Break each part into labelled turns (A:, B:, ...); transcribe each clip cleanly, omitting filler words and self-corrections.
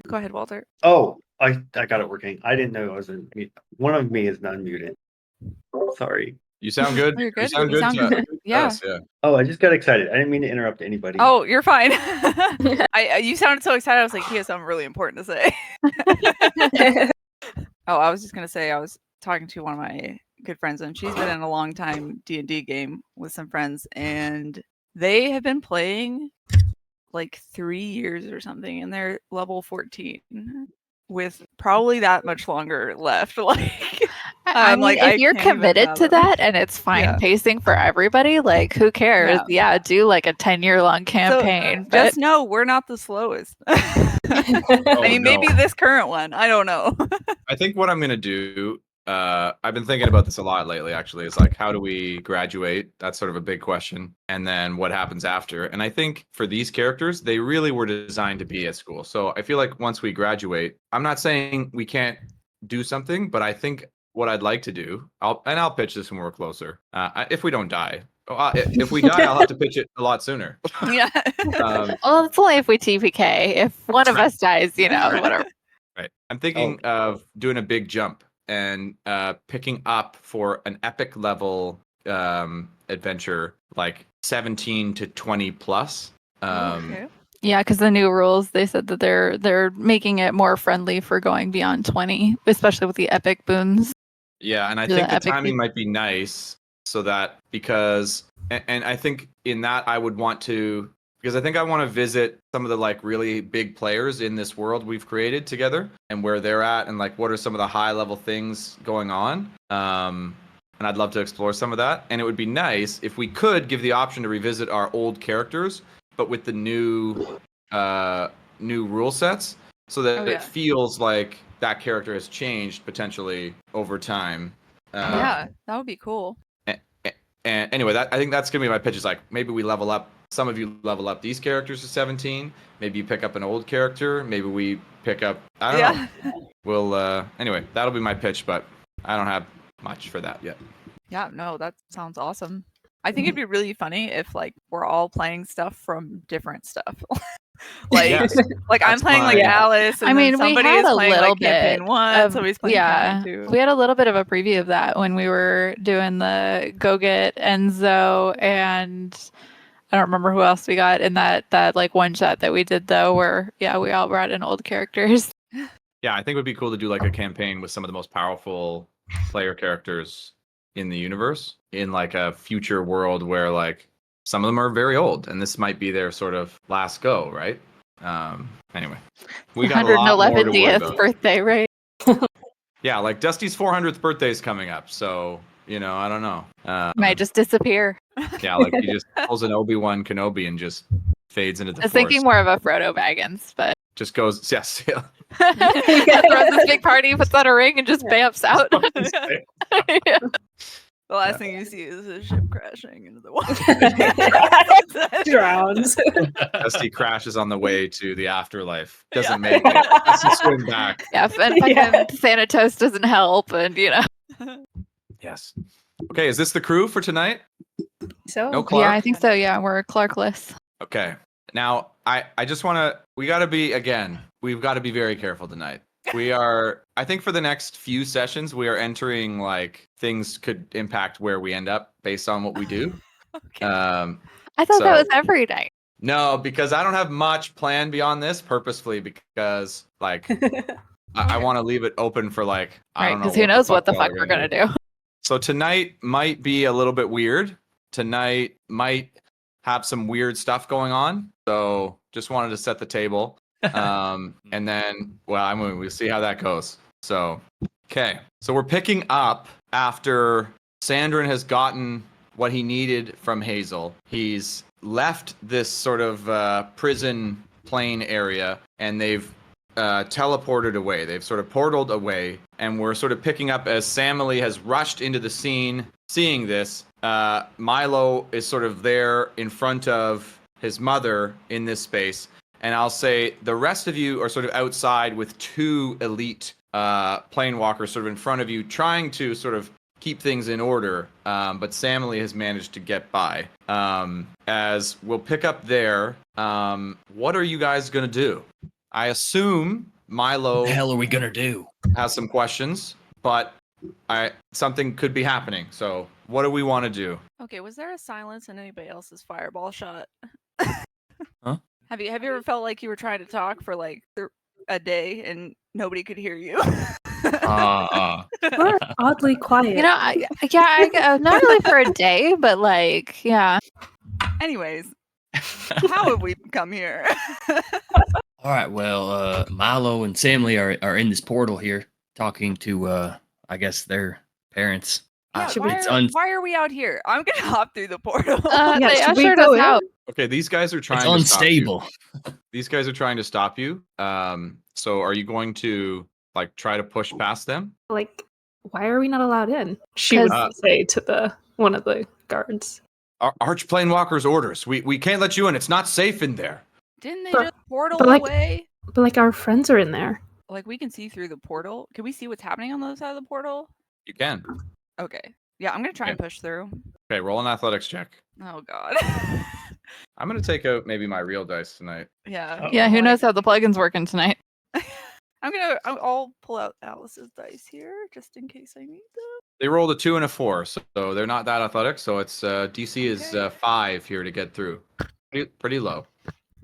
A: Go ahead, Walter.
B: Oh, I got it working. I didn't know I was in mute. One of me is unmuted. Sorry.
C: You sound good.
A: You're good.
C: You sound
A: You
C: good
A: sound
C: to
A: good. Yeah.
C: us, yeah.
B: Oh, I just got excited. I didn't mean to interrupt anybody.
A: Oh, you're fine. You sounded so excited. I was like, he has something really important to say. Oh, I was just gonna say I was talking to one of my good friends, and she's been in a long time D&D game with some friends, and they have been playing like 3 years or something, and they're level 14 with probably that much longer left. Like,
D: I mean, if you're
A: can't even
D: committed to
A: fathom.
D: that and it's fine pacing for everybody, like who cares? Yeah, do like a 10-year-long campaign.
A: So, just know we're not the slowest. I mean, maybe this current one. I don't know.
C: I think what I'm gonna do, I've been thinking about this a lot lately, actually, is like, how do we graduate? That's sort of a big question. And then what happens after? And I think for these characters, they really were designed to be at school. So I feel like once we graduate, I'm not saying we can't do something, but I think what I'd like to do, I'll pitch this when we're closer. If we don't die. If we die, I'll have to pitch it a lot sooner.
A: Yeah.
D: Well, it's only if we TPK. If one of us dies, whatever.
C: Right. I'm thinking of doing a big jump and picking up for an epic level adventure, like 17 to 20 plus.
A: Okay.
D: Yeah, because the new rules, they said that they're making it more friendly for going beyond 20, especially with the epic boons.
C: Yeah, and I think the timing might be nice so that and I think in that I would want to, because I think I want to visit some of the like really big players in this world we've created together and where they're at and like what are some of the high level things going on. And I'd love to explore some of that. And it would be nice if we could give the option to revisit our old characters, but with the new rule sets so that it feels like that character has changed potentially over time.
A: Yeah, that would be cool.
C: And anyway, I think that's gonna be my pitch. Is like maybe we level up. Some of you level up these characters to 17. Maybe you pick up an old character. Maybe we pick up. I don't know. We'll anyway. That'll be my pitch, but I don't have much for that yet.
A: Yeah, no, that sounds awesome. I think it'd be really funny if like we're all playing stuff from different stuff. Like I'm playing like Alice, and somebody is playing like campaign 1, somebody's playing campaign 2.
D: We had a little bit of a preview of that when we were doing the Go Get Enzo, and I don't remember who else we got in that like one shot that we did though, where we all brought in old characters.
C: Yeah, I think it would be cool to do like a campaign with some of the most powerful player characters in the universe in like a future world where like some of them are very old and this might be their sort of last go, right? Anyway, we got
D: 111th birthday, right?
C: Yeah, like Dusty's 400th birthday is coming up, so I don't know.
D: Might just disappear.
C: Yeah, like he just pulls an Obi-Wan Kenobi and just fades into the
D: I was
C: Force.
D: thinking more of a Frodo Baggins, but
C: just goes, yes, yeah.
D: Throws this big party, puts on a ring, and just bamfs out.
A: Yeah. The last thing you see is a ship crashing into the water.
E: Drowns.
C: Dusty crashes on the way to the afterlife. Doesn't make it. Has to swim back.
D: Yeah, and fucking Thanatos doesn't help, and
C: Yes. Okay, is this the crew for tonight?
E: So
C: no Clark?
D: Yeah, I think so. Yeah, we're Clarkless.
C: Okay. Now, I just want to, we've got to be very careful tonight. I think for the next few sessions, we are entering like things could impact where we end up based on what we do.
A: Okay.
D: I thought that was every night.
C: No, because I don't have much planned beyond this purposefully because like I want to leave it open for like, I don't know.
D: Because who knows what the fuck we're going to do.
C: So tonight might be a little bit weird. Tonight might have some weird stuff going on. So just wanted to set the table. And then, we'll see how that goes. So, okay. So we're picking up after Sandrin has gotten what he needed from Hazel. He's left this sort of prison plane area and they've teleported away. They've sort of portaled away. And we're sort of picking up as Samily has rushed into the scene, seeing this. Milo is sort of there in front of his mother in this space. And I'll say the rest of you are sort of outside with 2 elite planewalkers sort of in front of you, trying to sort of keep things in order. But Samily has managed to get by. As we'll pick up there, what are you guys going to do? I assume Milo
E: What the hell are we gonna do?
C: has some questions, but something could be happening. So what do we want to do?
A: Okay, was there a silence in anybody else's fireball shot?
E: Huh?
A: Have you ever felt like you were trying to talk for like a day and nobody could hear you?
F: We're oddly quiet.
D: You know, not really for a day, but like, yeah.
A: Anyways, how have we come here?
E: All right, well, Milo and Samly are in this portal here, talking to, I guess, their parents.
A: Yeah,
F: Should
A: why are we out here? I'm gonna hop through the portal.
F: Yeah,
D: They
F: should we
D: ushered
F: go
D: us
F: in?
D: out.
C: Okay, these guys are trying
E: It's
C: to stop you.
E: unstable.
C: These guys are trying to stop you. So are you going to like try to push past them?
F: Like, why are we not allowed in? She would
D: 'Cause-
F: say to one of the guards.
C: Archplanewalker's orders. We can't let you in. It's not safe in there.
A: Didn't they
F: But-
A: just portal
F: but, like-
A: away?
F: But like, our friends are in there.
A: Like we can see through the portal. Can we see what's happening on the other side of the portal?
C: You can.
A: Okay. Yeah, I'm gonna try and push through.
C: Okay, roll an athletics check.
A: Oh god.
C: I'm gonna take out maybe my real dice tonight.
A: Yeah.
D: Yeah, who
A: like-
D: knows how the plugin's working tonight?
A: I'll pull out Alice's dice here just in case I need them.
C: They rolled a 2 and a 4, so they're not that athletic. So it's DC is
A: Okay.
C: 5 here to get through. Pretty low.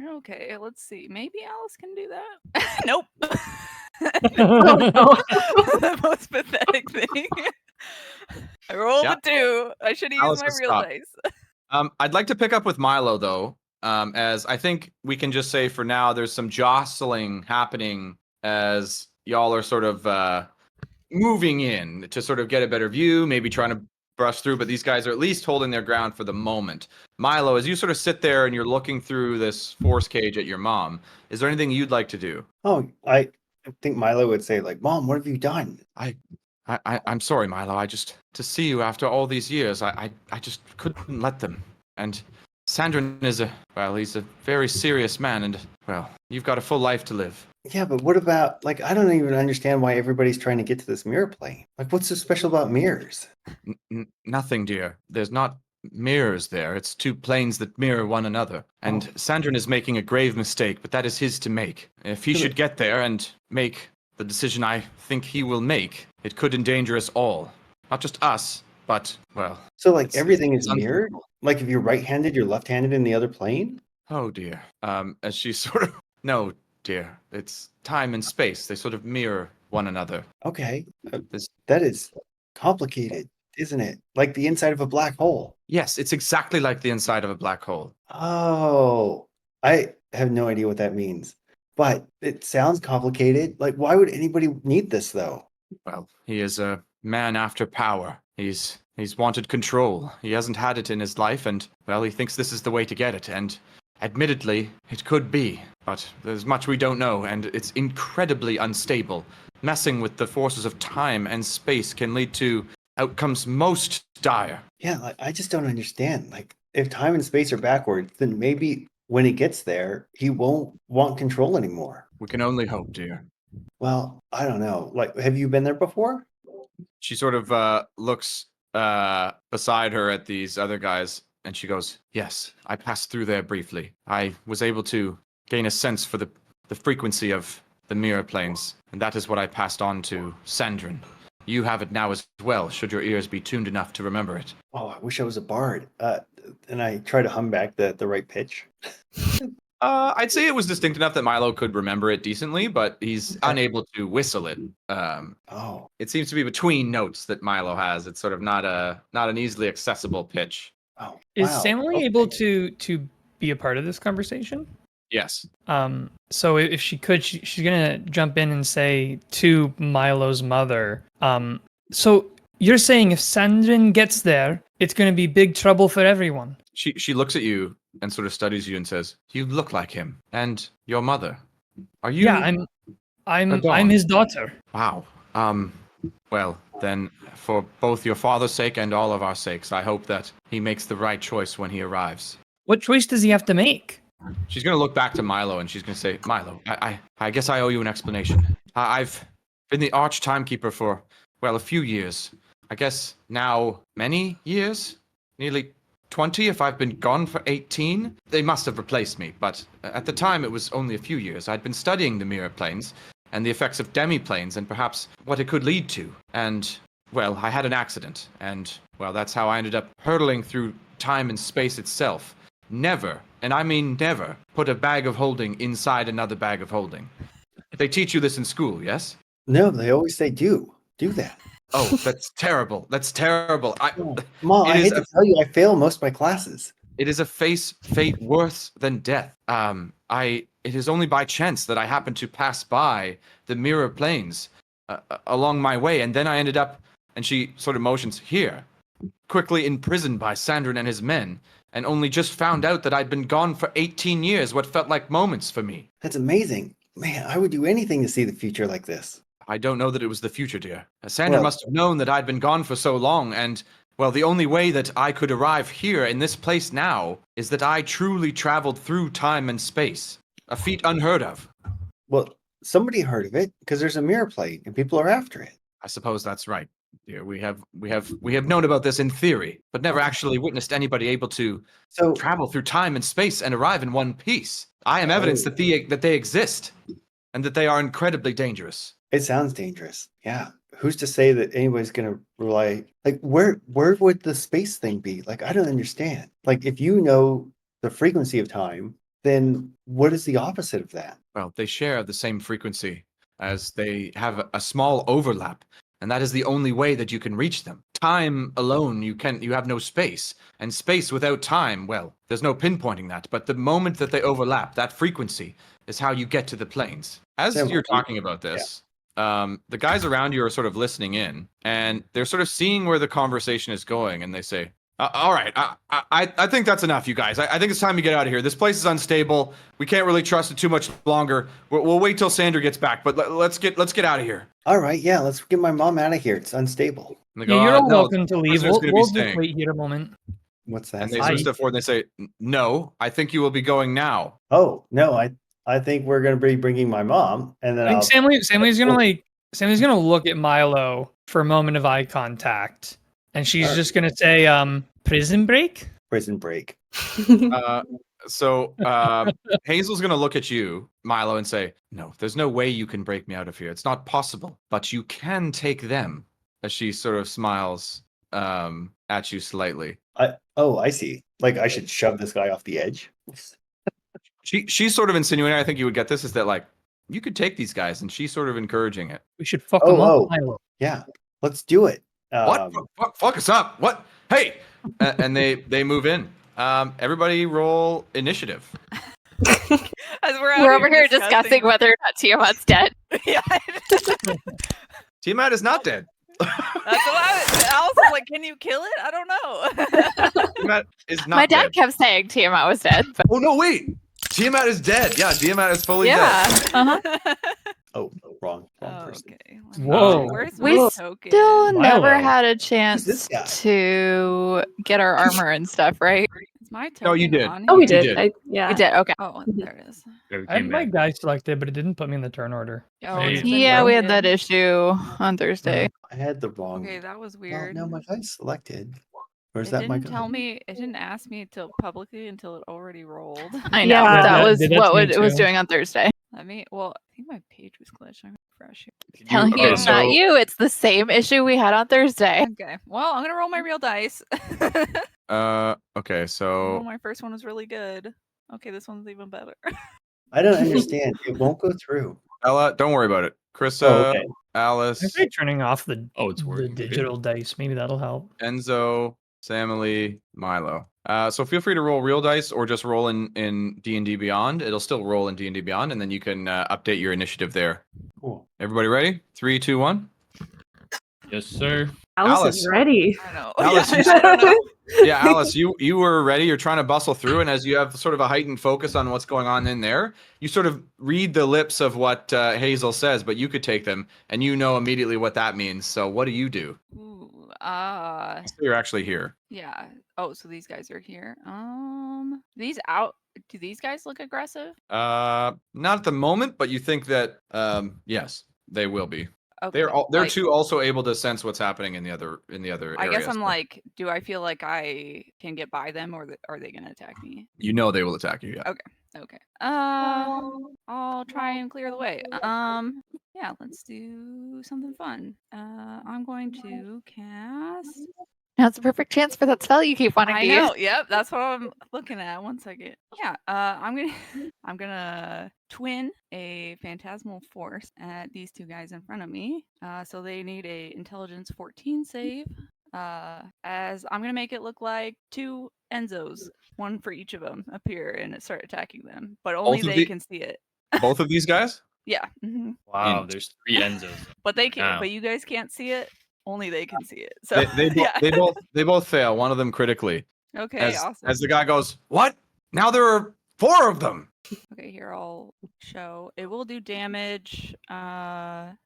A: Okay, let's see. Maybe Alice can do that. Nope.
F: Oh, no.
A: The most pathetic thing. I rolled
C: Yeah.
A: a 2. I should have
C: Alice
A: used my
C: has
A: real
C: stopped.
A: dice.
C: I'd like to pick up with Milo though, as I think we can just say for now there's some jostling happening as y'all are sort of moving in to sort of get a better view, maybe trying to brush through, but these guys are at least holding their ground for the moment. Milo, as you sort of sit there and you're looking through this force cage at your mom, is there anything you'd like to do?
B: Oh, I think Milo would say, like, Mom, what have you done?
C: I'm sorry, Milo. To see you after all these years, I just couldn't let them. And Sandrin is he's a very serious man, and, well, you've got a full life to live.
B: Yeah, but what about, like, I don't even understand why everybody's trying to get to this mirror plane. Like, what's so special about mirrors?
C: Nothing, dear. There's not mirrors there. It's two planes that mirror one another. And Sandrin is making a grave mistake, but that is his to make. If he should get there and make the decision I think he will make, it could endanger us all. Not just us, but, well...
B: So, like,
C: It's-
B: everything is
C: it's
B: mirrored? Like, if you're right-handed, you're left-handed in the other plane?
C: Oh, dear. As she sort of... No, dear. It's time and space. They sort of mirror one another.
B: Okay.
C: This-
B: That is complicated, isn't it? Like the inside of a black hole.
C: Yes, it's exactly like the inside of a black hole.
B: Oh, I have no idea what that means. But it sounds complicated. Like, why would anybody need this, though?
C: Well, he is a man after power. He's wanted control. He hasn't had it in his life, and, well, he thinks this is the way to get it. And admittedly, it could be, but there's much we don't know, and it's incredibly unstable. Messing with the forces of time and space can lead to outcomes most dire.
B: Yeah, like, I just don't understand. Like, if time and space are backwards, then maybe when he gets there, he won't want control anymore.
C: We can only hope, dear.
B: Well, I don't know. Like, have you been there before?
C: She sort of looks beside her at these other guys, and she goes, yes, I passed through there briefly. I was able to gain a sense for the frequency of the mirror planes, and that is what I passed on to Sandrin. You have it now as well, should your ears be tuned enough to remember it.
B: Oh, I wish I was a bard. And I try to hum back the right pitch.
C: I'd say it was distinct enough that Milo could remember it decently, but he's unable to whistle it.
B: Oh,
C: It seems to be between notes that Milo has. It's sort of not an easily accessible pitch.
B: oh.
G: Is
B: wow.
G: Samly
B: Okay.
G: able to be a part of this conversation?
C: Yes.
G: So if she could, she's gonna jump in and say to Milo's mother, so you're saying if Sandrin gets there, it's gonna be big trouble for everyone.
C: She looks at you and sort of studies you and says, "You look like him, and your mother. Are you?"
G: Yeah, I'm
C: Adon?
G: his daughter.
C: Wow. Well, then, for both your father's sake and all of our sakes, I hope that he makes the right choice when he arrives.
G: What choice does he have to make?
C: She's gonna look back to Milo and she's gonna say, "Milo, I guess I owe you an explanation. I've been the arch timekeeper for, well, a few years. I guess now many years? Nearly 20 if I've been gone for 18. They must have replaced me, but at the time it was only a few years. I'd been studying the mirror planes, and the effects of demiplanes and perhaps what it could lead to. And, well, I had an accident, and, well, that's how I ended up hurtling through time and space itself. Never, and I mean never, put a bag of holding inside another bag of holding. They teach you this in school, yes?
B: No, they always say do that.
C: Oh, that's terrible. That's terrible.
B: Mom,
C: It
B: I
C: is
B: hate to tell you, I fail most of my classes.
C: It is a fate worse than death. It is only by chance that I happened to pass by the mirror planes along my way, and then I ended up, and she sort of motions here, quickly imprisoned by Sandrin and his men, and only just found out that I'd been gone for 18 years, what felt like moments for me.
B: That's amazing. Man, I would do anything to see the future like this.
C: I don't know that it was the future, dear. Sandrin
B: Well-
C: must have known that I'd been gone for so long, and, well, the only way that I could arrive here in this place now is that I truly traveled through time and space. A feat unheard of.
B: Well, somebody heard of it because there's a mirror plate and people are after it.
C: I suppose that's right, dear. We have known about this in theory, but never actually witnessed anybody able to
B: So
C: travel through time and space and arrive in one piece. I am evidence that they exist, and that they are incredibly dangerous.
B: it sounds dangerous. Yeah. Who's to say that anybody's gonna rely like where would the space thing be? Like I don't understand. Like if you know the frequency of time, then what is the opposite of that?
C: Well, they share the same frequency, as they have a small overlap, and that is the only way that you can reach them. Time alone, you have no space, and space without time, well, there's no pinpointing that, but the moment that they overlap, that frequency is how you get to the planes. As
B: Similar.
C: you're talking about this, the guys around you are sort of listening in, and they're sort of seeing where the conversation is going, and they say, all right, I think that's enough, you guys. I think it's time to get out of here. This place is unstable. We can't really trust it too much longer. We'll wait till Sandra gets back, but let's get out of here.
B: All right, yeah, let's get my mom out of here. It's unstable.
C: And they go,
G: Yeah, you're all
C: "No,
G: welcome to
C: the
G: leave.
C: prisoner's
G: We'll,
C: gonna be
G: we'll just
C: staying."
G: wait here a moment.
B: What's that?
C: And they
G: Hi.
C: sort of step forward and they say, no, I think you will be going now.
B: Oh no, I think we're gonna be bringing my mom, and then
G: I
B: I'll
G: think Sammy's gonna look at Milo for a moment of eye contact, and she's
B: Alright.
G: just gonna say, "Prison break."
B: prison break.
C: So Hazel's going to look at you, Milo, and say, no, there's no way you can break me out of here. It's not possible, but you can take them, as she sort of smiles at you slightly.
B: I see. Like I should shove this guy off the edge.
C: She's sort of insinuating, I think you would get this, is that like, you could take these guys, and she's sort of encouraging it.
G: We should fuck them
B: Oh,
G: up, Milo.
B: Yeah, let's do it.
C: What? Fuck us up. What? Hey! And they move in. Everybody roll initiative.
A: As
D: We're over here discussing whether or not Tiamat's dead.
A: Yeah,
C: Tiamat is not dead.
A: that's what Alice was like. Can you kill it? I don't know.
C: Tiamat is not
D: My dad
C: dead.
D: kept saying Tiamat was dead. But
C: Oh, no, wait. Tiamat is dead. Yeah, Tiamat is fully
D: yeah.
C: dead.
D: Uh-huh.
B: Oh, wrong
A: Oh,
B: person.
A: okay.
G: Whoa.
A: Where's
D: We
A: my token?
D: Still
G: Milo.
D: never had a
B: this
D: chance
B: guy?
D: to get our armor and stuff, right?
A: Is my token
C: No, you did.
A: on
F: Oh, we
A: here?
C: did.
F: did. Yeah.
D: We did. Okay.
A: Oh, there it is.
G: I had my guy selected, but it didn't put me in the turn order.
A: Oh,
G: Hey.
A: it's been
D: Yeah, we had that
A: broken.
D: issue on Thursday.
B: I had the wrong.
A: Okay, that was
B: Well,
A: weird.
B: no, my guy's selected. Or is
A: It
B: that my
A: didn't
B: guy?
A: tell me. It didn't ask me until publicly until it already rolled.
D: I know.
F: Yeah.
D: That
G: Did
D: was
G: that to
D: what
G: me
D: it was
G: too.
D: doing on Thursday.
A: Let me. Well, I think my page was glitched. I'm gonna refresh here.
D: Telling you
C: okay,
D: it's not
C: so-
D: you. It's the same issue we had on Thursday.
A: Okay. Well, I'm gonna roll my real dice.
C: Okay,
A: Oh,
C: so
A: my first one was really good. Okay, this one's even better.
B: I don't understand. It won't go through.
C: Ella, don't worry about it. Krissa,
B: Oh, okay.
G: I
C: Alice,
G: tried turning off the
E: It's
G: the
E: working.
G: digital dice. Maybe that'll help.
C: Enzo, Samily, Milo. So feel free to roll real dice or just roll in D&D Beyond. It'll still roll in D&D Beyond, and then you can update your initiative there.
B: Cool.
C: Everybody ready? 3, 2, 1.
E: Yes, sir.
F: Alice
C: Alice.
F: is ready.
A: I know.
C: Alice,
A: Yeah,
C: you
A: I don't know.
C: Yeah, Alice, you were ready. You're trying to bustle through, and as you have sort of a heightened focus on what's going on in there, you sort of read the lips of what Hazel says, but you could take them, and you know immediately what that means. So what do you do?
A: Ooh,
C: So you're actually here.
A: yeah. Oh, so these guys are here. These out. Do these guys look aggressive?
C: Not at the moment, but you think that yes, they will be.
A: Okay.
C: They're
A: like,
C: too also able to sense what's happening in the other
A: I
C: areas.
A: guess I'm like, do I feel like I can get by them, or are they gonna attack me?
C: You know they will attack you. Yeah.
A: Okay. Okay. I'll try and clear the way. Yeah, let's do something fun. I'm going to cast.
D: Now it's a perfect chance for that spell you keep wanting
A: I
D: to
A: know.
D: use.
A: Yep, that's what I'm looking at. One second. Yeah. I'm gonna I'm gonna twin a phantasmal force at these two guys in front of me. So they need a intelligence 14 save. As I'm gonna make it look like two Enzos, one for each of them, appear and start attacking them, but only
C: Both of
A: they
C: the
A: can see it.
C: both of these guys.
A: Yeah. Mhm.
E: Wow,
C: In-
E: there's 3 Enzos.
A: But they
E: for
A: can.
E: now.
A: But you guys can't see it. Only they can see it. So
C: They
A: yeah.
C: they both fail. One of them critically.
A: Okay.
C: As
A: Awesome.
C: the guy goes, what? Now there are 4 of them.
A: Okay, here I'll show. It will do damage. Let's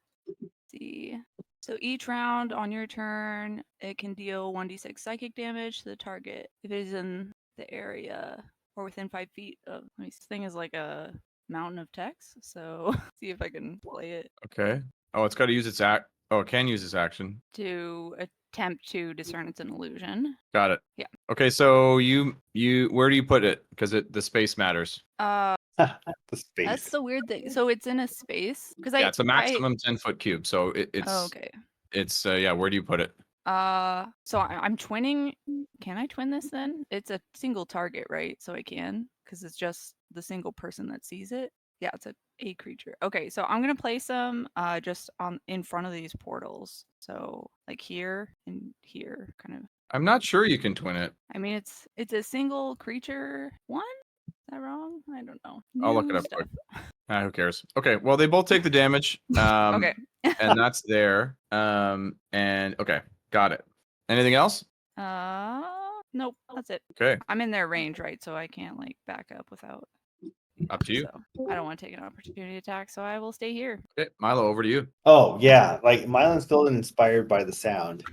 A: see. So each round on your turn, it can deal 1d6 psychic damage to the target if it is in the area or within 5 feet of. This thing is like a mountain of text. So see if I can play it
C: Okay. Oh, it's got to use its act. Oh, it can use its action.
A: to attempt to discern it's an illusion.
C: Got it.
A: Yeah.
C: Okay, so you where do you put it? Because the space matters.
B: The space.
A: That's the weird thing. So it's in a space because
C: Yeah, it's a maximum 10-foot cube. So it's
A: okay.
C: it's yeah. Where do you put it?
A: So I'm twinning. Can I twin this then? It's a single target, right? So I can because it's just the single person that sees it. Yeah, it's a creature. Okay, so I'm gonna place them just on in front of these portals. So like here and here, kind of.
C: I'm not sure you can twin it.
A: I mean, it's a single creature one. Is that wrong? I don't know.
C: I'll look it
A: New
C: up quick.
A: stuff.
C: Who cares? Okay, well they both take the damage.
A: Okay.
C: And that's there. And okay, got it. Anything else?
A: Nope, that's it.
C: Okay,
A: I'm in their range, right? So I can't like back up without.
C: up to you.
A: So I don't want to take an opportunity attack, so I will stay here.
C: Okay, Milo, over to you.
B: Oh yeah, like Mylan's feeling inspired by the sound.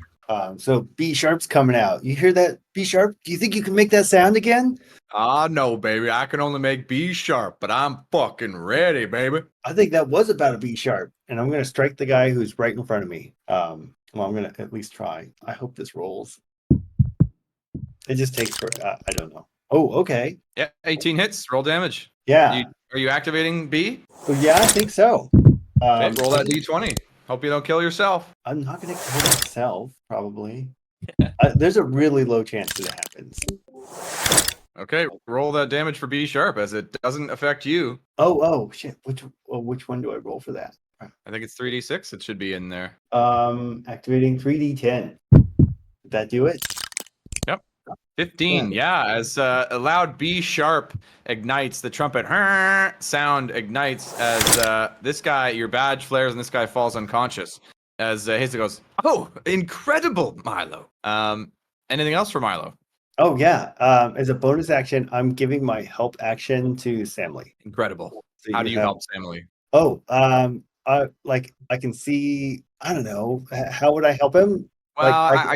B: So B sharp's coming out. You hear that, B sharp? Do you think you can make that sound again?
C: No, baby. I can only make B sharp, but I'm fucking ready, baby.
B: I think that was about a B sharp, and I'm gonna strike the guy who's right in front of me. Well, I'm gonna at least try. I hope this rolls. It just takes for I don't know. Oh, okay.
C: Yeah, 18 hits. Roll damage.
B: Yeah.
C: Are you activating B?
B: So yeah, I think so.
C: Okay, roll that D20. Hope you don't kill yourself.
B: I'm not gonna kill myself, probably. There's a really low chance that it happens.
C: Okay, roll that damage for B sharp as it doesn't affect you.
B: Oh shit. Which one do I roll for that?
C: I think it's 3d6. It should be in there.
B: Activating 3d10. Did that do it?
C: 15. Yeah, as a loud B sharp ignites, the trumpet sound ignites as this guy, your badge flares, and this guy falls unconscious. As Hazel goes, "Oh, incredible, Milo." Anything else for Milo?
B: Oh yeah. As a bonus action, I'm giving my help action to Samly.
C: Incredible.
B: So
C: How do you
B: have-
C: help Samly?
B: Oh, I can see. I don't know. How would I help him?
C: Well,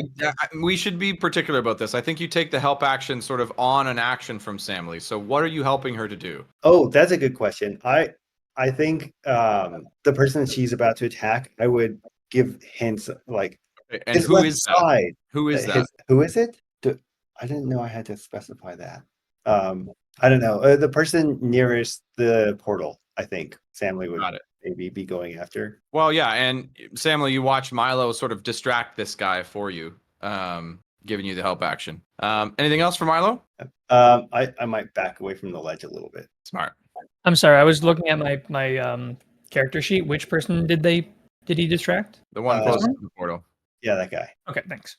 C: we should be particular about this. I think you take the help action sort of on an action from Samly. So what are you helping her to do?
B: Oh, that's a good question. I think the person that she's about to attack, I would give hints like
C: Okay, and
B: his
C: who
B: left
C: is that?
B: side.
C: Who is that?
B: Who is it? I didn't know I had to specify that. I don't know. The person nearest the portal, I think Samly would
C: Got it.
B: maybe be going after.
C: Well, yeah, and Samly, you watch Milo sort of distract this guy for you, giving you the help action. Anything else for Milo?
B: I might back away from the ledge a little bit.
C: Smart.
G: I'm sorry, I was looking at my character sheet. Which person did he distract?
C: The one closest to the portal.
B: Yeah, that guy.
G: Okay, thanks.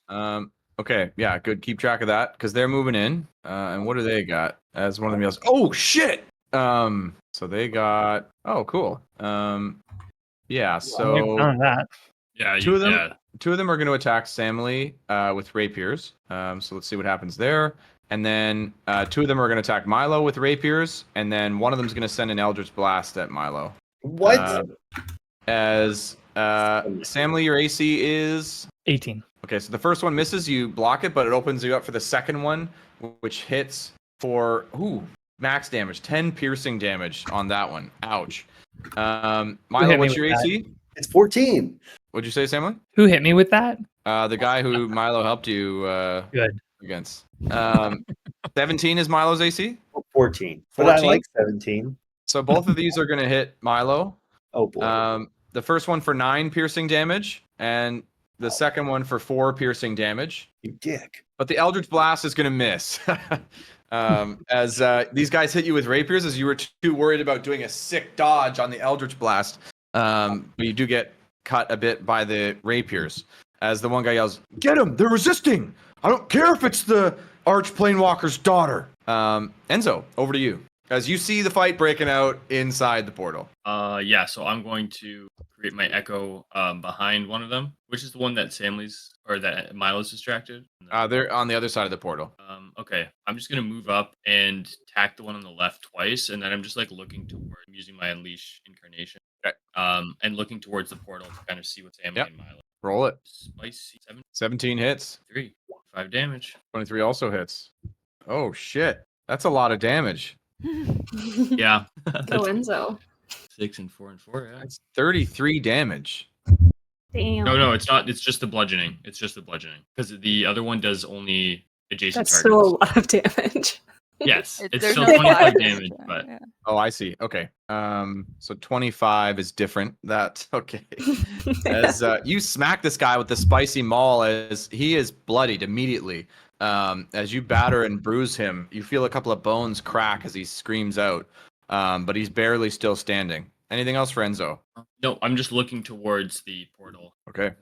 C: Okay, yeah, good. Keep track of that because they're moving in. And what do they got? As one of them yells, "Oh shit!" So they got. Oh, cool. Yeah. So
G: None of that.
E: Yeah,
C: two of them are going to attack Samly with rapiers. So let's see what happens there. And then 2 of them are going to attack Milo with rapiers, and then one of them is going to send an Eldritch Blast at Milo.
B: What?
C: As Samly, your AC is
G: 18.
C: okay. So the first one misses, you block it, but it opens you up for the second one, which hits for max damage, 10 piercing damage on that one. Ouch. Milo,
G: hit me
C: what's your
G: with that?
C: AC?
B: It's 14.
C: What'd you say, Samly?
G: Who hit me with that?
C: The guy who Milo helped you
G: Good.
C: against. 17 is Milo's AC.
B: 14. But I
C: 14?
B: like 17.
C: So both of these are going to hit Milo.
B: Oh boy.
C: The first one for 9 piercing damage, and the second one for 4 piercing damage.
B: You dick.
C: But the Eldritch Blast is going to miss. As these guys hit you with rapiers, as you were too worried about doing a sick dodge on the Eldritch Blast. But you do get cut a bit by the rapiers. As the one guy yells, "Get him! They're resisting! I don't care if it's the Arch-Planewalker's daughter." Enzo, over to you. As you see the fight breaking out inside the portal.
E: Yeah, so I'm going to create my echo behind one of them, which is the one that that Milo's distracted.
C: They're on the other side of the portal.
E: Okay, I'm just gonna move up and attack the one on the left twice, and then I'm just like looking toward using my Unleash Incarnation.
C: Okay.
E: And looking towards the portal to kind of see what's Sammy and Milo.
C: Roll it.
E: Spicy
C: 17 hits.
E: 5 damage.
C: 23 also hits. Oh shit. That's a lot of damage.
E: Yeah.
F: Go Enzo.
E: 6 and 4 and 4. Yeah.
C: That's 33 damage.
F: Damn.
E: No, it's not. It's just the bludgeoning. Because the other one does only adjacent
F: That's
E: targets.
F: still a lot of damage.
E: Yes, it's
A: there's
E: still
A: no
E: 25
A: fire.
E: damage, but
A: Yeah.
C: Oh, I see. Okay. So 25 is different. That's okay. As you smack this guy with the spicy maul, as he is bloodied immediately. As you batter and bruise him, you feel a couple of bones crack as he screams out. But he's barely still standing. Anything else for Enzo?
E: no, I'm just looking towards the portal.
C: Okay.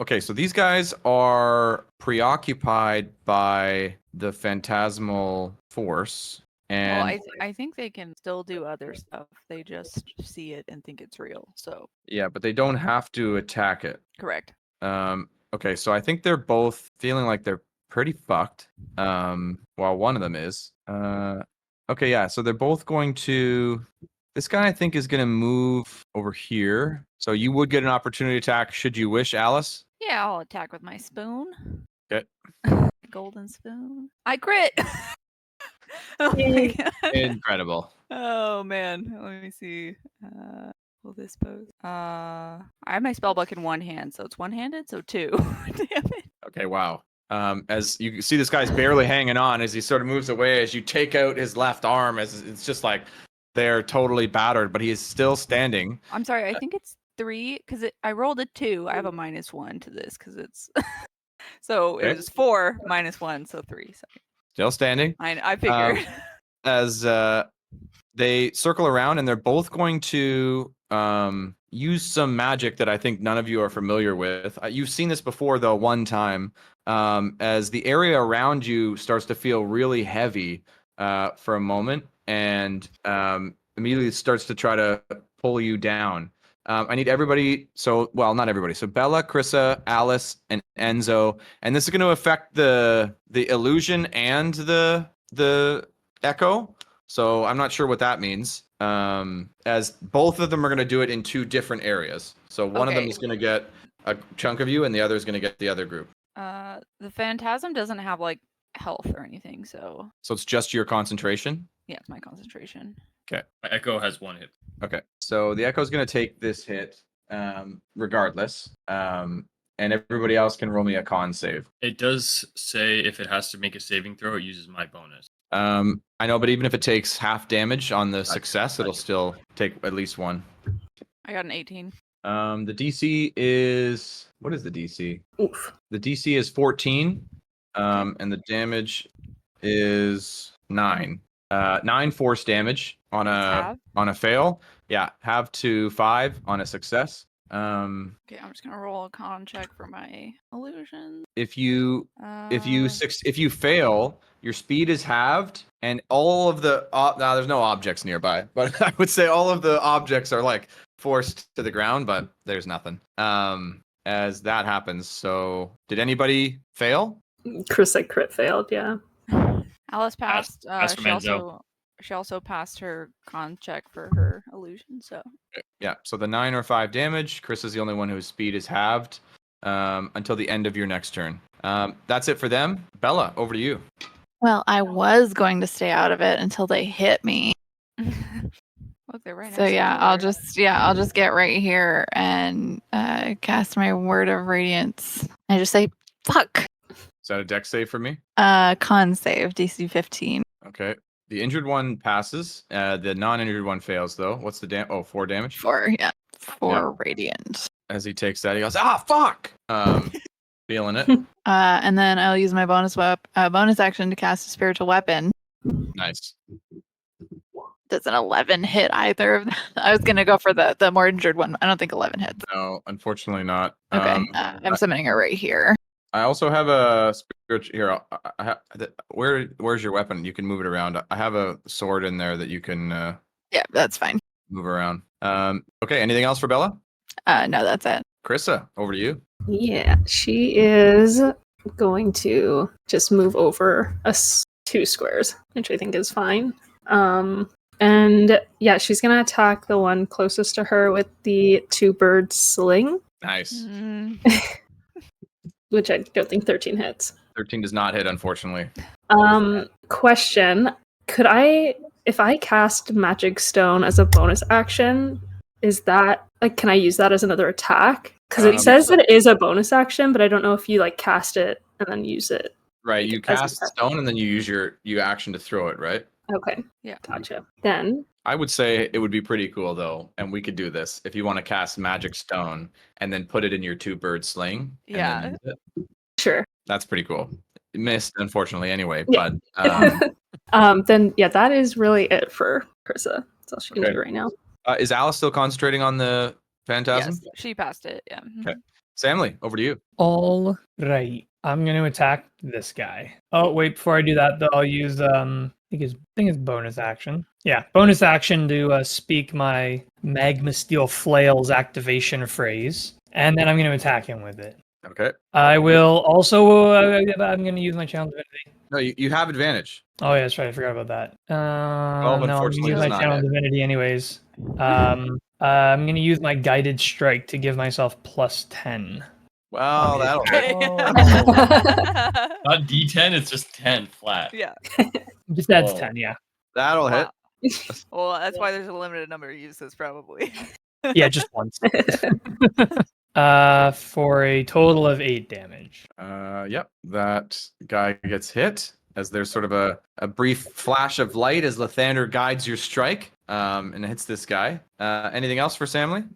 C: Okay, so these guys are preoccupied by the phantasmal force. And
A: Well, I think they can still do other stuff. They just see it and think it's real. So
C: yeah, but they don't have to attack it.
A: correct.
C: Okay, so I think they're both feeling like they're pretty fucked. While one of them is. Okay, yeah, so they're both going to. This guy, I think, is going to move over here. So you would get an opportunity attack should you wish, Alice.
A: Yeah, I'll attack with my spoon.
C: Okay.
A: Golden spoon. I crit. Oh my
F: Yay.
A: god.
C: Incredible.
A: Oh man. Let me see. Will this pose? I have my spell book in one hand, so it's one-handed, so 2. Damn it.
C: Okay, wow. As you see, this guy's barely hanging on as he sort of moves away. As you take out his left arm, as it's just like they're totally battered, but he is still standing.
A: I'm sorry. I think it's 3 because I rolled a 2. I have a -1 to this because it's so
C: Okay.
A: it was 4 -1, so 3. Sorry.
C: Still standing.
A: I figured.
C: As they circle around, and they're both going to use some magic that I think none of you are familiar with. You've seen this before, though, one time. As the area around you starts to feel really heavy for a moment, and immediately starts to try to pull you down. I need everybody. Not everybody. So Bella, Krissa, Alice, and Enzo, and this is going to affect the illusion and the echo. So I'm not sure what that means. As both of them are going to do it in 2 different areas. So one of them
A: Okay.
C: is going to get a chunk of you, and the other is going to get the other group.
A: The phantasm doesn't have like health or anything, so
C: So it's just your concentration.
A: yeah, it's my concentration.
C: Okay.
E: My echo has 1 hit.
C: Okay. So the echo is going to take this hit, regardless. And everybody else can roll me a con save.
E: It does say if it has to make a saving throw, it uses my bonus.
C: I know, but even if it takes half damage on the success, it'll still take at least 1.
A: I got an 18.
C: The DC is, what is the DC?
F: Oof.
C: The DC is 14, and the damage is 9. 9 force damage on a fail. Yeah, have to 5 on a success.
A: Okay, I'm just gonna roll a con check for my illusion.
C: If you fail, your speed is halved, and all of the there's no objects nearby, but I would say all of the objects are like forced to the ground, but there's nothing. As that happens, so did anybody fail?
F: Chris said crit failed, yeah.
A: Alice passed.
E: Pass from Enzo.
A: She also passed her con check for her illusion. So
C: Yeah. So the 9 or 5 damage. Chris is the only one whose speed is halved until the end of your next turn. That's it for them. Bella, over to you.
D: Well, I was going to stay out of it until they hit me.
A: look, they're right.
D: So
A: next to
D: yeah,
A: each other.
D: I'll just get right here and cast my word of radiance. I just say fuck.
C: Is that a dex save for me?
D: Con save DC 15.
C: Okay. The injured one passes. The non-injured one fails, though. What's the damage? Oh, 4 damage.
D: 4 radiant.
C: As he takes that, he goes, "Ah, fuck!" Feeling it.
D: And then I'll use my bonus action to cast a spiritual weapon.
C: Nice.
D: Does an 11 hit either of them? I was gonna go for the more injured one. I don't think 11 hits.
C: No, unfortunately not.
D: Okay, I'm summoning it right here.
C: I also have a spiritual here. Where's your weapon? You can move it around. I have a sword in there that you can
D: Yeah, that's fine.
C: move around. Okay. Anything else for Bella?
D: No, that's it.
C: Krissa, over to you.
F: Yeah, she is going to just move over 2 squares, which I think is fine. And yeah, she's gonna attack the one closest to her with the 2-bird sling,
C: Nice.
F: which I don't think 13 hits.
C: 13 does not hit, unfortunately.
F: Question: could I, if I cast Magic Stone as a bonus action, is that like, can I use that as another attack? Because it says that it is a bonus action, but I don't know if you like cast it and then use it.
C: Right. You
F: as
C: cast
F: an
C: stone and then you use your action to throw it, right?
F: Okay.
A: Yeah.
F: Gotcha. Then
C: I would say it would be pretty cool though, and we could do this if you want to cast Magic Stone and then put it in your 2-bird sling. And
A: Yeah.
C: then use it.
F: sure.
C: That's pretty cool. It missed, unfortunately, anyway.
F: Yeah.
C: But
F: Then yeah, that is really it for Krissa. That's all she can
C: Okay.
F: do right now.
C: is Alice still concentrating on the phantasm?
A: Yes, she passed it. Yeah.
C: Okay. Samly, over to you.
G: All right. I'm going to attack this guy. Oh, wait, before I do that, though, I'll use, I think it's bonus action. Yeah, bonus action to speak my Magma Steel Flails activation phrase. And then I'm going to attack him with it.
C: Okay.
G: I will also, I'm going to use my Channel Divinity.
C: No, you have advantage.
G: Oh, yeah, that's right. I forgot about that. No, I'm going to
C: unfortunately,
G: use
C: does
G: my
C: not
G: Channel
C: hit.
G: Divinity anyways. I'm going to use my Guided Strike to give myself plus 10.
C: Well, that'll hit.
E: Not D10, it's just 10 flat.
A: Yeah.
G: Just that's
E: Whoa.
G: 10, yeah.
C: That'll hit.
A: Well, that's why there's a limited number of uses, probably.
G: Yeah, just once. For a total of 8 damage.
C: Yep. That guy gets hit as there's sort of a brief flash of light as Lathander guides your strike, and it hits this guy. Anything else for Samly?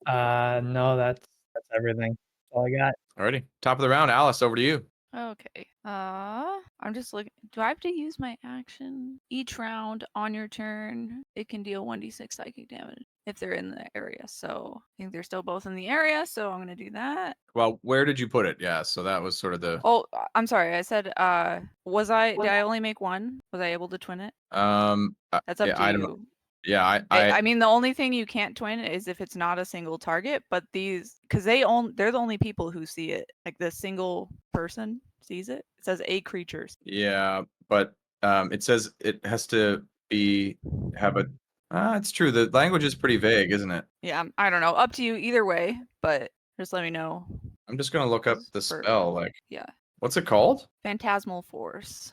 G: No, that's everything. That's all I got.
C: Alrighty. Top of the round, Alice, over to you.
A: Okay. I'm just looking. Do I have to use my action? Each round on your turn, it can deal 1d6 psychic damage if they're in the area. So I think they're still both in the area. So I'm gonna do that.
C: Well, where did you put it? Yeah, so that was sort of the.
A: Oh, I'm sorry. I said, did I only make one? Was I able to twin it? That's up
C: yeah,
A: to
C: I
A: you.
C: don't know. Yeah,
A: I mean, the only thing you can't twin is if it's not a single target. But these, because they're the only people who see it. Like the single person sees it. It says a creatures.
C: Yeah, but it says it has to have a. It's true. The language is pretty vague, isn't it?
A: Yeah, I don't know. Up to you either way. But just let me know.
C: I'm just gonna look up the
A: For-
C: spell. Like,
A: Yeah,
C: what's it called?
A: phantasmal force.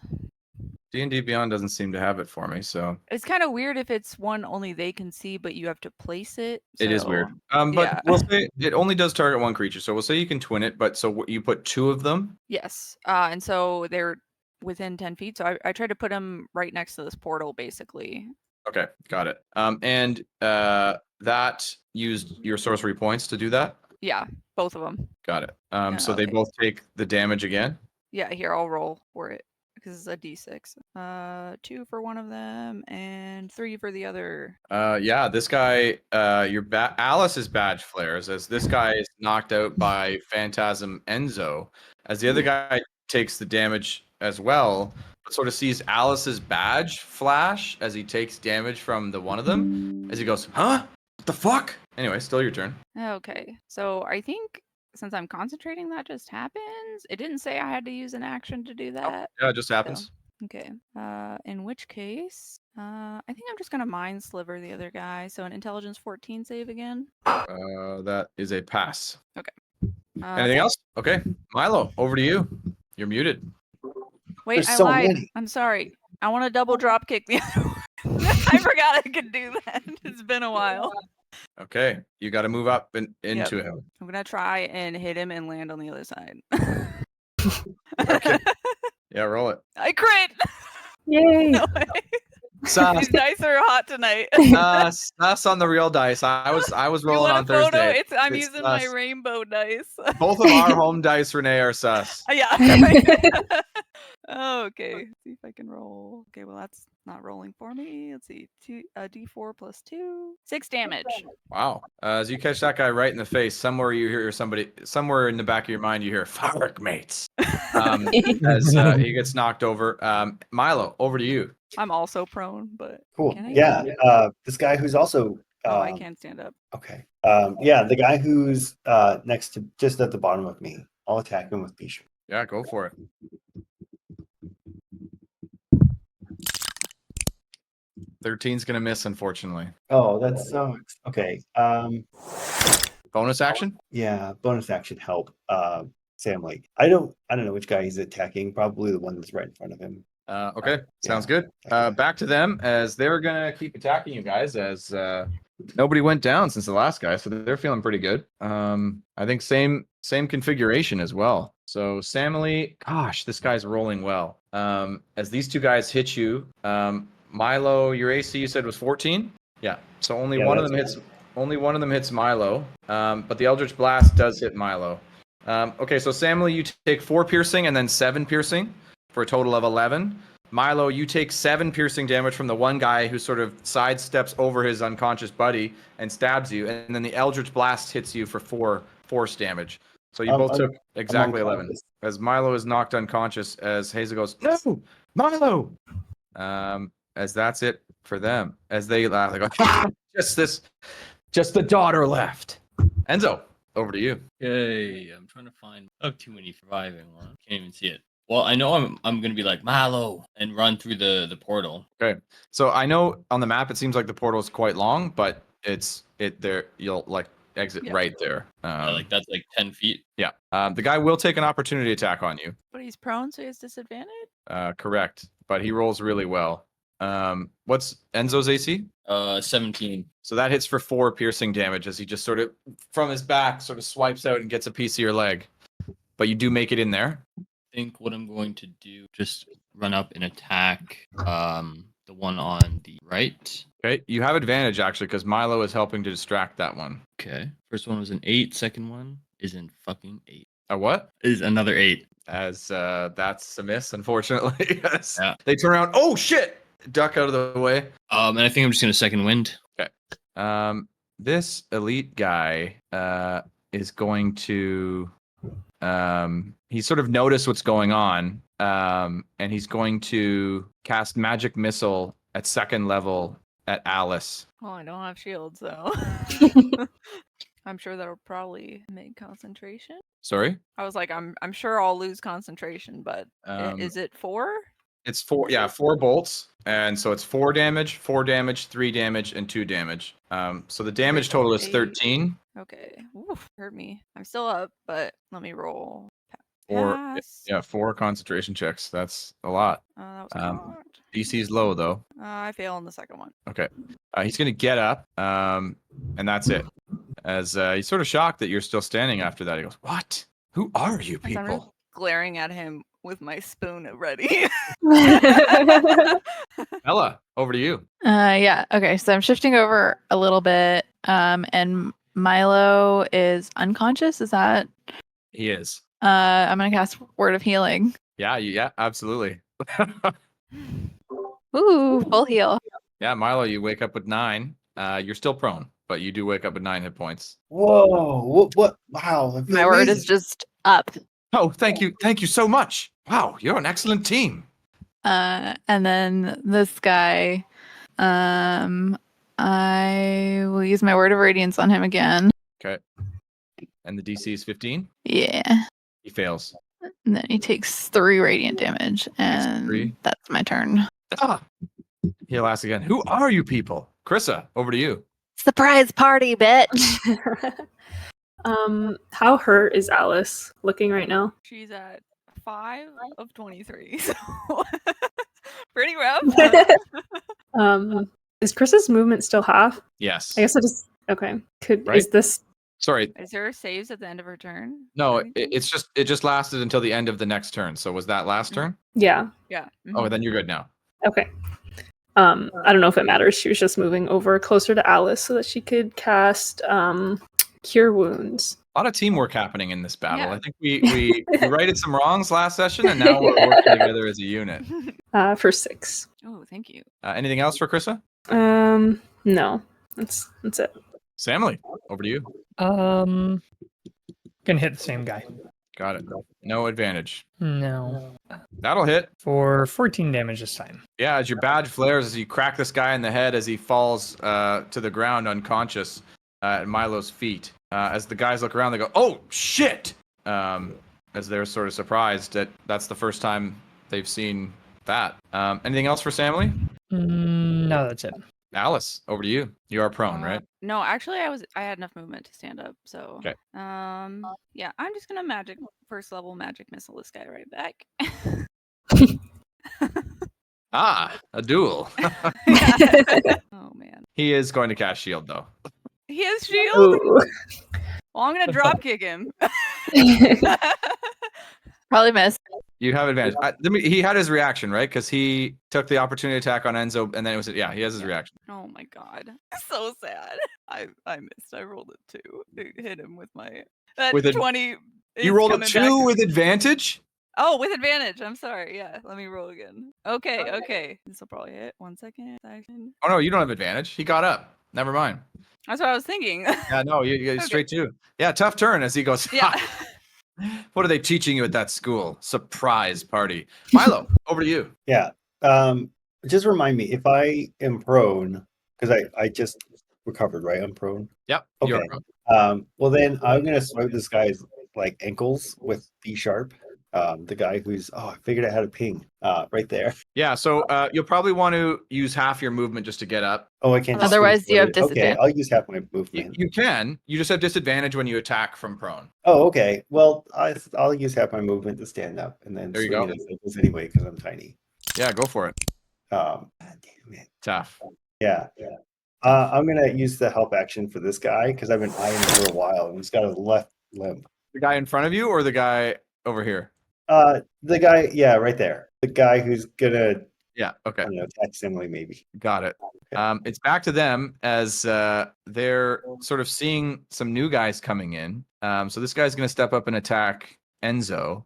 C: D&D Beyond doesn't seem to have it for me, so
A: It's kind of weird if it's one only they can see, but you have to place it.
C: it is
A: so-
C: weird. But
A: yeah.
C: we'll say it only does target one creature, so we'll say you can twin it. But so you put 2 of them.
A: Yes. And so they're within 10 feet. So I tried to put them right next to this portal, basically.
C: Okay, got it. And that used your sorcery points to do that.
A: Yeah, both of them.
C: Got it. So they
A: okay.
C: both take the damage again.
A: Yeah, here, I'll roll for it because it's a d6. 2 for one of them and 3 for the other.
C: Yeah, this guy, Alice's badge flares as this guy is knocked out by Phantasm Enzo, as the other guy takes the damage as well, but sort of sees Alice's badge flash as he takes damage from the one of them, as he goes, huh? What the fuck? Anyway, still your turn.
A: Okay, so I think since I'm concentrating, that just happens. It didn't say I had to use an action to do that.
C: Yeah, it just happens.
A: Okay. In which case, I think I'm just gonna mind sliver the other guy. So an intelligence 14 save again.
C: That is a pass. Anything
A: Okay.
C: else? Okay, Milo, over to you. You're muted.
A: Wait,
B: There's
A: I
B: so
A: lied.
B: many.
A: I'm sorry. I want to double drop kick the other one. I forgot I could do that. It's been a while.
C: Okay, you got to move up and into him.
A: I'm gonna try and hit him and land on the other side.
C: Okay. Yeah, roll it.
A: I crit.
F: Yay!
A: No way.
C: Sus.
A: These dice are hot tonight.
C: Sus on the real dice. I was
A: You
C: rolling
A: want
C: on
A: a photo?
C: Thursday.
A: I'm
C: It's
A: using my
C: sus.
A: rainbow dice.
C: Both of our home dice, Renee, are sus.
A: Yeah. Oh, okay. Let's see if I can roll. Okay, well that's not rolling for me. Let's see. D4 plus 2. 6 damage.
C: Wow. As you catch that guy right in the face, somewhere you hear somewhere in the back of your mind, you hear "Fark mates." As he gets knocked over. Milo, over to you.
A: I'm also prone, but
B: Cool.
A: can I?
B: Yeah. This guy who's also.
A: I can't stand up.
B: Okay. Yeah, the guy who's next to just at the bottom of me. I'll attack him with Bishu.
C: Yeah, go for it. 13's gonna miss, unfortunately.
B: Oh, that sucks. Okay.
C: Bonus action?
B: Yeah, bonus action help. Sam Lake. I don't know which guy he's attacking. Probably the one that's right in front of him.
C: Okay, sounds
B: Yeah.
C: good. Back to them as they're gonna keep attacking you guys as nobody went down since the last guy, so they're feeling pretty good. I think same configuration as well. So Samily, gosh, this guy's rolling well. As these two guys hit you, Milo, your AC you said was 14? Yeah. So only one of them hits Milo. But the Eldritch Blast does hit Milo. Okay, so Samily, you take 4 piercing and then 7 piercing for a total of 11. Milo, you take 7 piercing damage from the one guy who sort of sidesteps over his unconscious buddy and stabs you, and then the Eldritch Blast hits you for 4 force damage. So you both took exactly 11. As Milo is knocked unconscious, as Hazel goes, "No, Milo!" As that's it for them. As they laugh, they go, just the daughter left. Enzo, over to you.
E: Yay! I'm trying to find. Oh, too many surviving ones. Can't even see it. Well, I know I'm gonna be like Milo and run through the portal.
C: Okay. So I know on the map it seems like the portal is quite long, but it's there. You'll like exit right there.
E: Like that's like 10 feet.
C: Yeah. The guy will take an opportunity attack on you.
A: But he's prone, so he has disadvantage?
C: Correct. But he rolls really well. What's Enzo's AC?
E: 17.
C: So that hits for 4 piercing damage as he just sort of from his back sort of swipes out and gets a piece of your leg. But you do make it in there.
E: I think what I'm going to do, just run up and attack the one on the right.
C: Okay. You have advantage actually because Milo is helping to distract that one.
E: Okay. First one was an 8. Second one is in fucking 8.
C: A what?
E: Is another 8.
C: As that's a miss, unfortunately. Yes.
E: Yeah.
C: They turn around. Oh shit! Duck out of the way.
E: And I think I'm just gonna second wind.
C: Okay. This elite guy is going to he sort of noticed what's going on. And he's going to cast magic missile at 2nd level at Alice.
A: Well, I don't have shields, so I'm sure that'll probably make concentration.
C: Sorry?
A: I was like, I'm sure I'll lose concentration, but is it 4?
C: It's 4, yeah, 4 bolts. And so it's 4 damage, 3 damage, and 2 damage. So the damage total is 13.
A: Okay. Oof, hurt me. I'm still up, but let me roll.
C: Pass. 4 concentration checks. That's a lot.
A: That was hard.
C: DC's low though.
A: I fail on the second one.
C: Okay. He's gonna get up, and that's it. As he's sort of shocked that you're still standing after that. He goes, "What? Who are you
A: I'm
C: people?"
A: glaring at him with my spoon ready.
C: Ella, over to you.
D: Yeah. Okay. So I'm shifting over a little bit. And Milo is unconscious. Is that?
C: He is.
D: I'm gonna cast Word of Healing.
C: Yeah, absolutely.
D: Ooh, full heal.
C: Yeah, Milo, you wake up with 9. You're still prone, but you do wake up with 9 hit points.
B: Whoa! What? Wow! I feel
D: My word is
B: amazing.
D: just up.
C: Oh, thank you so much. Wow, you're an excellent team.
D: And then this guy, I will use my Word of Radiance on him again.
C: Okay. And the DC is 15.
D: Yeah.
C: He fails.
D: And then he takes 3 radiant damage, and
C: 3.
D: that's my turn.
C: Ah. He'll ask again. Who are you people? Krissa, over to you.
D: Surprise party, bitch!
F: How hurt is Alice looking right now?
A: She's at 5 of 23, so pretty rough.
F: Is Chris's movement still half?
C: Yes.
F: I guess it is. Okay.
C: Right?
F: Is this?
C: Sorry.
A: Is there saves at the end of her turn?
C: No,
A: or anything?
C: it just lasted until the end of the next turn. So was that last turn?
F: Yeah.
A: Yeah.
C: Oh, then you're good now.
F: Okay. I don't know if it matters. She was just moving over closer to Alice so that she could cast Cure Wounds.
C: A lot of teamwork happening in this battle.
A: Yeah.
C: I think we righted some wrongs last session, and now we're working together as a unit.
F: For 6.
A: Oh, thank you.
C: Anything else for Krista?
F: No, that's it.
C: Samly, over to you.
G: Gonna hit the same guy.
C: Got it. No advantage.
G: No.
C: That'll hit.
G: For 14 damage this time.
C: Yeah, as your badge flares, as you crack this guy in the head as he falls to the ground unconscious at Milo's feet. As the guys look around, they go, "Oh shit!" As they're sort of surprised that that's the first time they've seen that. Anything else for Samly?
G: No, that's it.
C: Alice, over to you. You are prone, right?
A: No, actually, I had enough movement to stand up. So,
C: Okay.
A: yeah, I'm just gonna first level magic missile this guy right back.
C: A duel.
A: Oh man,
C: He is going to cast shield though.
A: he has shield.
F: Ooh.
A: Well, I'm gonna drop kick him.
D: Probably miss.
C: You have advantage. He had his reaction, right? Because he took the opportunity attack on Enzo, and then it was he has his reaction.
A: Oh my god, so sad. I missed. I rolled a 2. It hit him with my
C: With a
A: 20.
C: You rolled a 2 with advantage.
A: Oh, with advantage. I'm sorry. Yeah, let me roll again. Okay. This will probably hit. 1 second. Action.
C: Oh no, you don't have advantage. He got up. Never mind.
A: That's what I was thinking.
C: Yeah, no, you get straight 2. Yeah, tough turn as he goes.
A: Yeah.
C: What are they teaching you at that school? Surprise party. Milo, over to you.
B: Yeah. Just remind me if I am prone, because I just recovered, right? I'm prone.
C: Yep.
B: Okay.
C: You're prone.
B: Well, then I'm gonna swipe this guy's like ankles with D sharp. The guy who's I figured out how to ping. Right there.
C: Yeah, so you'll probably want to use half your movement just to get up.
B: Oh, I can't. Just
D: Otherwise, you have
B: Okay,
D: disadvantage.
B: I'll use half my movement.
C: You can. You just have disadvantage when you attack from prone.
B: Oh, okay. Well, I'll use half my movement to stand up and then
C: There you
B: swing
C: go.
B: it at ankles anyway because I'm tiny.
C: Yeah, go for it.
B: God damn it.
C: Tough.
B: Yeah. I'm gonna use the help action for this guy because I've been eyeing him for a while and he's got a left limb.
C: The guy in front of you or the guy over here?
B: The guy, yeah, right there. The guy who's gonna,
C: Yeah, okay.
B: I don't know, attack Simile maybe.
C: Got it.
B: Okay.
C: It's back to them as they're sort of seeing some new guys coming in. So this guy's going to step up and attack Enzo.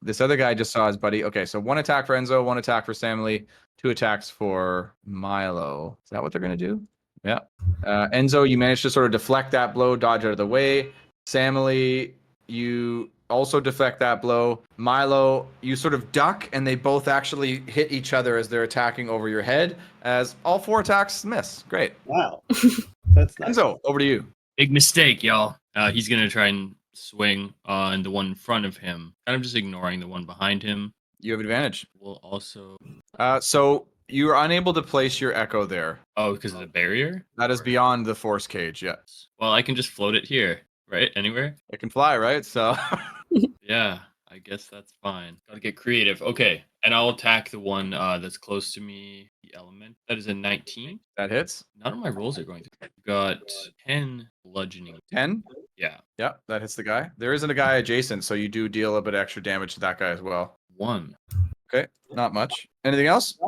C: This other guy just saw his buddy. Okay, so 1 attack for Enzo, 1 attack for Samly, 2 attacks for Milo. Is that what they're going to do? Yeah. Enzo, you managed to sort of deflect that blow, dodge out of the way. Samly, you also deflect that blow. Milo, you sort of duck, and they both actually hit each other as they're attacking over your head, as all 4 attacks miss. Great.
B: Wow. That's nice.
C: Enzo, over to you.
E: Big mistake, y'all. He's gonna try and swing on the one in front of him. Kind of just ignoring the one behind him.
C: You have advantage.
E: We'll also.
C: So you're unable to place your echo there.
E: Oh, because of the barrier.
C: That is beyond the force cage, yes.
E: Well, I can just float it here, right? Anywhere.
C: It can fly, right? So
E: Yeah, I guess that's fine. Gotta get creative. Okay, and I'll attack the one that's close to me. The element that is a 19.
C: that hits.
E: None of my rolls are going to. Got 10 bludgeoning.
C: 10.
E: Yeah,
C: Yeah, that hits the guy. There isn't a guy adjacent, so you do deal a bit extra damage to that guy as well.
E: 1.
C: Okay, not much. Anything else?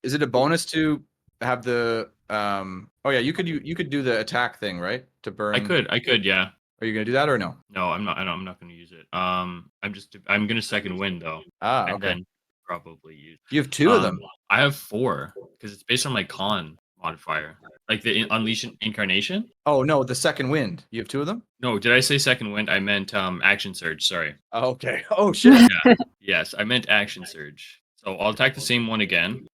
C: Is it a bonus to have the Oh yeah, you could do the attack thing, right? To burn.
E: I could, yeah.
C: Are you gonna do that or no?
E: No, I'm not. I'm not going to use it. I'm gonna second wind though,
C: Ah,
E: and
C: okay.
E: then probably use.
C: You have 2 of them.
E: I have 4 because it's based on my con modifier, like the unleash incarnation.
C: Oh no, the second wind. You have 2 of them?
E: No, did I say second wind? I meant action surge. Sorry.
C: Oh, okay. Oh shit.
E: Yes, I meant action surge. So I'll attack the same one again.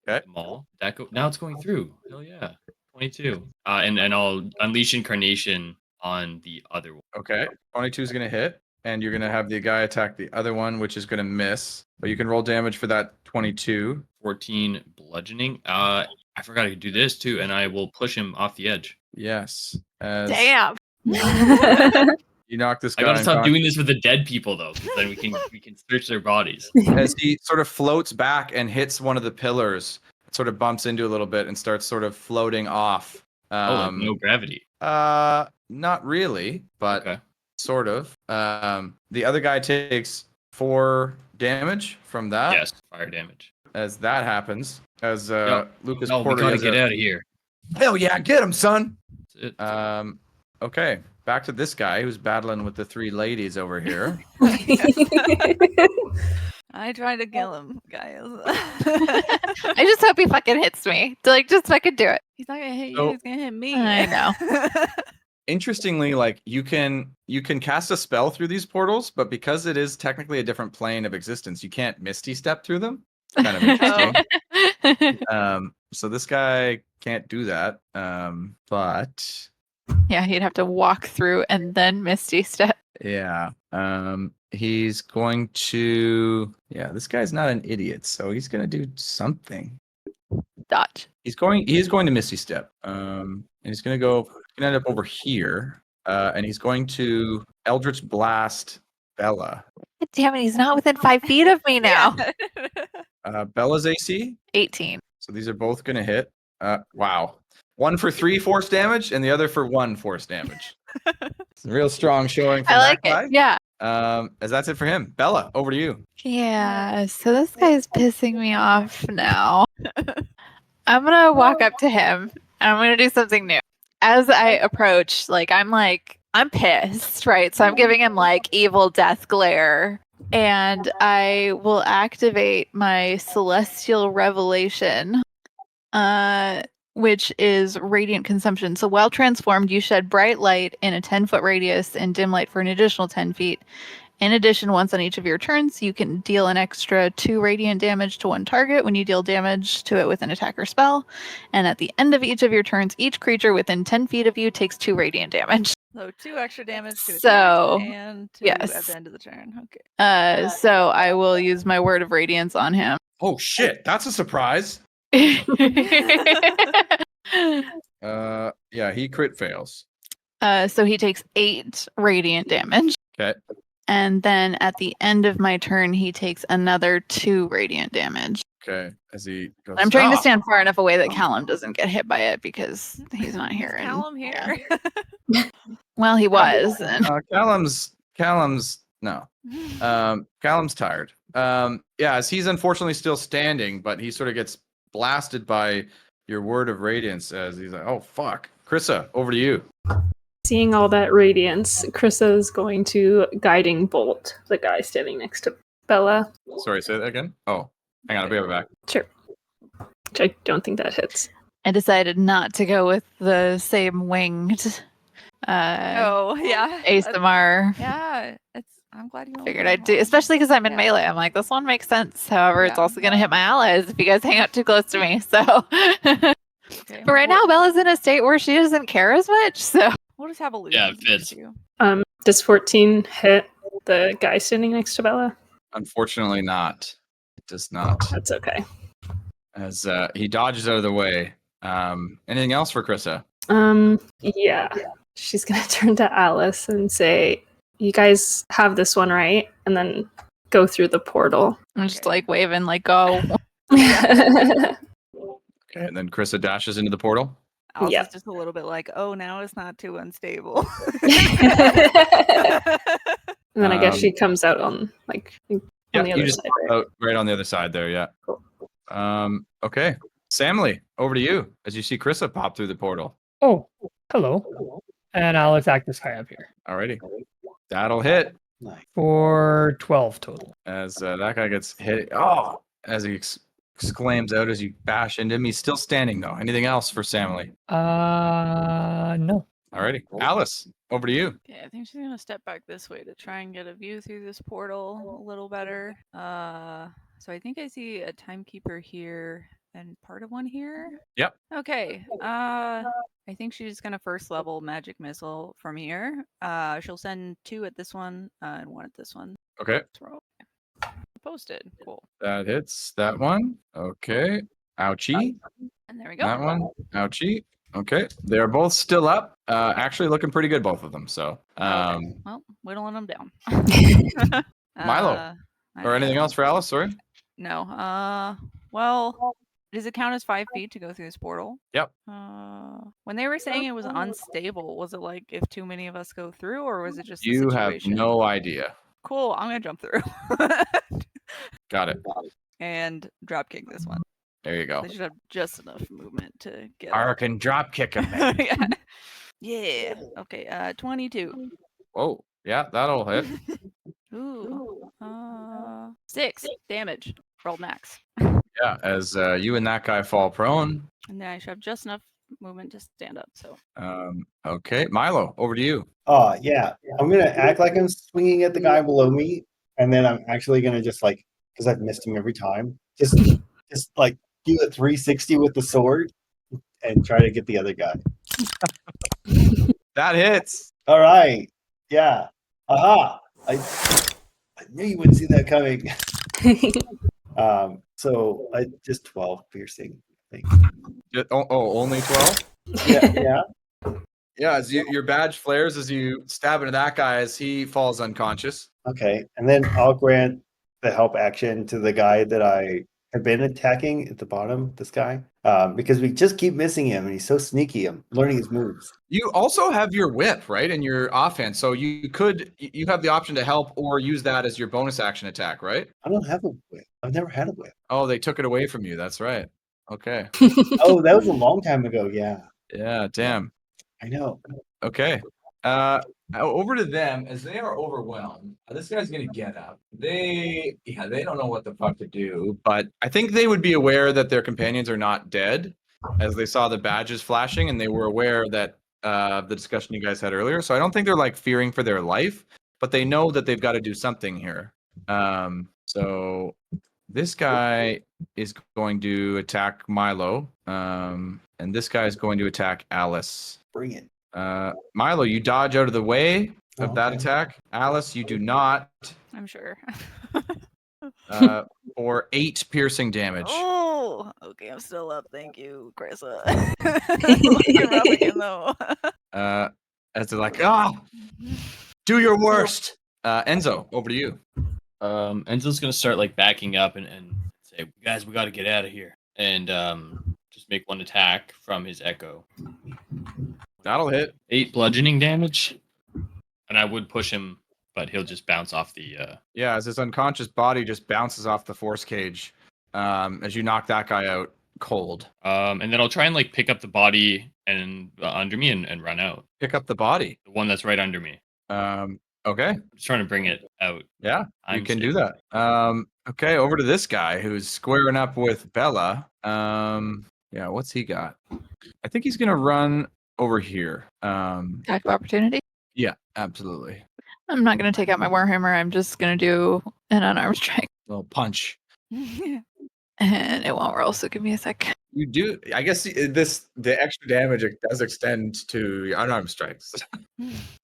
C: Okay.
E: Maul. Now it's going through. Hell yeah. 22. And I'll unleash incarnation on the other one.
C: Okay. 22 is gonna hit, and you're gonna have the guy attack the other one, which is gonna miss. But you can roll damage for that 22.
E: 14 bludgeoning. I forgot I could do this too, and I will push him off the edge.
C: Yes. As
D: Damn.
C: you knock this
E: I
C: guy
E: gotta stop
C: unconscious.
E: doing this with the dead people though, because then we can search their bodies.
C: As he sort of floats back and hits one of the pillars, it sort of bumps into a little bit and starts sort of floating off.
E: Like no gravity.
C: Not really, but
E: Okay.
C: sort of. The other guy takes 4 damage from that.
E: Yes, fire damage.
C: as that happens, as Lucas
E: No, we
C: Porter
E: gotta
C: has
E: get out of here.
C: Hell yeah, get him, son.
E: That's it.
C: Okay, back to this guy who's battling with the 3 ladies over here.
A: I tried to kill him, guys.
D: I just hope he fucking hits me. Like, just fucking do it.
A: He's not gonna hit you.
C: So-
A: He's gonna hit me.
D: I know.
C: Interestingly, like you can cast a spell through these portals, but because it is technically a different plane of existence, you can't Misty Step through them. Kind of interesting. So this guy can't do that. But
D: Yeah, he'd have to walk through and then Misty Step.
C: yeah, he's going to. Yeah, this guy's not an idiot, so he's gonna do something.
D: Dodge.
C: He's going to Misty Step. And he's gonna end up over here. And he's going to Eldritch Blast Bella.
D: Damn it, he's not within 5 feet of me now.
C: Bella's AC.
D: 18.
C: So these are both gonna hit. Wow. One for 3 force damage and the other for 1 force damage. It's a real strong showing from
D: I like
C: that guy.
D: it. Yeah.
C: As that's it for him. Bella, over to you.
D: Yeah. So this guy's pissing me off now. I'm gonna walk up to him and I'm gonna do something new. As I approach, I'm pissed, right? So I'm giving him like evil death glare. And I will activate my celestial revelation, which is radiant consumption. So while transformed, you shed bright light in a 10-foot radius and dim light for an additional 10 feet. In addition, once on each of your turns, you can deal an extra 2 radiant damage to one target when you deal damage to it with an attack or spell. And at the end of each of your turns, each creature within 10 feet of you takes 2 radiant damage.
A: So 2 extra damage to
D: So,
A: attack and 2
D: yes.
A: at the end of the turn. Okay.
D: So I will use my Word of Radiance on him.
C: Oh shit, that's a surprise.
D: Yeah,
C: He crit fails.
D: so he takes 8 radiant damage.
C: Okay.
D: And then at the end of my turn, he takes another 2 radiant damage.
C: Okay. As he goes.
D: I'm trying to
C: "Ah!"
D: stand far enough away that Callum doesn't get hit by it because he's not here.
A: Is
D: and-
A: Callum here.
D: Well, he was. And
C: Callum's no. Callum's tired. As he's unfortunately still standing, but he sort of gets blasted by your Word of Radiance as he's like, oh fuck. Krissa, over to you.
F: Seeing all that radiance, Krissa is going to guiding bolt the guy standing next to Bella.
C: Sorry, say that again. Oh, hang on, I'll be right back.
F: Sure. Which I don't think that hits.
D: I decided not to go with the same winged
A: Oh, yeah.
D: ASMR.
A: Yeah. I'm glad you went
D: Figured
A: with
D: I'd
A: that
D: do,
A: one.
D: especially because I'm in
A: Yeah.
D: melee. I'm like, this one makes sense. However, it's
A: Yeah.
D: also going to hit my allies if you guys hang out too close to me. So, but
A: Okay.
D: right now, Bella's in a state where she doesn't care as much. So,
A: We'll just have a loop.
E: Yeah, it fits.
F: Does 14 hit the guy standing next to Bella?
C: Unfortunately, not. It does not.
F: That's okay.
C: As he dodges out of the way. Anything else for Krissa?
F: Yeah. She's gonna turn to Alice and say, "You guys have this one, right?" And then go through the portal.
D: I'm just like waving, like, go.
C: Okay, and then Krissa dashes into the portal.
A: Alice
F: Yeah.
A: is just a little bit like, oh, now it's not too unstable.
F: And then I guess she comes out on
C: Yeah,
F: on the
C: you
F: other
C: just
F: side.
C: pop out right on the other side there, yeah.
F: Cool.
C: Okay. Samly, over to you as you see Krissa pop through the portal.
G: Oh, hello. And I'll attack this guy up here
C: Alrighty. That'll hit
B: Nice.
G: for 12 total.
C: as that guy gets hit. Oh, as he exclaims out as you bash into him. He's still standing though. Anything else for Samly?
G: No.
C: Alrighty. Alice, over to you.
A: Okay, I think she's gonna step back this way to try and get a view through this portal a little better. So I think I see a timekeeper here and part of one here.
C: Yep.
A: Okay. I think she's gonna first level magic missile from here. She'll send 2 at this one and 1 at this one.
C: Okay.
A: Let's roll. Posted. Cool.
C: That hits that one. Okay. Ouchie.
A: And there we go.
C: That one. Ouchie. Okay. They're both still up. Actually looking pretty good, both of them. So
A: Okay. Well, whittling them down.
C: Milo, or anything else for Alice? Sorry.
A: No. Well, does it count as 5 feet to go through this portal?
C: Yep.
A: When they were saying it was unstable, was it like if too many of us go through, or was it just the
C: You have
A: situation?
C: no idea.
A: Cool. I'm gonna jump through.
C: Got it.
A: and drop kick this one.
C: There you go.
A: They should have just enough movement to get
C: I
A: up.
C: reckon drop kick him, man.
A: Yeah. Okay. 22.
C: Whoa. Yeah, that'll hit.
A: Ooh. 6 damage. Rolled max.
C: Yeah, as you and that guy fall prone.
A: And then I should have just enough movement to stand up. So.
C: Okay, Milo, over to you.
B: Oh, yeah. I'm going to act like I'm swinging at the guy below me. And then I'm actually going to just like, because I've missed him every time, just like do a 360 with the sword and try to get the other guy.
C: That hits.
B: All right. Yeah. Aha. I knew you wouldn't see that coming. So I just 12 piercing, I think.
C: Only 12?
B: Yeah.
C: Yeah, as your badge flares as you stab into that guy as he falls unconscious.
B: Okay. And then I'll grant the help action to the guy that I have been attacking at the bottom, this guy, because we just keep missing him and he's so sneaky. I'm learning his moves.
C: You also have your whip, right, and your offense. So you have the option to help or use that as your bonus action attack, right?
B: I don't have a whip. I've never had a whip.
C: Oh, they took it away from you. That's right. Okay.
B: Oh, that was a long time ago. Yeah.
C: Yeah, damn.
B: I know.
C: Okay. Over to them as they are overwhelmed. This guy's gonna get up. They don't know what the fuck to do, but I think they would be aware that their companions are not dead, as they saw the badges flashing, and they were aware that the discussion you guys had earlier. So I don't think they're like fearing for their life, but they know that they've got to do something here. So this guy is going to attack Milo, and this guy is going to attack Alice.
B: Bring it.
C: Milo, you dodge out of the way of that
B: Okay.
C: attack. Alice, you do not.
A: I'm sure.
C: For 8 piercing damage.
A: Oh, okay. I'm still up. Thank you, Carissa. Looking rough again, though.
C: As they're like, do your worst. Enzo, over to you.
E: Enzo's gonna start like backing up and say, guys, we gotta get out of here. And just make one attack from his echo.
C: That'll hit.
E: 8 bludgeoning damage. And I would push him, but he'll just bounce off the
C: Yeah, as his unconscious body just bounces off the force cage, as you knock that guy out cold.
E: and then I'll try and like pick up the body and under me and run out.
C: Pick up the body.
E: The one that's right under me.
C: Okay.
E: I'm just trying to bring it out.
C: Yeah, you
E: I'm
C: can do
E: safe.
C: that. Okay, over to this guy who's squaring up with Bella. Yeah, what's he got? I think he's gonna run over here.
D: Attack of opportunity.
C: Yeah, absolutely.
D: I'm not going to take out my Warhammer. I'm just going to do an unarmed strike.
C: Little punch.
D: And it won't roll, so give me a sec.
C: You do. I guess the extra damage does extend to your unarmed strikes.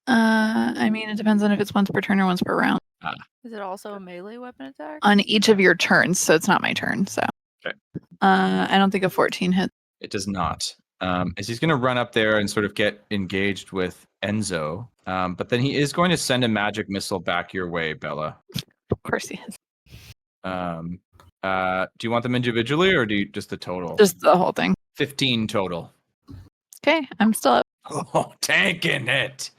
D: I mean, it depends on if it's once per turn or once per round.
A: Is it also a melee weapon attack?
D: On each of your turns, so it's not my turn. So,
C: Okay.
D: I don't think a 14 hits.
C: It does not. As he's going to run up there and sort of get engaged with Enzo, but then he is going to send a magic missile back your way, Bella.
D: Of course he is.
C: Do you want them individually or do you just the total?
D: Just the whole thing.
C: 15 total.
D: Okay, I'm still up.
C: Oh, tanking it.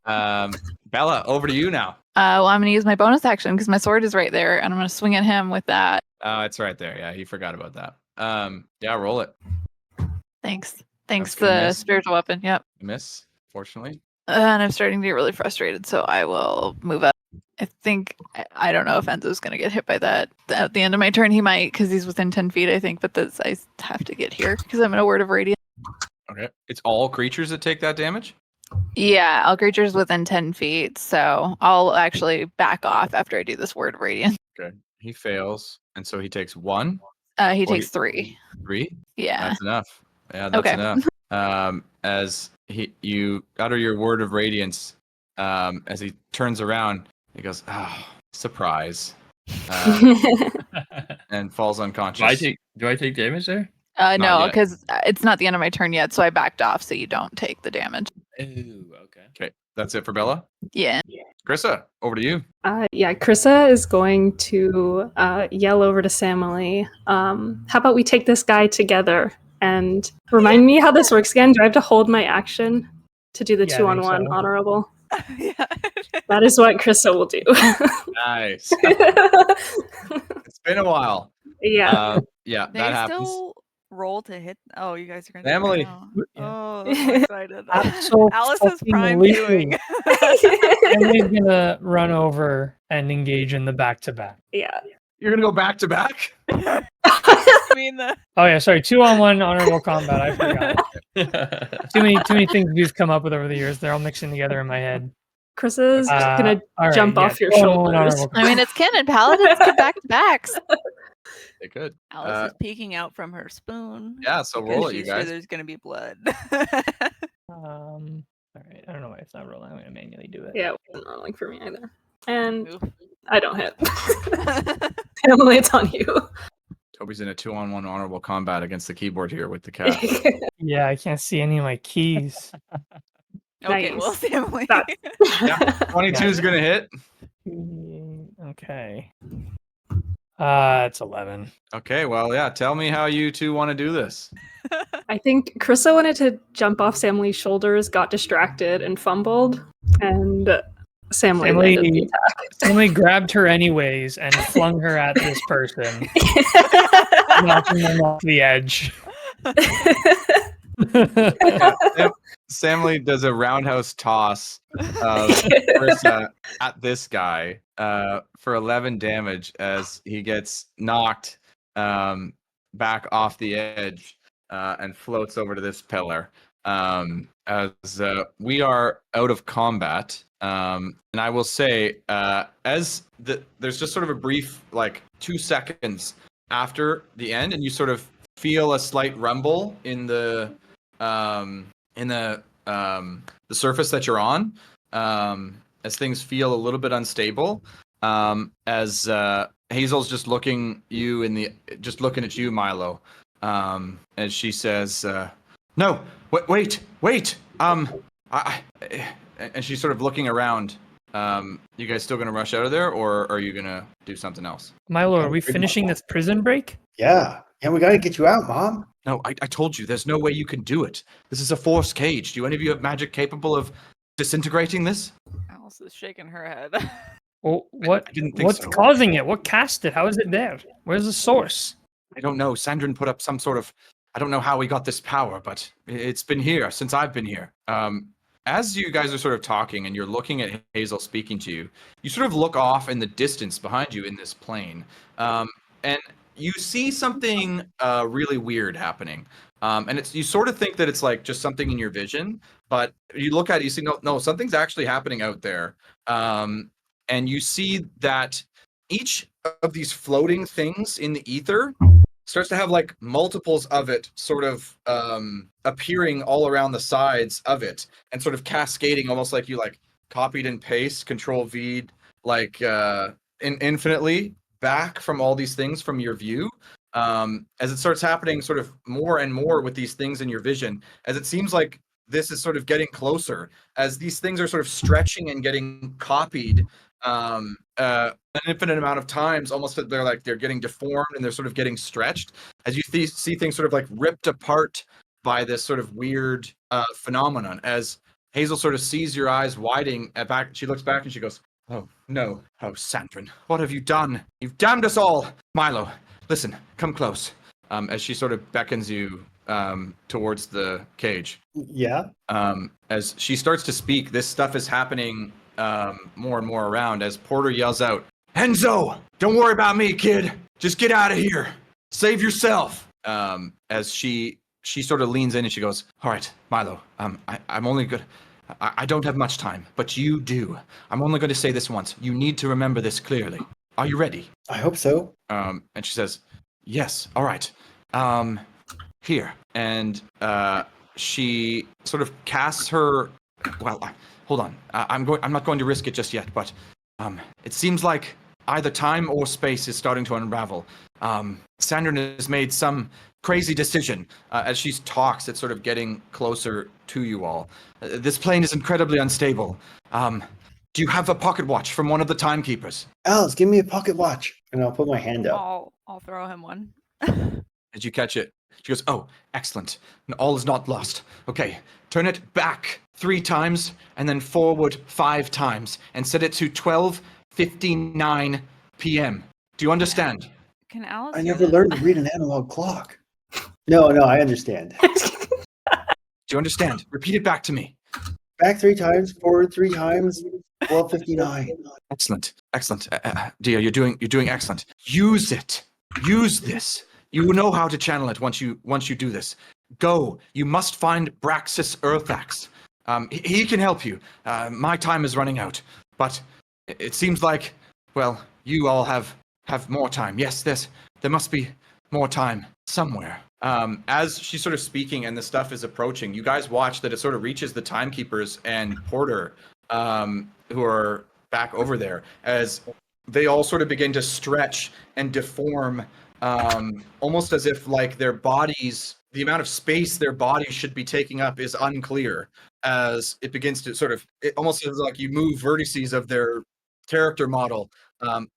C: Bella, over to you now.
D: Well, I'm going to use my bonus action because my sword is right there, and I'm going to swing at him with that.
C: Oh, it's right there. Yeah, he forgot about that. Yeah, roll it.
D: Thanks.
C: That's gonna miss.
D: Spiritual weapon. Yep.
C: Miss, fortunately.
D: And I'm starting to get really frustrated, so I will move up. I think I don't know if Enzo's going to get hit by that at the end of my turn. He might because he's within 10 feet, I think. But I have to get here because I'm in a word of radius.
C: Okay. It's all creatures that take that damage?
D: Yeah, all creatures within 10 feet. So I'll actually back off after I do this word of radiance.
C: Okay. He fails, and so he takes 1.
D: He takes 3.
C: 3?
D: Yeah.
C: That's enough. Yeah, that's
D: Okay.
C: enough. As you utter your word of radiance, as he turns around, he goes, "Oh, surprise," and falls unconscious.
E: Do I take damage there?
D: No,
C: yet.
D: because it's not the end of my turn yet, so I backed off, so you don't take the damage.
E: Ooh, okay.
C: Okay, that's it for Bella.
D: Yeah.
C: Krissa, over to you.
F: Yeah, Krissa is going to yell over to Samily. How about we take this guy together? And remind me how this works again. Do I have to hold my action to do the
G: Yeah, I think
F: 2-on-1
G: so.
F: honorable?
A: Yeah.
F: That is what Krissa will do.
C: Nice. been a while.
F: Yeah.
C: Yeah,
A: They
C: that happens.
A: still roll to hit. Oh, you guys are gonna
C: Emily.
A: do it now.
G: Yeah.
A: Oh, I'm so excited.
G: Absolutely.
A: Alice is prime viewing.
G: Emily's gonna run over and engage in the back-to-back.
F: Yeah.
C: You're gonna go back to back?
A: I mean the
G: Oh yeah, sorry. 2-on-1 honorable combat. I forgot. Too many things we've come up with over the years. They're all mixing together in my head.
F: Chris is gonna
G: All right,
F: jump
G: yeah,
F: off your
G: 2-on-1
F: shoulders.
G: honorable
D: I mean, it's canon. Paladins get back to backs.
C: They could.
A: Alice is peeking out from her spoon.
C: Yeah, so
A: because
C: roll it, you
A: she's sure
C: guys.
A: there's gonna be blood.
G: All right. I don't know why it's not rolling. I'm gonna manually do it.
F: Yeah, it wasn't rolling for me either. And
A: Oof.
F: I don't hit. Emily, it's on you.
C: Toby's in a 2-on-1 honorable combat against the keyboard here with the cat.
G: Yeah, I can't see any of my keys.
A: Okay,
F: Nice.
A: well, Family.
C: Yeah, 22 is gonna hit.
G: Okay. It's 11.
C: Okay, well, yeah. Tell me how you two want to do this.
F: I think Krista wanted to jump off Samly's shoulders, got distracted, and fumbled. And Samly landed the attack.
G: Emily grabbed her anyways and flung her at this person, knocking them off the edge.
C: Samly does a roundhouse toss of Carissa at this guy for 11 damage as he gets knocked back off the edge and floats over to this pillar. As we are out of combat, and I will say, there's just sort of a brief, like 2 seconds after the end, and you sort of feel a slight rumble in the surface that you're on, as things feel a little bit unstable. As Hazel's just looking at you, Milo, as she says, "No, wait. And she's sort of looking around. You guys still gonna rush out of there, or are you gonna do something else?
G: Milo, are we finishing this prison break?
B: Yeah. And we got to get you out, Mom.
C: No, I told you, there's no way you can do it. This is a forced cage. Do any of you have magic capable of disintegrating this?
A: Alice is shaking her head.
G: Well,
C: I didn't think
G: what's
C: so.
G: causing it? What cast it? How is it there? Where's the source?
C: I don't know. Sandrin put up some sort of... I don't know how he got this power, but it's been here since I've been here. As you guys are sort of talking and you're looking at Hazel speaking to you, you sort of look off in the distance behind you in this plane. And you see something really weird happening. And you sort of think that it's like just something in your vision, but you look at it, you see, no, something's actually happening out there. And you see that each of these floating things in the ether starts to have like multiples of it sort of appearing all around the sides of it and sort of cascading, almost like you like copied and paste, Control V, like infinitely back from all these things from your view. As it starts happening sort of more and more with these things in your vision, as it seems like this is sort of getting closer, as these things are sort of stretching and getting copied an infinite amount of times, almost that they're getting deformed and they're sort of getting stretched, as you see things sort of like ripped apart by this sort of weird phenomenon. As Hazel sort of sees your eyes widening back, she looks back and she goes, "Oh no, oh Sandrin, what have you done? You've damned us all. Milo, listen, come close." As she sort of beckons you towards the cage.
B: Yeah.
C: As she starts to speak, this stuff is happening more and more around as Porter yells out, "Enzo, don't worry about me, kid. Just get out of here. Save yourself." As she sort of leans in and she goes, "All right, Milo, I'm only good. I don't have much time, but you do. I'm only going to say this once. You need to remember this clearly. Are you ready?"
B: I hope so.
C: And she says, "Yes, all right. Here." And she sort of casts her, well, hold on. I'm not going to risk it just yet, but it seems like either time or space is starting to unravel. Sandrin has made some crazy decision. As she talks, it's sort of getting closer to you all. This plane is incredibly unstable. Do you have a pocket watch from one of the timekeepers?
B: Alice, give me a pocket watch. And I'll put my hand up.
A: I'll throw him one.
C: Did you catch it? She goes, "Oh, excellent. All is not lost. Okay, turn it back 3 times and then forward 5 times and set it to 12:59 p.m. Do you understand?"
A: Can Alice?
B: I
A: hear
B: never
A: this?
B: learned to read an analog clock. No, I understand.
C: Do you understand? Repeat it back to me.
B: Back 3 times, forward 3 times, 12:59.
C: Excellent. Dia, you're doing excellent. Use it. Use this. You know how to channel it once you do this. Go. You must find Braxis Earthax. He can help you. My time is running out, but it seems like, well, you all have more time. Yes, there must be more time somewhere. As she's sort of speaking and the stuff is approaching, you guys watch that it sort of reaches the timekeepers and Porter, who are back over there, as they all sort of begin to stretch and deform, almost as if like their bodies, the amount of space their bodies should be taking up is unclear, as it begins to sort of, it almost feels like you move vertices of their character model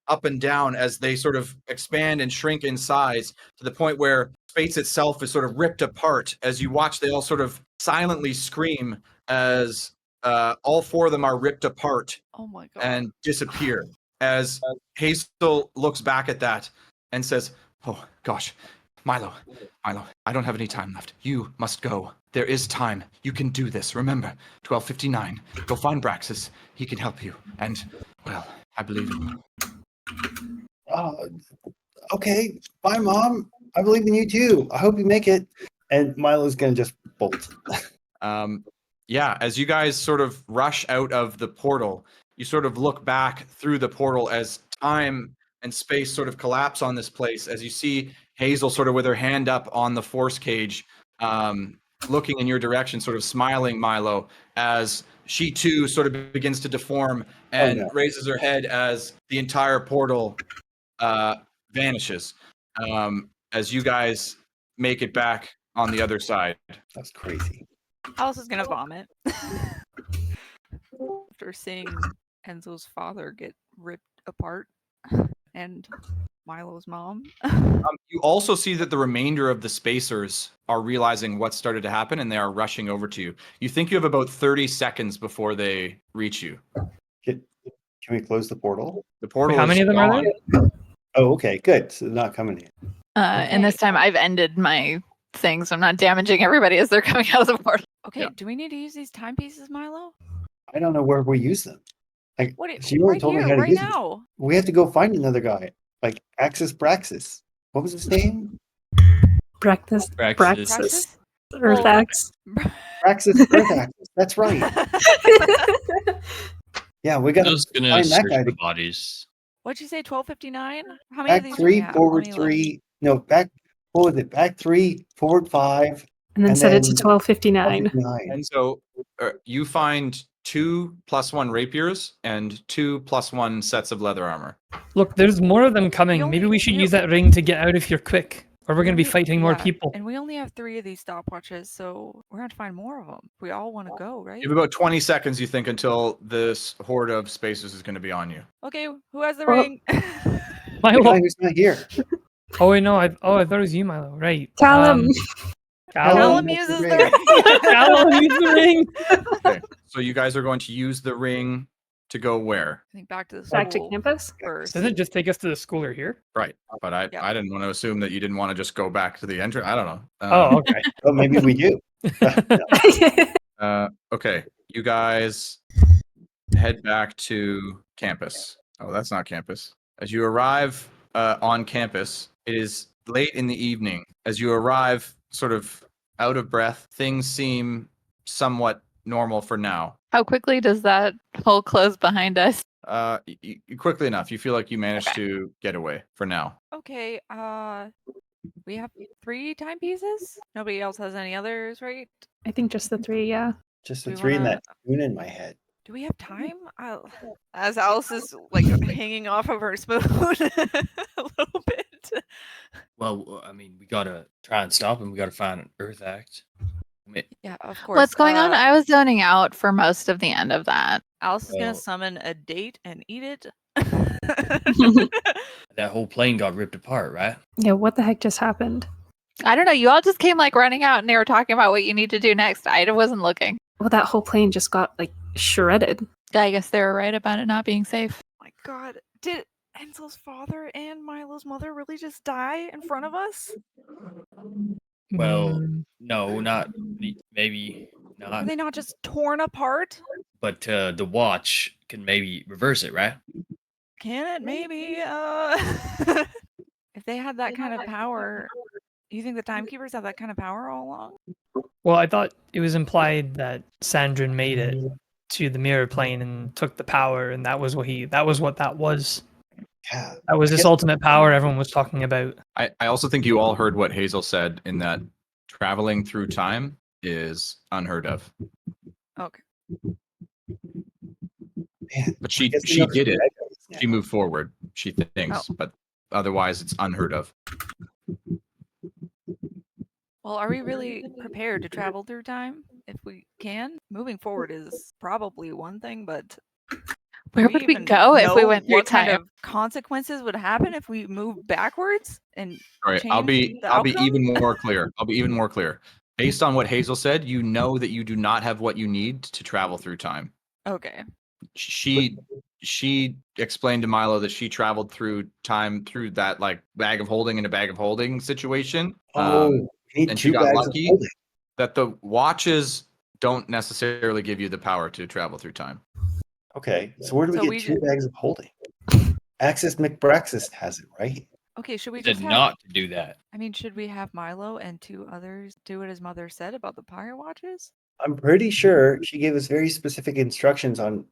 C: up and down as they sort of expand and shrink in size to the point where space itself is sort of ripped apart. As you watch, they all sort of silently scream as all 4 of them are ripped apart
A: Oh my god.
C: and disappear. As Hazel looks back at that and says, "Oh gosh, Milo, I don't have any time left. You must go. There is time. You can do this. Remember, 12:59. Go find Braxis. He can help you. And, well, I believe in you."
B: Okay, bye, Mom. I believe in you too. I hope you make it. And Milo's gonna just bolt.
C: Yeah, as you guys sort of rush out of the portal, you sort of look back through the portal as time and space sort of collapse on this place, as you see Hazel sort of with her hand up on the force cage, looking in your direction, sort of smiling, Milo, as she too sort of begins to deform and raises her head as the entire portal vanishes, as you guys make it back on the other side.
B: That's crazy.
A: Alice is gonna vomit after seeing Enzo's father get ripped apart and Milo's mom.
C: You also see that the remainder of the spacers are realizing what started to happen and they are rushing over to you. You think you have about 30 seconds before they reach you.
B: Can we close the portal?
C: The portal
G: Wait, how many of them are there?
B: Oh, okay, good. So they're not coming in.
D: And this time I've ended my thing, so I'm not damaging everybody as they're coming out of the portal.
A: Okay, do we need to use these timepieces, Milo?
B: I don't know where we use them. Like,
A: What?
B: she only
A: Right
B: told me
A: here,
B: how to
A: right
B: use them.
A: now.
B: We have to go find another guy. Like Axis Braxis. What was his name?
F: Praxis.
A: Praxis?
F: Earthax.
B: Praxis Earthax. That's right. Yeah, we got to
E: Just gonna
B: find that
E: search
B: guy.
E: the bodies.
A: What'd you say? 12:59. How many of
B: Back
A: these do we
B: 3,
A: have?
B: forward
A: How many left?
B: 3. No, back. What was it? Back 3, forward 5.
F: And then set it to
B: then
F: 12:59.
B: 12:59.
C: And so you find 2 +1 rapiers and 2 +1 sets of leather armor.
G: Look, there's more of them coming.
A: only-
G: Maybe we should
A: we-
G: use that ring to get out of here quick, or we're
A: We
G: going to be
A: only-
G: fighting more
A: yeah,
G: people.
A: And we only have 3 of these stopwatches, so we're gonna have to find more of them. We all want to go, right?
C: You have about 20 seconds, you think, until this horde of spacers is going to be on you.
A: Okay, who has the
F: Well-
A: ring?
B: The
G: Milo.
B: guy who's not here.
G: Oh wait, no. I thought it was you, Milo. Right.
F: Callum.
G: Callum.
A: Callum
B: what's
A: uses
B: the
A: the
B: ring?
A: ring.
G: Callum, use the ring.
C: Okay, so you guys are going to use the ring to go where?
A: I think back to the
F: Back to
A: school
F: campus.
A: first.
G: Doesn't it just take us to the school or here?
C: Right, but I didn't want to assume that you didn't want to just go back to the entrance. I don't know.
G: Oh, okay.
B: Well, maybe we do.
C: Okay, you guys head back to campus. Oh, that's not campus. As you arrive on campus, it is late in the evening. As you arrive, sort of out of breath, things seem somewhat normal for now.
D: How quickly does that hole close behind us?
C: Quickly enough, you feel like you managed to get away for now.
A: Okay, we have 3 timepieces. Nobody else has any others, right?
F: I think just the 3, yeah.
B: Just
A: Do
B: the
A: we
B: 3 in
A: wanna-
B: that tune in my head.
A: Do we have time? As Alice is like hanging off of her spoon a little bit.
E: Well, I mean, we gotta try and stop him. We gotta find an Earth Act. I mean,
A: Yeah, of course.
D: What's going on? I was zoning out for most of the end of that.
A: Alice is gonna
E: Well-
A: summon a date and eat it.
E: that whole plane got ripped apart, right?
F: Yeah, what the heck just happened?
D: I don't know. You all just came like running out and they were talking about what you need to do next. I wasn't looking.
F: Well, that whole plane just got like shredded.
D: I guess they were right about it not being safe.
A: My God, did Enzo's father and Milo's mother really just die in front of us?
E: Well,
G: Mm,
E: no, not maybe
A: Were
E: not.
A: they not just torn apart?
E: But the watch can maybe reverse it, right?
A: Can it? Maybe. If they had that kind of power, you think the timekeepers have that kind of power all along?
G: well, I thought it was implied that Sandrin made it to the mirror plane and took the power, and that was what that was.
B: Yeah.
G: That was
B: I
G: this
B: guess-
G: ultimate power everyone was talking about.
C: I also think you all heard what Hazel said in that traveling through time is unheard of.
A: Okay.
B: Man,
C: But
B: I
C: she
B: guess we know
C: did
B: who
C: it.
B: that guy is now.
C: She moved forward. She thinks, but otherwise it's unheard of.
A: Well, are we really prepared to travel through time if we can? Moving forward is probably one thing, but
D: Where
A: do
D: would we
A: even
D: go if we
A: know
D: went through
A: what kind
D: time?
A: of consequences would happen if we move backwards and
C: All right, I'll be
A: changed the
C: I'll be
A: outcome?
C: even more clear. I'll be even more clear. Based on what Hazel said, you know that you do not have what you need to travel through time.
A: Okay.
C: She explained to Milo that she traveled through time through that like bag of holding and a bag of holding situation.
B: Oh, we need
C: and she
B: two
C: got
B: bags
C: lucky.
B: of holding.
C: That the watches don't necessarily give you the power to travel through time.
B: Okay, so where do we
A: So
B: get
A: we
B: two
A: ju-
B: bags of holding? Axis McBraxis has it, right?
A: Okay, should we
E: We
A: just
E: did
A: have
E: not to do that.
A: I mean, should we have Milo and two others do what his mother said about the Pyre watches?
B: I'm pretty sure she gave us very specific instructions on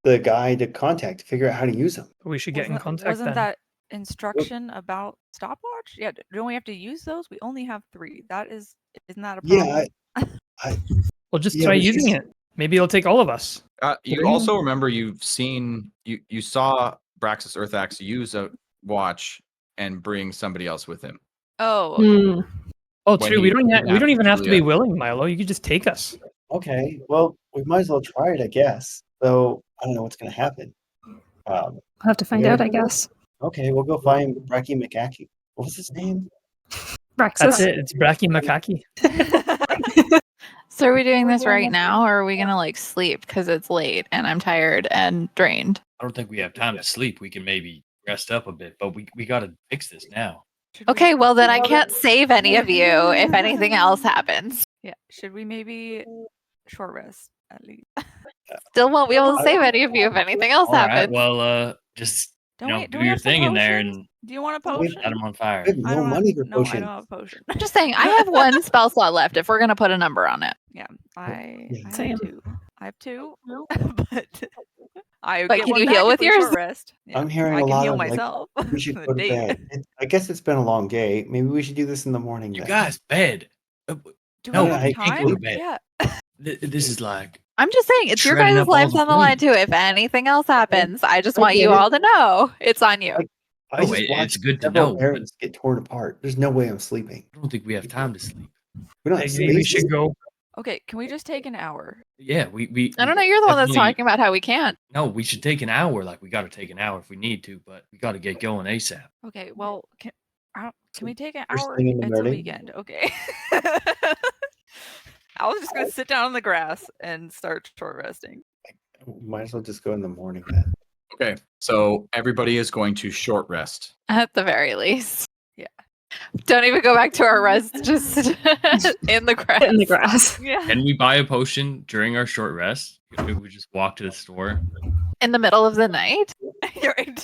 B: the guy to contact to figure out how to use them.
G: We should get in contact
A: Wasn't
G: then.
A: that instruction about stopwatch? Yeah, don't we have to use those? We only have 3. Isn't that a
B: Yeah,
A: problem?
G: Well, just
B: Yeah,
G: try
B: but she's-
G: using it. Maybe it'll take all of us.
C: You also remember you saw Braxis Earthax use a watch and bring somebody else with him.
A: Oh, okay.
F: Hmm.
G: Oh,
C: When
G: true.
C: he
G: We don't
C: kidnapped
G: even have to be
C: Juliet.
G: willing, Milo. You could just take us.
B: Okay, well, we might as well try it, I guess. So I don't know what's going to happen.
F: I'll have to find
B: Yeah.
F: out, I guess.
B: Okay, we'll go find Bracky McAcky. What was his name?
F: Braxis.
G: That's it. It's Bracky Makaki.
D: So are we doing this right now, or are we gonna like sleep because it's late and I'm tired and drained?
E: I don't think we have time to sleep. We can maybe rest up a bit, but we got to fix this now.
A: Should we-
D: Okay, well then I can't save any of you if anything else happens.
A: Yeah, should we maybe short rest at least?
D: Still won't be able to save any of you if anything else
E: All right.
D: happens.
E: Well, just
A: Don't
E: do your
A: have some
E: thing in there
A: potions?
E: and
A: Do you want a
B: We-
A: potion?
E: set them on fire.
B: We have
A: I
B: no
A: don't
B: money for
A: have, no, I
B: potions.
A: don't have a potion.
D: I'm just saying, I have one spell slot left if we're gonna put a number on it.
A: Yeah, I
F: Same.
A: have 2. I have 2, but I
D: But
A: get
D: can
A: one
D: you
A: back
D: heal
A: if
D: with
A: we
D: yours?
A: short rest. Yeah,
B: I'm hearing
A: I
B: a
A: can
B: lot
A: heal
B: of like
A: myself.
B: we should
A: The
B: go to
A: date.
B: bed. I guess it's been a long day. Maybe we should do this in the morning.
E: You
B: then.
E: guys, bed.
A: Do
E: No,
A: we have
B: I
E: can't go to
A: time?
E: bed.
A: Yeah.
E: This is like
D: I'm just saying, it's your
E: Shredding
D: guys'
E: up all
D: lives
E: the
D: on the line
E: plates.
D: too. If anything else happens, I just want
B: get
D: you
B: it.
D: all to know it's on you.
B: I
E: Oh,
B: just
E: it's
B: watched
E: good to
B: several
E: know,
B: parents get torn apart. There's no way I'm sleeping.
E: I don't think we have time to sleep.
B: We don't have
G: Maybe we
B: space.
G: should go.
A: Okay, can we just take an hour?
E: Yeah, we
D: I don't know. You're the one that's
E: definitely-
D: talking about how we can't.
E: No, we should take an hour. Like we got to take an hour if we need to, but we got to get going ASAP.
A: Okay, well, can we take an
B: First
A: hour?
B: thing in the
A: It's a
B: morning?
A: weekend. Okay. I was just gonna sit down on the grass and start short resting.
B: Might as well just go in the morning then.
C: Okay, so everybody is going to short rest.
D: At the very least.
A: Yeah.
D: Don't even go back to our rest. Just in the grass.
F: In the grass.
A: Yeah.
E: Can we buy a potion during our short rest? Maybe we just walk to the store.
D: In the middle of the night?
A: You're right.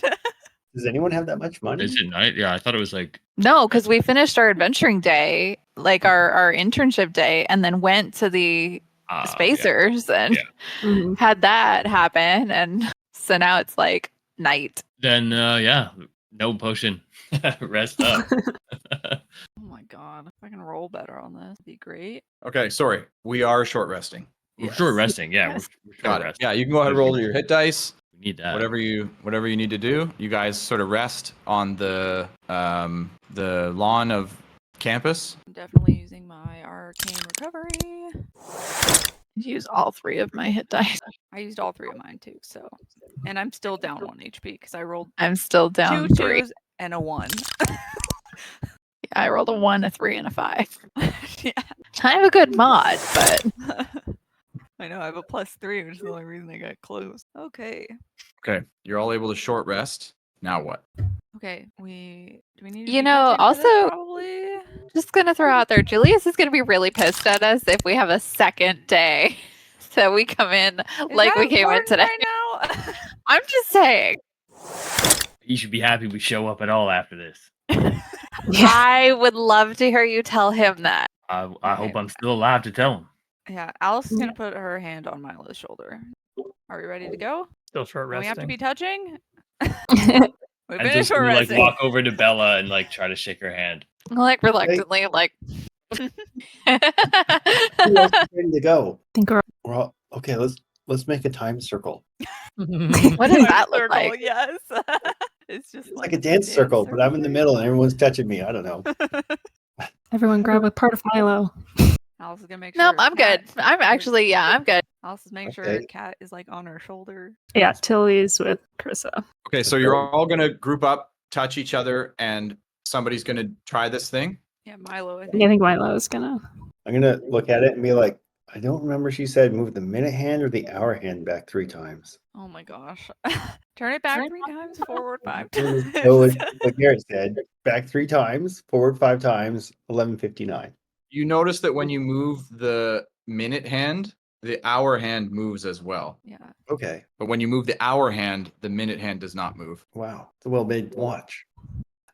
B: Does anyone have that much money?
E: Is it night? Yeah, I thought it was like
D: No, because we finished our adventuring day, like our internship day, and then went to the
E: yeah.
D: spacers and
E: Yeah.
F: Mhm.
D: had that happen. And so now it's like night.
E: Then yeah, no potion. Rest up.
A: Oh my god. If I can roll better on this, it'd be great.
C: Okay, sorry, we are short resting.
E: We're
A: Yes.
E: short resting. Yeah,
F: Yes.
E: we're short
C: Got it.
E: resting.
C: Yeah, you can go ahead and roll your hit dice.
E: We need that.
C: Whatever you need to do. You guys sort of rest on the lawn of campus.
A: I'm definitely using my arcane recovery.
D: Use all 3 of my hit dice.
A: I used all 3 of mine too, so and I'm still down 1 HP because I rolled
D: I'm still
A: 2
D: down 3.
A: 2s and a 1.
D: Yeah, I rolled a 1, a 3, and a 5.
A: Yeah.
D: I'm a good mod, but
A: I know I have a +3, which is the only reason I got close. Okay.
C: Okay, you're all able to short rest. Now what?
A: Okay, do we need to
D: You
A: be
D: know,
A: touching for this,
D: also-
A: probably?
D: Just gonna throw out there, Julius is gonna be really pissed at us if we have a second day. So we come in
A: Is
D: like
A: that
D: we came in
A: important
D: today.
A: right now?
D: I'm just saying.
E: You should be happy we show up at all after this.
D: I would love to hear you tell him that.
E: I hope I'm still alive to tell him.
A: Yeah, Alice is gonna put her hand on Milo's shoulder. Are we ready to go?
G: Still short
A: Do we have to
G: resting.
A: be touching? We
E: And
A: finished
E: just
A: our
E: like
A: resting.
E: walk over to Bella and like try to shake her hand.
D: Like reluctantly, like.
B: Who else is ready to go?
F: think we're
B: We're all, okay, let's make a time circle.
D: What does that look
A: Circle,
D: like?
A: yes. It's just
B: It's like a dance circle, but I'm in the middle and everyone's touching me. I don't know.
F: everyone grab a part of Milo.
A: Alice is gonna make sure.
D: Nope, I'm good.
A: Kat-
D: I'm actually, yeah, I'm good.
A: Alice is making sure
B: Okay.
A: Kat is like on her shoulder.
F: Yeah, Tilly's with Carissa.
C: Okay, so you're all gonna group up, touch each other, and somebody's gonna try this thing.
A: Yeah, Milo. I
F: I
A: think.
F: think Milo's gonna.
B: I'm gonna look at it and be like, I don't remember she said move the minute hand or the hour hand back 3 times.
A: Oh my gosh. Turn it back 3 times, forward 5
B: So
A: times.
B: it's like Garrett said, back 3 times, forward 5 times, 11:59.
C: You notice that when you move the minute hand, the hour hand moves as well.
A: Yeah.
B: Okay.
C: But when you move the hour hand, the minute hand does not move.
B: Wow. It's a well made watch.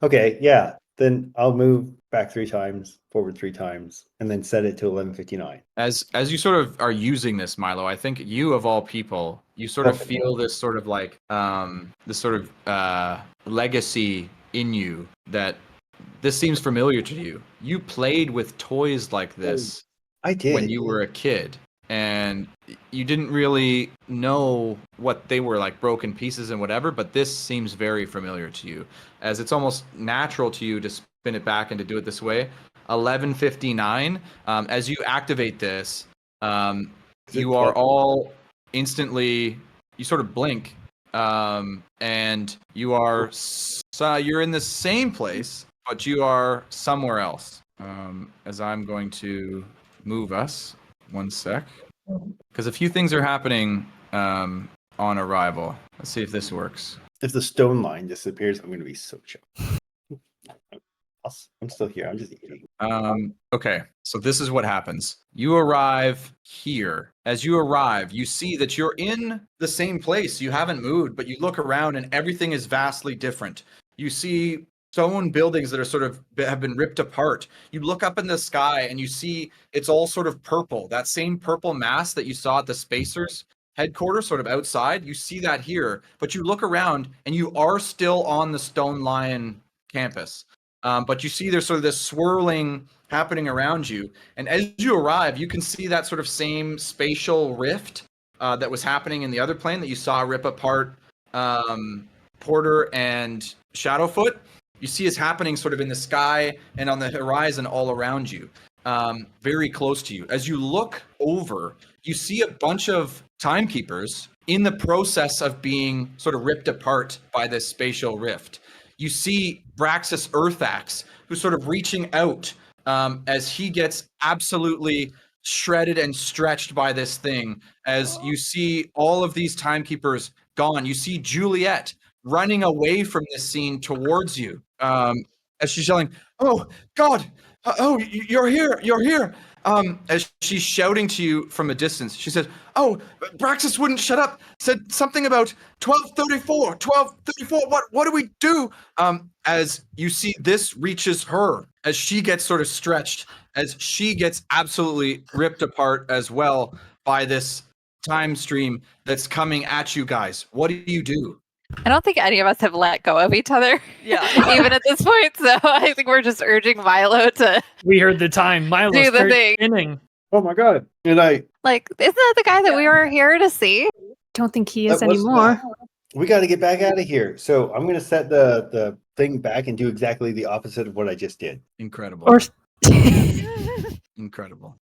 B: Okay, yeah. Then I'll move back 3 times, forward 3 times, and then set it to 11:59.
C: As you sort of are using this, Milo, I think you of all people, you sort of feel this sort of like this sort of legacy in you that this seems familiar to you. You played with toys like this
B: I did.
C: when you were a kid, and you didn't really know what they were, like broken pieces and whatever, but this seems very familiar to you, as it's almost natural to you to spin it back and to do it this way. 11:59, as you activate this, you are all instantly, you sort of blink, and you are you're in the same place, but you are somewhere else. As I'm going to move us 1 sec, because a few things are happening on arrival. Let's see if this works.
B: If the stone line disappears, I'm going to be so chill. I'm still here. I'm just eating.
C: Okay, so this is what happens. You arrive here. As you arrive, you see that you're in the same place. You haven't moved, but you look around and everything is vastly different. You see stone buildings that are sort of have been ripped apart. You look up in the sky and you see it's all sort of purple. That same purple mass that you saw at the Spacers headquarters, sort of outside, you see that here. But you look around and you are still on the Stone Lion campus. But you see there's sort of this swirling happening around you. And as you arrive, you can see that sort of same spatial rift that was happening in the other plane that you saw rip apart Porter and Shadowfoot. You see is happening sort of in the sky and on the horizon all around you, very close to you. As you look over, you see a bunch of timekeepers in the process of being sort of ripped apart by this spatial rift. You see Braxis Earthax, who's sort of reaching out as he gets absolutely shredded and stretched by this thing. As you see all of these timekeepers gone, you see Juliet running away from this scene towards you as she's yelling, "Oh, God! Oh, you're here! You're here!" As she's shouting to you from a distance, she says, "Oh, Braxis wouldn't shut up. Said something about 12:34. 12:34. What do we do?" As you see, this reaches her as she gets sort of stretched, as she gets absolutely ripped apart as well by this time stream that's coming at you guys. What do you do?
D: I don't think any of us have let go of each other,
A: Yeah.
D: even at this point. So I think we're just urging Milo to
G: We heard the time. Milo
D: do the
G: started
D: thing.
G: spinning.
B: Oh my god! And I
D: Like, isn't that the guy that we were here to see?
F: Don't think he is
B: that was
F: anymore.
B: we got to get back out of here. So I'm going to set the thing back and do exactly the opposite of what I just did.
C: Incredible.
F: Or
C: Incredible.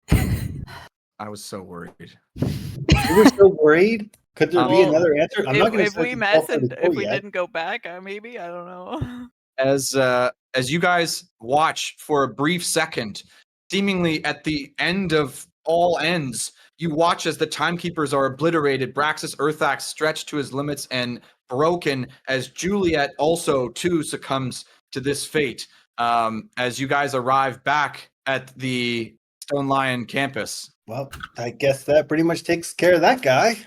C: I was so worried.
B: You were so worried. Could there be
C: Well,
B: another answer? I'm not going to
A: if we mess and if we didn't go back, maybe I don't know.
C: As you guys watch for a brief second, seemingly at the end of all ends. You watch as the timekeepers are obliterated, Braxis Earthax stretched to his limits and broken, as Juliet also too succumbs to this fate. As you guys arrive back at the Stone Lion campus.
B: Well, I guess that pretty much takes care of that guy.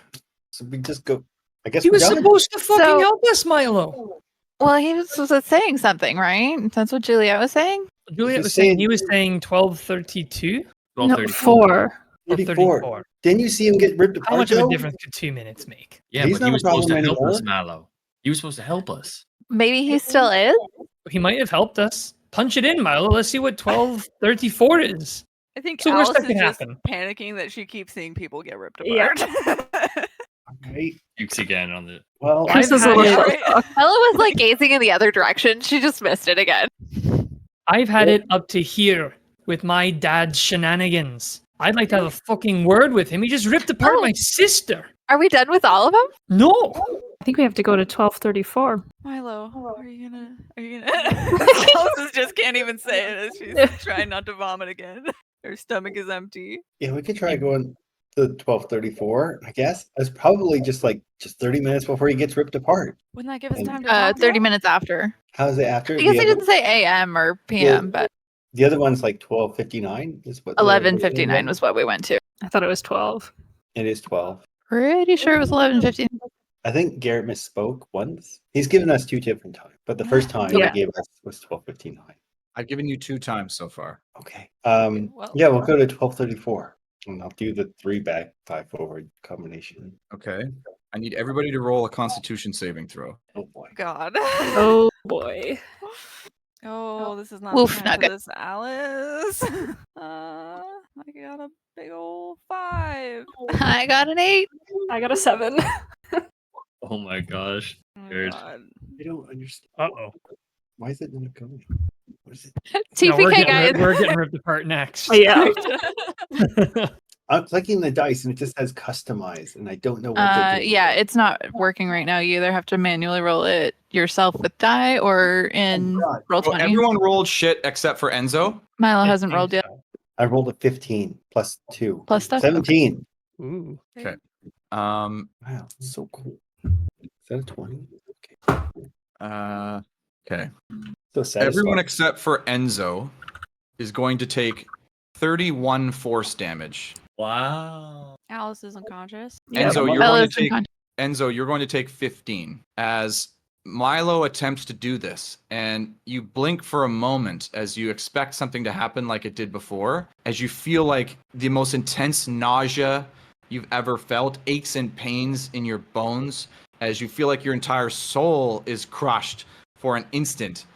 B: So we just go. I guess
G: He
B: we're
G: was
B: done.
G: supposed to fucking
D: So-
G: help us, Milo.
D: Well, he was saying something, right? That's what Juliet was saying.
G: Juliet
B: was
G: was saying
B: saying-
G: he was saying 12:32
F: No,
E: 12:34.
F: 4.
G: or
B: 34.
G: 34.
B: Didn't you see him get ripped apart?
G: How much of a
B: though?
G: difference could 2 minutes make?
E: Yeah,
B: He's
E: but he
B: not a
E: was supposed to
B: problem
E: help us,
B: anymore.
E: Mallow. He was supposed to help us.
D: Maybe he still is.
G: He might have helped us. Punch it in, Milo. Let's see what 12:34 is.
A: I think
G: So worst
A: Alice
G: that
A: is
G: can
A: just
G: happen.
A: panicking that she keeps seeing people get ripped
F: Yeah.
A: apart.
B: Right.
E: Pukes again on the.
B: Well,
F: Chris
G: I've
F: is a
G: had
F: little
G: it-
A: Right?
D: Ella was like gazing in the other direction. She just missed it again.
G: I've had it up to here with my dad's shenanigans. I'd like to have a fucking word with him. He just ripped apart
D: Oh.
G: my sister.
D: Are we done with all of them?
G: No.
F: I think we have to go to 12:34.
A: Milo, are you gonna? Alice just can't even say it as she's trying not to vomit again. Her stomach is empty.
B: yeah, we could try going to 12:34. I guess it's probably just 30 minutes before he gets ripped apart.
A: Wouldn't that give us time to talk?
D: 30
A: more?
D: minutes after.
B: How's it after?
D: I guess
B: the,
D: I
B: other,
D: didn't say AM or PM, but
B: the other one's like 12:59. Is what the-
D: 11:59 was what we went to.
F: I thought it was 12.
B: It is 12.
D: Pretty sure it was 11:59.
B: I think Garrett misspoke once. He's given us 2 different times, but the first time
F: Yeah.
B: he gave us was 12:59.
C: I've given you 2 times so far.
B: Okay.
A: well-
B: Yeah, we'll go to 12:34, and I'll do the 3 back, 5 forward combination.
C: Okay. I need everybody to roll a Constitution saving throw.
B: Oh boy.
A: God.
F: Oh boy.
A: Oh, this is not
D: Woof,
A: the time
D: not
A: for
D: good.
A: this, Alice. I got a big old 5.
D: I got an 8.
F: I got a 7.
E: Oh my gosh.
A: Oh my
E: Good.
A: God.
B: I don't understand.
G: Uh-oh.
B: Why is it not going? What is it?
G: No, we're,
D: TPK,
G: getting,
D: guys.
G: we're getting ripped apart next.
F: Yeah.
B: I'm clicking the dice and it just says customize, and I don't know what to do.
D: Yeah, it's not working right now. You either have to manually roll it yourself with die or in
B: God.
D: roll
C: So
D: 20.
C: everyone rolled shit except for Enzo.
D: Milo hasn't rolled yet.
B: I rolled a 15 plus 2.
D: Plus stuff?
B: 17.
G: Ooh.
C: Okay. Um.
B: Wow, so cool. Is that a 20? Okay.
C: Okay.
B: So satisfying.
C: Everyone except for Enzo is going to take 31 force damage.
E: Wow.
A: Alice is unconscious.
F: Yeah.
C: Enzo, you're
D: Bella's
C: going to take
D: unconscious.
C: Enzo, you're going to take 15 as Milo attempts to do this, and you blink for a moment as you expect something to happen like it did before, as you feel like the most intense nausea you've ever felt, aches and pains in your bones, as you feel like your entire soul is crushed for an instant,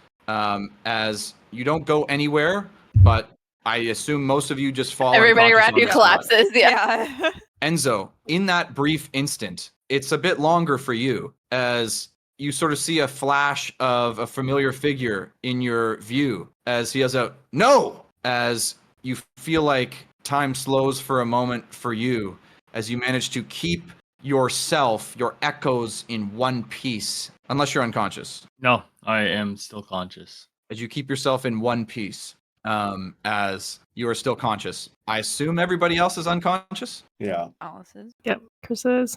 C: as you don't go anywhere, but I assume most of you just fall.
D: Everybody
C: unconscious
D: around
C: on
D: you
C: the spot.
D: collapses. Yeah.
A: Yeah.
C: Enzo, in that brief instant, it's a bit longer for you as you sort of see a flash of a familiar figure in your view as he has a no, as you feel like time slows for a moment for you as you manage to keep yourself, your echoes in one piece, unless you're unconscious,
E: No, I am still conscious.
C: as you keep yourself in one piece, as you are still conscious. I assume everybody else is unconscious?
B: Yeah.
A: Alice is.
F: Yep. Chris is.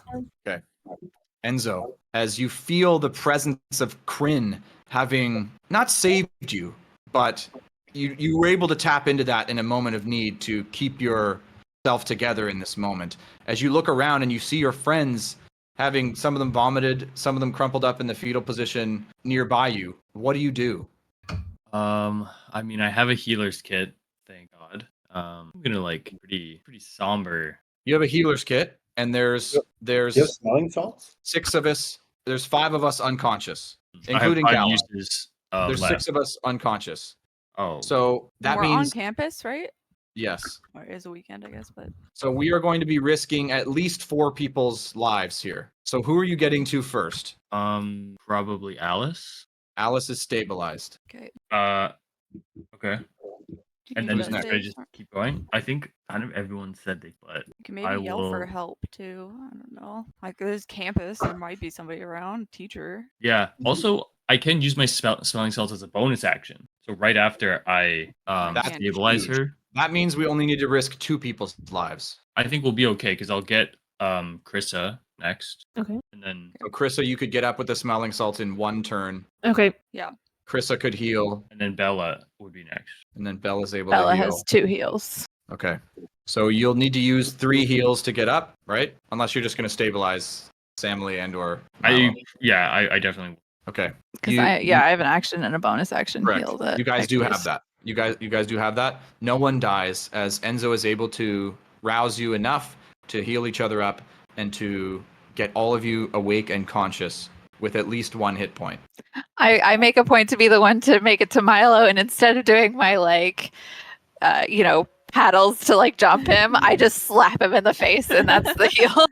C: Enzo, as you feel the presence of Kryn having not saved you, but you were able to tap into that in a moment of need to keep yourself together in this moment. As you look around and you see your friends having some of them vomited, some of them crumpled up in the fetal position nearby you, what do?
E: I mean, I have a healer's kit, thank God. I'm gonna like pretty somber.
C: You have a healer's kit, and there's
B: Do you have smelling salts?
C: 6 of us. There's 5 of us unconscious,
E: I have
C: including
E: 5
C: Gala.
E: uses
C: There's
E: left.
C: 6 of us unconscious.
E: Oh,
C: So that
A: We're
C: means
A: on campus, right?
C: yes.
A: Or it is a weekend, I guess, but
C: So we are going to be risking at least 4 people's lives here. So who are you getting to first?
E: probably Alice.
C: Alice is stabilized.
A: okay.
E: Okay.
A: You
E: And
A: can
E: then
A: do
E: just
A: that
E: should I
A: save.
E: just keep going? I think kind of everyone said they, but
A: You can maybe
E: I
A: yell for
E: will-
A: help too. I don't know. Like there's campus, there might be somebody around, teacher.
E: yeah. Also, I can use my smelling salts as a bonus action. So right after I
C: That's
E: stabilize
C: huge.
E: her,
C: That means we only need to risk 2 people's lives.
E: I think we'll be okay because I'll get Krissa next.
F: Okay.
E: And then
C: So Krissa, you could get up with the smelling salt in 1 turn.
F: Okay.
C: Krissa could heal,
E: and then Bella would be next.
C: and then Bella's able
D: Bella
C: to heal.
D: has 2 heals.
C: Okay. So you'll need to use 3 heals to get up, right? Unless you're just going to stabilize Samly and or Mallow.
E: I definitely.
C: Okay.
D: Because
C: You-
D: I have an action and a bonus action
C: Correct.
D: heal that
C: You guys
D: I
C: do
D: could
C: have
D: use.
C: that. You guys do have that. No one dies as Enzo is able to rouse you enough to heal each other up and to get all of you awake and conscious with at least 1 hit point.
D: I make a point to be the one to make it to Milo, and instead of doing my paddles to like jump him, I just slap him in the face, and that's the heal.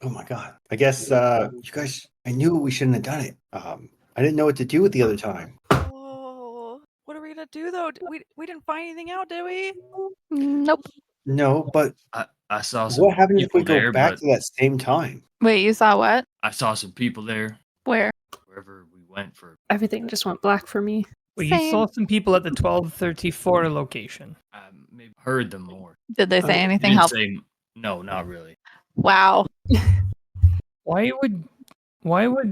B: Oh my god. I guess you guys. I knew we shouldn't have done it. I didn't know what to do with the other time.
A: Oh, what are we gonna do though? We didn't find anything out, did we?
D: Nope.
B: No, but
E: I saw some
B: what happens if we
E: people
B: go
E: there,
B: back
E: but
B: to that same time?
D: Wait, you saw what?
E: I saw some people there
D: Where?
E: wherever we went for.
F: Everything just went black for me.
G: Well, you
D: Same.
G: saw some people at the 1234 location.
E: Maybe heard them more.
D: Did they say
B: They
E: They
D: anything
E: didn't
D: helpful?
E: say no, not really.
D: Wow.
G: Why would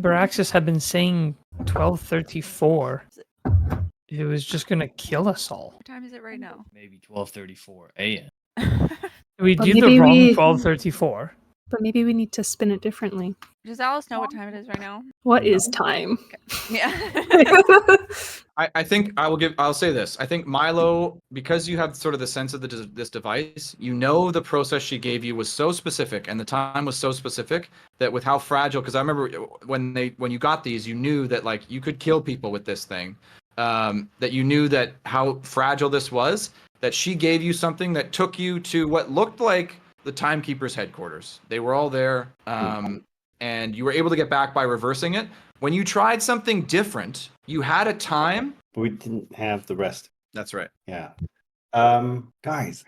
G: Baraxis have been saying 1234? It was just gonna kill us all.
A: What time is it right now?
E: Maybe 12:34 a.m.
G: We
F: But
G: did the
F: maybe
G: wrong
F: we-
G: 1234.
F: But maybe we need to spin it differently.
A: Does Alice know what time it is right now?
F: What is time?
A: Yeah.
C: I think I'll say this. I think Milo, because you have sort of the sense of this device, you know the process she gave you was so specific and the time was so specific that with how fragile, because I remember when you got these, you knew that like you could kill people with this thing, that you knew that how fragile this was, that she gave you something that took you to what looked like the Timekeeper's headquarters. They were all there, and you were able to get back by reversing it. When you tried something different, you had a time.
B: But we didn't have the rest.
C: That's right.
B: Yeah. Guys,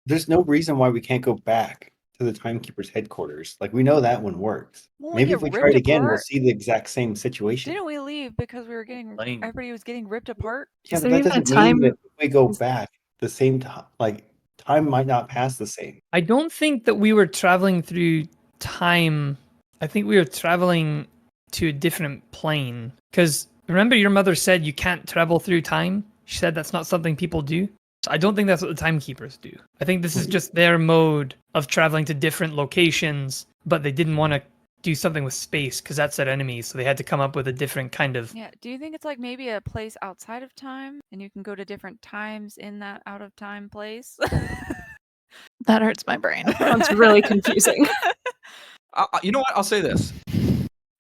B: there's no reason why we can't go back to the Timekeeper's headquarters. Like we know that one works.
A: Won't
B: Maybe
A: get
B: if we try
A: ripped
B: it again, we'll
A: apart?
B: see the exact same situation.
A: Didn't we leave because we were getting
E: Lane.
A: everybody was getting ripped apart?
B: Yeah,
F: Is
B: but
F: there
B: that
F: even a
B: doesn't
F: time-
B: mean that if we go back the same time, like time might not pass the same.
G: I don't think that we were traveling through time. I think we were traveling to a different plane. Because remember, your mother said you can't travel through time? She said that's not something people do. So I don't think that's what the Timekeepers do. I think this is just their mode of traveling to different locations, but they didn't want to do something with space because that's their enemy. So they had to come up with a different kind of.
A: Yeah. Do you think it's like maybe a place outside of time and you can go to different times in that out of time place?
D: That hurts my brain.
F: Sounds really confusing.
C: You know what? I'll say this.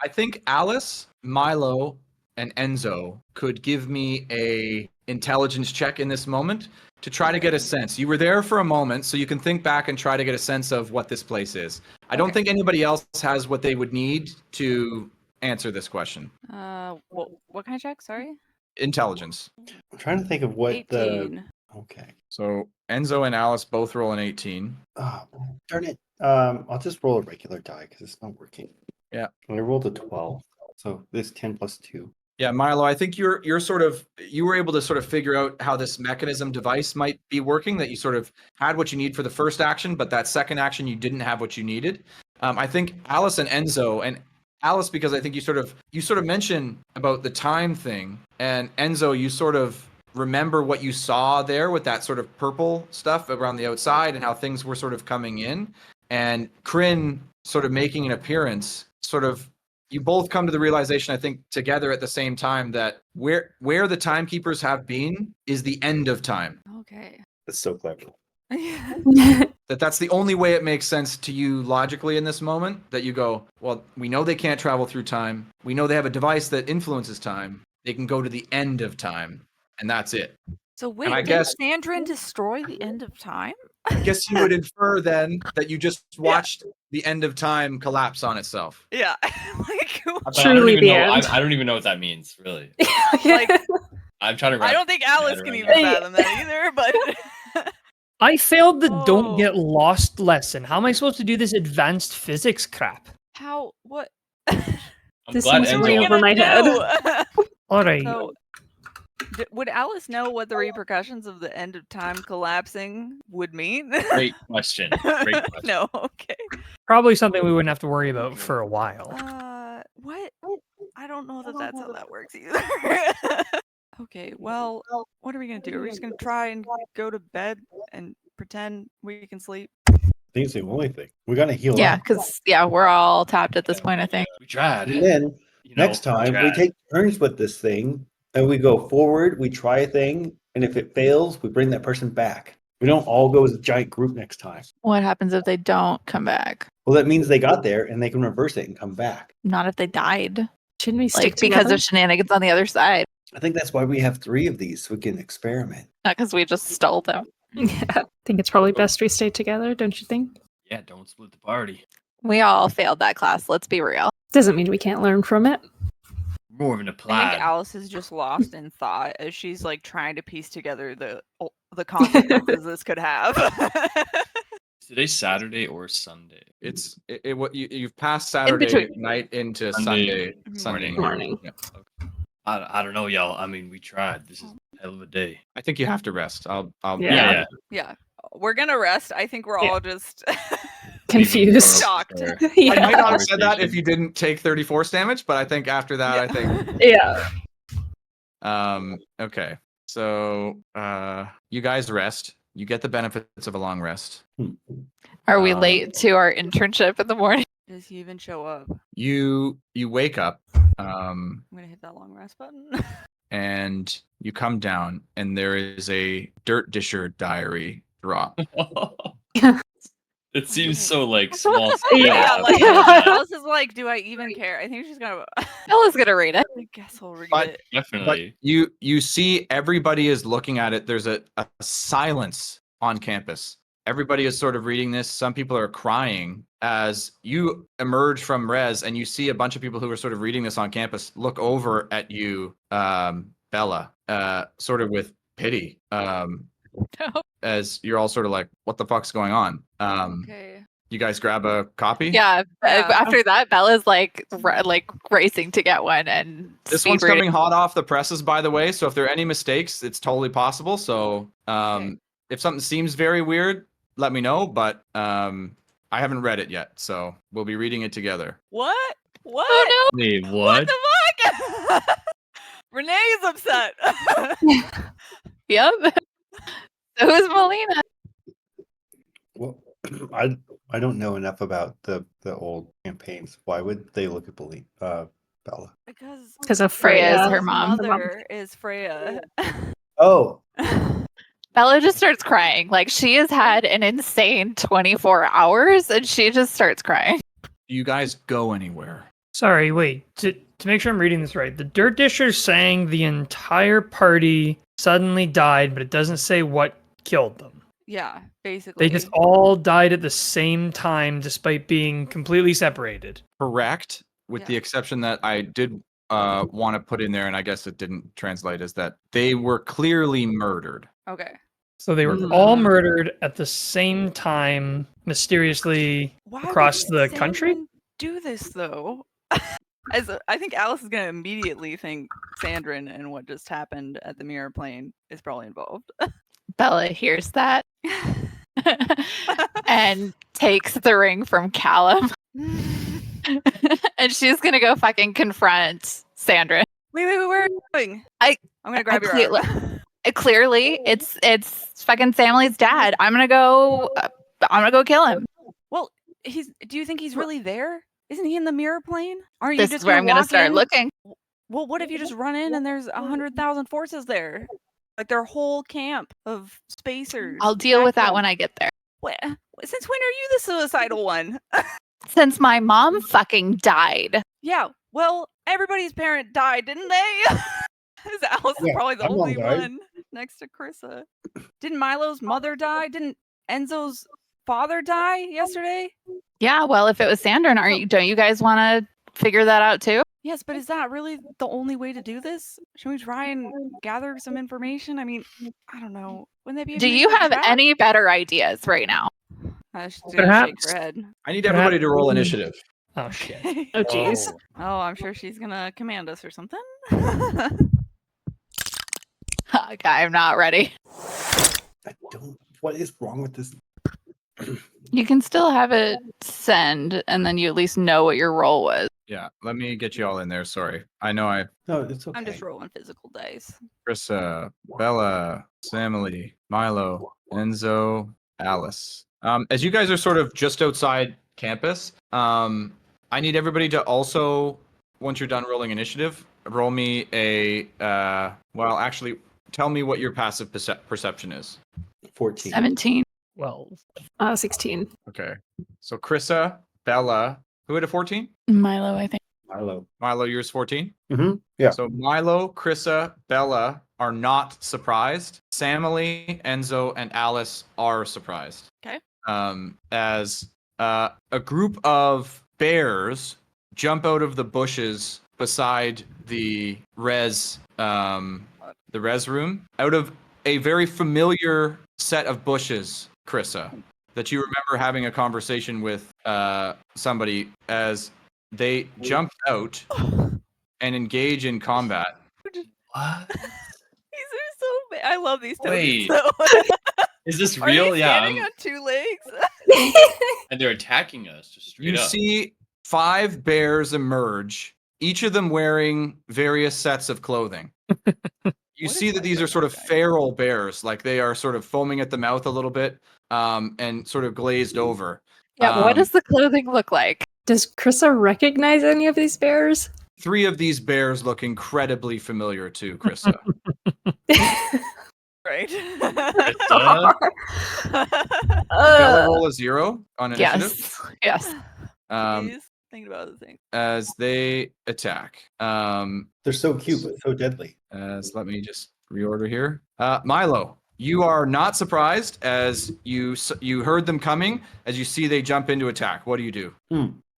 C: I think Alice, Milo, and Enzo could give me a intelligence check in this moment to try to get a sense. You were there for a moment, so you can think back and try to get a sense of what this place is. I don't
A: Okay.
C: think anybody else has what they would need to answer this question.
A: What kind of check? Sorry.
C: Intelligence.
B: I'm trying to think of what
A: 18.
B: Okay.
C: So Enzo and Alice both roll an 18.
B: Oh, darn it. I'll just roll a regular die because it's not working.
C: Yeah.
B: And I rolled a 12. So this 10 plus 2.
C: Yeah, Milo, I think you were able to sort of figure out how this mechanism device might be working, that you sort of had what you need for the first action, but that second action you didn't have what you needed. I think Alice and Enzo, and Alice, because I think you sort of mentioned about the time thing, and Enzo, you sort of remember what you saw there with that sort of purple stuff around the outside and how things were sort of coming in, and Kryn sort of making an appearance, sort of. You both come to the realization, I think, together at the same time that where the Timekeepers have been is the end of time.
A: Okay.
B: That's so clever.
C: That's the only way it makes sense to you logically in this moment, that you go, well, we know they can't travel through time. We know they have a device that influences time. They can go to the end of time, and that's it.
A: So wait,
C: I
A: did
C: guess-
A: Sandrin destroy the end of time?
C: I guess you would infer then that you just watched the end of time collapse on itself.
A: Yeah. Like,
E: But
F: Truly the
E: I
F: end.
E: don't even know what that means, really.
A: like
E: I'm trying to.
A: I don't think Alice can even fathom that either, but
G: I failed the don't
A: Oh.
G: get lost lesson. How am I supposed to do this advanced physics crap?
A: how what
E: I'm
F: This
E: glad
F: seems
E: Enzo.
F: way over my head.
G: All right.
A: So Would Alice know what the repercussions of the end of time collapsing would mean?
E: Great question. Great question.
A: No, okay.
G: Probably something we wouldn't have to worry about for a while.
A: What? I don't know that that's how that works either. Okay, well, what are we gonna do? Are we just gonna try and go to bed and pretend we can sleep?
B: I think it's the only thing. We gotta heal
D: Yeah,
B: up.
D: because we're all tapped at this point, I think.
E: We tried.
B: And then next time we
E: tried.
B: take turns with this thing and we go forward, we try a thing, and if it fails, we bring that person back. We don't all go as a giant group next time.
D: What happens if they don't come back?
B: Well, that means they got there and they can reverse it and come back.
D: Not if they died.
F: Shouldn't we stick
D: Like, because
F: together?
D: of shenanigans on the other side.
B: I think that's why we have 3 of these so we can experiment.
D: Not because we just stole them.
F: Yeah, I think it's probably best we stay together, don't you think?
E: Yeah, don't split the party.
D: We all failed that class, let's be real.
F: Doesn't mean we can't learn from it.
E: More of an
A: I
E: applied.
A: think Alice is just lost in thought as she's like trying to piece together the consequences this could have.
E: Is today Saturday or Sunday?
C: It's what you've passed Saturday
D: between.
C: night into
E: Sunday
C: Sunday
F: morning.
C: Yeah.
E: I don't know, y'all. I mean, we tried. This is a hell of a day.
C: I think you have to rest. I'll
F: Yeah.
A: Yeah, we're gonna rest. I think we're all just
F: Confused.
A: shocked.
C: I
F: Yeah.
C: might not have said that if you didn't take 30 force damage, but I think after that, I think
F: Yeah.
C: okay. So you guys rest. You get the benefits of a long rest.
D: Are we late to our internship in the morning?
A: Does he even show up?
C: You wake up
A: I'm gonna hit that long rest button.
C: and you come down and there is a dirt disher diary drop.
E: It seems so like
A: Yeah,
E: small.
F: Yeah.
A: like
F: Yeah.
A: Alice is like, do I even care? I think she's gonna.
D: Ella's gonna read it.
A: I guess I'll read
C: But-
A: it.
C: But
E: Definitely.
C: you see everybody is looking at it. There's a silence on campus. Everybody is sort of reading this. Some people are crying as you emerge from res and you see a bunch of people who are sort of reading this on campus look over at you, Bella, sort of with pity, as you're all sort of like, what the fuck's going on?
A: Okay.
C: You guys grab a copy?
D: Yeah.
A: Yeah.
D: After that, Bella's like racing to get one and
C: This
D: speed
C: one's
D: reading.
C: coming hot off the presses, by the way. So if there are any mistakes, it's totally possible. So
A: Okay.
C: if something seems very weird, let me know. But I haven't read it yet, so we'll be reading it together.
A: What? What?
D: Oh
E: Wait,
A: What
E: what?
A: the fuck? Renee's upset.
D: no! Yep. So is Melina.
B: Well, I don't know enough about the old campaigns. Why would they look at Bella?
A: Because
F: of
D: Freya is
F: Freya.
D: her mom.
A: Mother is Freya.
B: Oh,
D: Bella just starts crying. Like, she has had an insane 24 hours and she just starts crying.
C: Do you guys go anywhere?
G: Sorry, wait. To make sure I'm reading this right, the Dirt Dishers saying the entire party suddenly died, but it doesn't say what killed them.
A: Yeah, basically.
G: They just all died at the same time, despite being completely separated.
C: Correct, with the
A: Yeah.
C: exception that I did want to put in there, and I guess it didn't translate, is that they were clearly murdered.
A: Okay.
G: So they were all murdered at the same time, mysteriously
A: Why
G: across
A: would
G: the country.
A: Sandrin do this though? I think Alice is gonna immediately think Sandrin and what just happened at the mirror plane is probably involved.
D: Bella hears that and takes the ring from Callum. And she's gonna go fucking confront Sandra.
A: Wait, where are you going?
D: I'm
A: gonna grab your
D: clearly-
A: arm.
D: Clearly, it's fucking Samuel's dad. I'm gonna go kill him.
A: Well, do you think he's really there? Isn't he in the mirror plane? Aren't you
D: This
A: just
D: is where I'm gonna
A: walk
D: start
A: in?
D: looking.
A: Well, what if you just run in and there's 100,000 forces there? Like their whole camp of spacers.
D: I'll deal with that
A: active.
D: when I get there.
A: Since when are you the suicidal one?
D: Since my mom fucking died.
A: Yeah, well, everybody's parent died, didn't they? Alice is
B: Yeah,
A: probably the
B: my mom
A: only
B: died.
A: one next to Carissa. Didn't Milo's mother die? Didn't Enzo's father die yesterday?
D: Yeah, well, if it was Sandra, don't you guys want to figure that out too?
A: Yes, but is that really the only way to do this? Should we try and gather some information? I mean, I don't know. Wouldn't that be? A
D: Do
A: good
D: you
A: first
D: have
A: step?
D: any better ideas right now?
A: She's gonna shake
G: Perhaps.
A: her head.
C: I need everybody to roll initiative.
G: Oh shit.
F: Oh, jeez.
A: Oh, I'm sure she's gonna command us or something.
D: Okay, I'm not ready.
B: I don't. What is wrong with this?
D: You can still have it send, and then you at least know what your roll was.
C: Yeah, let me get you all in there. Sorry. I know I
B: No, it's okay.
A: I'm just rolling physical dice.
C: Krissa, Bella, Samily, Milo, Enzo, Alice. As you guys are sort of just outside campus, I need everybody to also, once you're done rolling initiative, roll me a. Well, actually, tell me what your passive perception is.
B: 14.
D: 17.
G: Well,
F: 16.
C: Okay. So Krissa, Bella, who had a 14?
D: Milo, I think.
B: Milo.
C: Milo, yours 14?
B: Mm-hmm. Yeah.
C: So Milo, Krissa, Bella are not surprised. Samily, Enzo, and Alice are surprised.
A: Okay.
C: As a group of bears jump out of the bushes beside the res room, out of a very familiar set of bushes, Krissa, that you remember having a conversation with somebody as they jumped out and engage in combat.
E: What?
A: These are so bad. I love these tokens.
E: Wait.
A: So.
E: Is this
A: Are
E: real?
A: they
E: Yeah.
A: standing on two legs?
E: And they're attacking us just straight
C: You
E: up.
C: see 5 bears emerge, each of them wearing various sets of clothing. You
A: What
C: see
A: is
C: that
A: my
C: these are sort of
A: token?
C: feral bears, like they are sort of foaming at the mouth a little bit, and sort of glazed over.
D: Yeah, what
C: Um,
D: does the clothing look like?
F: Does Krissa recognize any of these bears?
C: 3 of these bears look incredibly familiar to Krissa.
A: Right.
E: Krissa?
C: Bella roll a 0 on initiative.
D: Yes.
C: Um,
A: Jeez. Thinking about the thing.
C: as they attack.
B: They're so cute, but so deadly.
C: Let me just reorder here. Milo, you are not surprised as you heard them coming. As you see, they jump into attack. What do you do?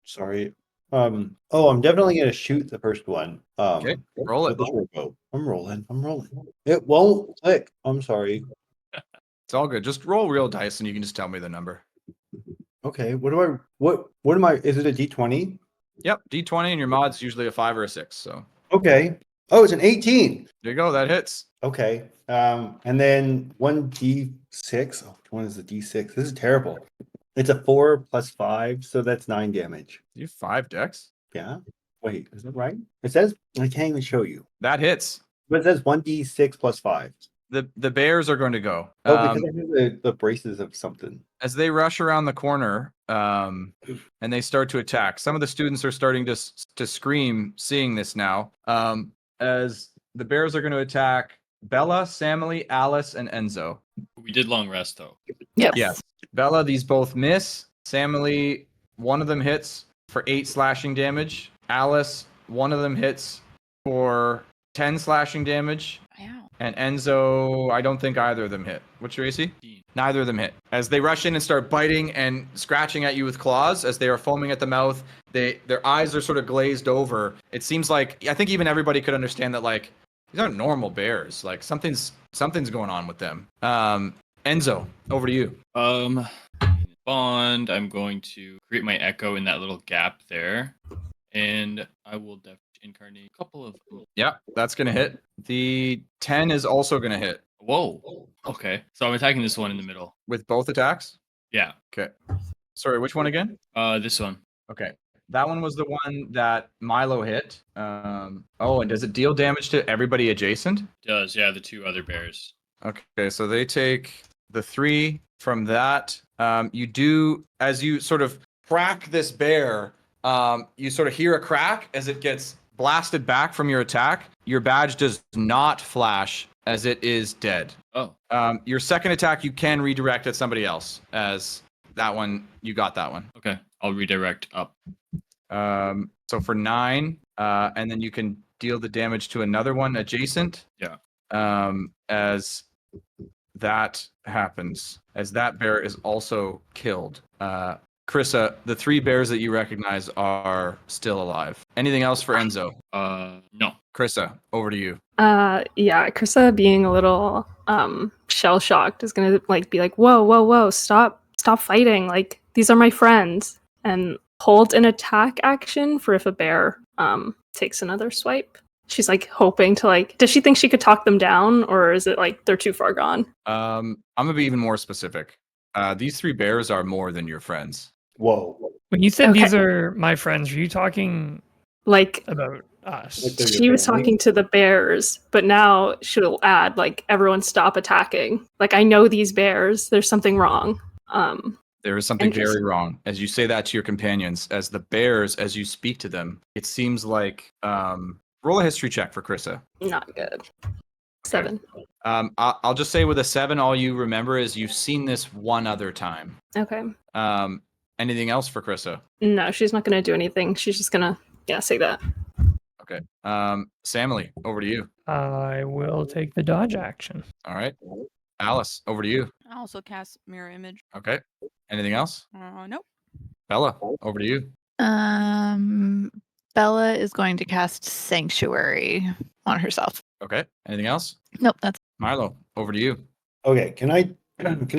B: Sorry. Oh, I'm definitely gonna shoot the first one.
C: Okay, roll it.
B: With the short bow. I'm rolling. It won't click. I'm sorry.
C: It's all good. Just roll real dice, and you can just tell me the number.
B: Okay. What am I? Is it a D20?
C: Yep, D20, and your mod's usually a 5 or a 6. So
B: Okay. Oh, it's an 18.
C: there you go. That hits.
B: Okay. And then 1d6. Oh, which one is the d6? This is terrible. It's a 4 plus 5, so that's 9 damage.
C: You have 5 decks.
B: Yeah. Wait, is that right? It says I can't even show you.
C: That hits.
B: But it says 1d6 plus 5.
C: The bears are going to go.
B: Oh, because I have the braces of something.
C: As they rush around the corner, and they start to attack. Some of the students are starting to scream, seeing this now. As the bears are going to attack Bella, Samily, Alice, and Enzo.
E: We did long rest though.
D: Yes.
C: Yes. Bella, these both miss. Samily, one of them hits for 8 slashing damage. Alice, one of them hits for 10 slashing damage.
A: Wow.
C: And Enzo, I don't think either of them hit. What's your AC?
E: 15.
C: Neither of them hit. As they rush in and start biting and scratching at you with claws, as they are foaming at the mouth, their eyes are sort of glazed over. It seems like, I think even everybody could understand that, like, these aren't normal bears. Like, something's going on with them. Enzo, over to you.
E: Bond. I'm going to create my echo in that little gap there, and I will definitely incarnate a couple of.
C: Yeah, that's going to hit. The 10 is also going to hit.
E: Whoa. Okay. So I'm attacking this one in the middle.
C: With both attacks?
E: Yeah.
C: Okay. Sorry, which one again?
E: This one.
C: Okay. That one was the one that Milo hit. And does it deal damage to everybody adjacent?
E: Does, yeah, the 2 other bears.
C: Okay, so they take the 3 from that. You do, as you sort of crack this bear, you sort of hear a crack as it gets blasted back from your attack. Your badge does not flash as it is dead.
E: Oh.
C: Your second attack you can redirect at somebody else, as that one, you got that one.
E: Okay. I'll redirect up.
C: So for 9, and then you can deal the damage to another one adjacent.
E: Yeah.
C: As that happens, as that bear is also killed. Krissa, the 3 bears that you recognize are still alive. Anything else for Enzo?
E: No.
C: Krissa, over to you.
F: Yeah, Krissa being a little shell shocked is gonna be like, whoa, stop fighting. Like, these are my friends. And hold an attack action for if a bear takes another swipe. she's like hoping to like. Does she think she could talk them down, or is it like they're too far gone?
C: I'm gonna be even more specific. These 3 bears are more than your friends.
B: Whoa.
G: When you said
F: Okay.
G: these are my friends, are you talking
F: Like
G: about us?
B: Like they're your
F: she was
B: family?
F: talking to the bears, but now she'll add like everyone stop attacking. Like I know these bears. There's something wrong.
C: There is something very
F: Interesting.
C: wrong as you say that to your companions. As the bears, as you speak to them, it seems like roll a history check for Krissa.
F: Not good. 7.
C: I'll just say with a 7, all you remember is you've seen this one other time.
F: Okay.
C: Anything else for Krissa?
F: No, she's not gonna do anything. She's just gonna say that.
C: Okay. Samly, over to you.
G: I will take the dodge action.
C: All right. Alice, over to you.
A: I also cast mirror image.
C: Okay. Anything else?
A: Nope.
C: Bella, over to you.
D: Bella is going to cast Sanctuary on herself.
C: Okay. Anything else?
D: Nope, that's
C: Milo, over to you.
B: Okay, can I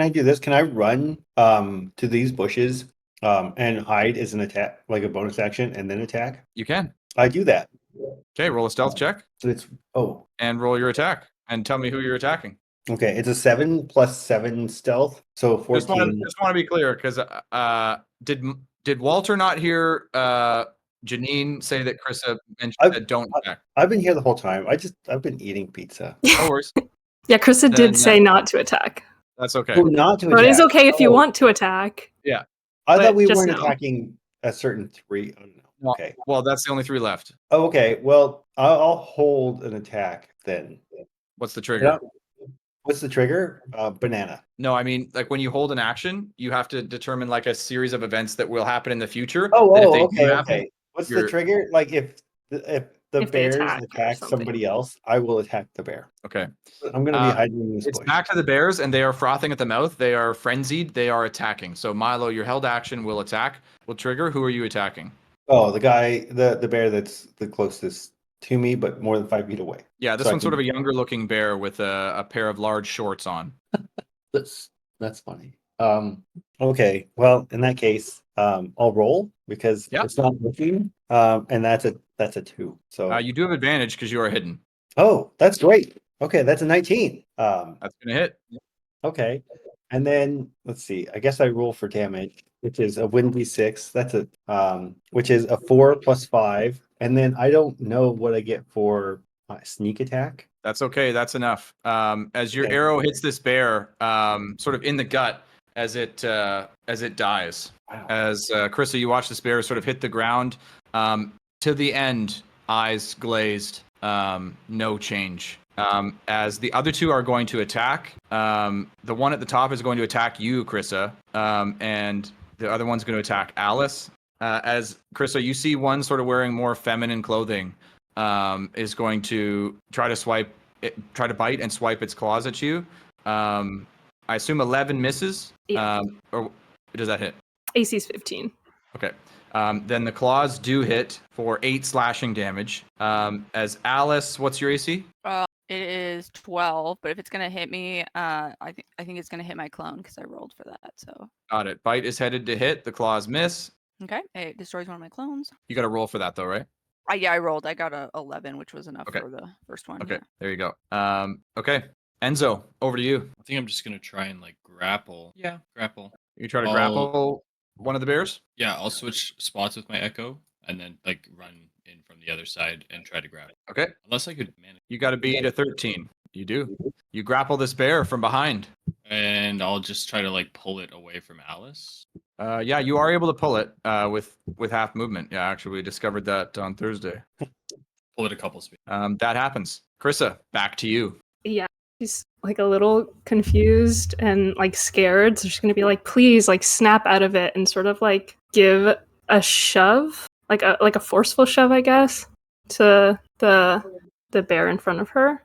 B: do this? Can I run to these bushes and hide as an attack, like a bonus action, and then attack?
C: You can.
B: I do that.
C: Okay, roll a stealth check
B: It's
C: and roll your attack and tell me who you're attacking.
B: okay. It's a 7 + 7 stealth, so 14.
C: Just want to be clear because did Walter not hear Janine say that Krissa mentioned that don't attack?
B: I've been here the whole time. I've been eating pizza.
C: No worries.
F: Yeah, Krista
C: Then,
F: did say not to attack.
C: That's okay.
B: Oh, not to
F: But it is
B: attack.
F: okay if you
B: Oh,
F: want to attack.
B: I
F: but
B: thought we
F: just
B: weren't
F: know.
B: attacking a certain 3. Oh, no.
C: Well,
B: Okay.
C: Well, that's the only 3 left.
B: Oh, okay. Well, I'll hold an attack then.
C: What's the trigger?
B: What's the trigger? Banana.
C: No, I mean, like when you hold an action, you have to determine like a series of events that will happen in the future.
B: Oh,
C: that if they do
B: okay,
C: happen,
B: okay. What's the
C: you're-
B: trigger? Like if the
F: If they
B: bears
F: attack or
B: attack
F: something.
B: somebody else, I will attack the bear.
C: Okay.
B: I'm gonna be hiding in this
C: It's
B: bush.
C: back to the bears, and they are frothing at the mouth. They are frenzied. They are attacking. So Milo, your held action will attack. Will trigger. Who are you attacking?
B: Oh, the guy, the bear that's the closest to me, but more than 5 feet away.
C: Yeah, this
B: So I
C: one's sort of
B: can-
C: a younger looking bear with a pair of large shorts on.
B: That's funny. Okay. Well, in that case, I'll roll because
C: Yep.
B: it's not looking. And that's a 2. So
C: You do have advantage because you are hidden.
B: oh, that's great. Okay, that's a 19.
C: That's gonna hit.
B: Okay. And then let's see. I guess I roll for damage, which is a windy 6. That's which is a 4 + 5. And then I don't know what I get for sneak attack.
C: That's okay. That's enough. As your
B: Okay.
C: arrow hits this bear, sort of in the gut, as it dies.
B: Wow.
C: As Krissa, you watch this bear sort of hit the ground. To the end, eyes glazed, no change. As the other 2 are going to attack, the one at the top is going to attack you, Krissa, and the other one's going to attack Alice. As Krissa, you see one sort of wearing more feminine clothing, is going to try to bite and swipe its claws at you. I assume 11 misses.
F: Yeah.
C: Or does that hit?
F: AC's 15.
C: Okay. Then the claws do hit for 8 slashing damage. As Alice, what's your AC?
A: It is 12, but if it's gonna hit me, I think it's gonna hit my clone because I rolled for that. So
C: Got it. Bite is headed to hit. The claws miss.
A: okay, it destroys one of my clones.
C: You got to roll for that though, right?
A: Yeah, I rolled. I got a 11, which was enough
C: Okay.
A: for the first one.
C: Okay.
A: yeah.
C: There you go. Okay. Enzo, over to you.
E: I think I'm just gonna try and like grapple. Yeah, grapple.
C: You try to
E: I'll-
C: grapple one of the bears.
E: Yeah, I'll switch spots with my echo and then like run in from the other side and try to grab it.
C: Okay.
E: Unless I could manage.
C: You got to beat a 13. You do. You grapple this bear from behind.
E: And I'll just try to like pull it away from Alice.
C: Yeah, you are able to pull it with half movement. Yeah, actually, we discovered that on Thursday.
E: Pull it a couple speeds.
C: That happens. Krissa, back to you.
F: Yeah, she's like a little confused and like scared. So she's gonna be like, please, like snap out of it and sort of like give a shove, like a forceful shove, I guess, to the bear in front of her.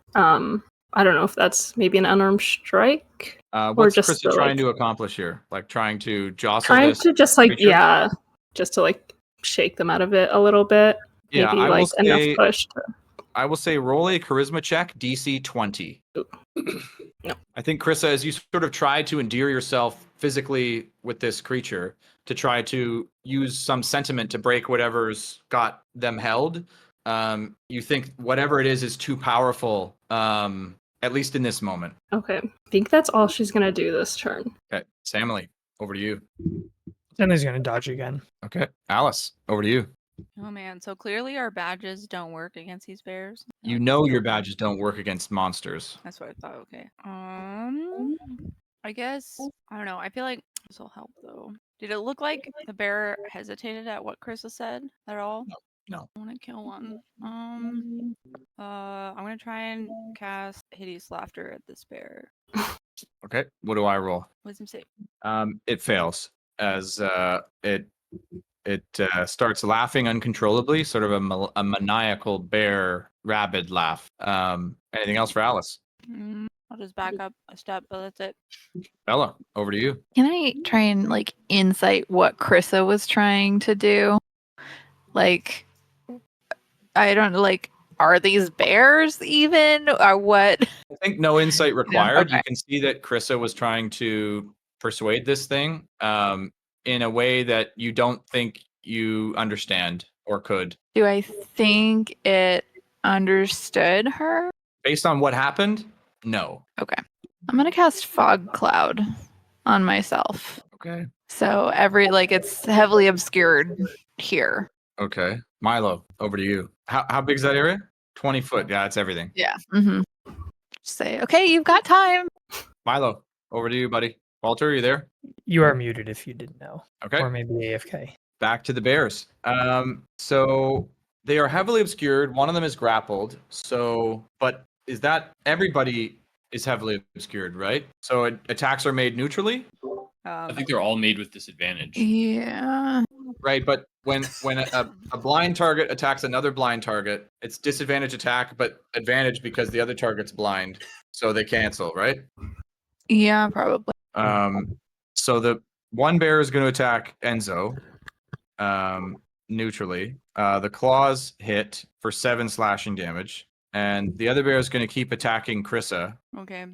F: I don't know if that's maybe an unarmed strike.
C: What's
F: just
C: Krissa
F: the,
C: trying
F: like-
C: to accomplish here? Like trying to jostle
F: Trying
C: this?
F: to just like
C: creature?
F: just to like shake them out of it a little bit.
C: Yeah,
F: Maybe
C: I will
F: like enough
C: say-
F: push to
C: I will say roll a charisma check, DC 20.
F: No.
C: I think, Krissa, as you sort of try to endear yourself physically with this creature, to try to use some sentiment to break whatever's got them held, you think whatever it is too powerful, at least in this moment.
F: Okay. I think that's all she's gonna do this turn.
C: Okay, Samily, over to you.
G: Stanley's gonna dodge again.
C: Okay, Alice, over to you.
A: Oh man, so clearly our badges don't work against these bears.
C: You know your badges don't work against monsters.
A: That's what I thought. Okay. I guess I don't know. I feel like this will help though. Did it look like the bear hesitated at what Krista said at all?
C: No.
A: I want to kill one. I'm gonna try and cast hideous laughter at this bear.
C: Okay, what do I roll?
A: Wisdom save.
C: It fails as it starts laughing uncontrollably, sort of a maniacal bear rabid laugh. Anything else for Alice?
A: I'll just back up a step, but that's it.
C: Bella, over to you.
D: Can I try and like insight what Krissa was trying to do? Like, I don't like. Are these bears even, or what?
C: I think no insight required.
D: okay.
C: You can see that Krissa was trying to persuade this thing in a way that you don't think you understand or could.
D: Do I think it understood her?
C: Based on what happened, no.
D: Okay. I'm gonna cast Fog Cloud on myself.
C: Okay.
D: So it's heavily obscured here.
C: Okay. Milo, over to you. How big is that area? 20 foot. Yeah, it's everything.
D: Yeah. Mm-hmm. Say, okay, you've got time.
C: Milo, over to you, buddy. Walter, are you there?
G: You are muted if you didn't know.
C: Okay.
G: Or maybe AFK.
C: Back to the bears. So they are heavily obscured. One of them is grappled. But is that everybody is heavily obscured, right? So attacks are made neutrally?
E: I think they're all made with disadvantage.
D: Yeah.
C: Right, but when a blind target attacks another blind target, it's disadvantage attack, but advantage because the other target's blind, so they cancel, right?
D: Yeah, probably.
C: So the one bear is going to attack Enzo, neutrally. The claws hit for 7 slashing damage, and the other bear is going to keep attacking Krissa.
A: Okay.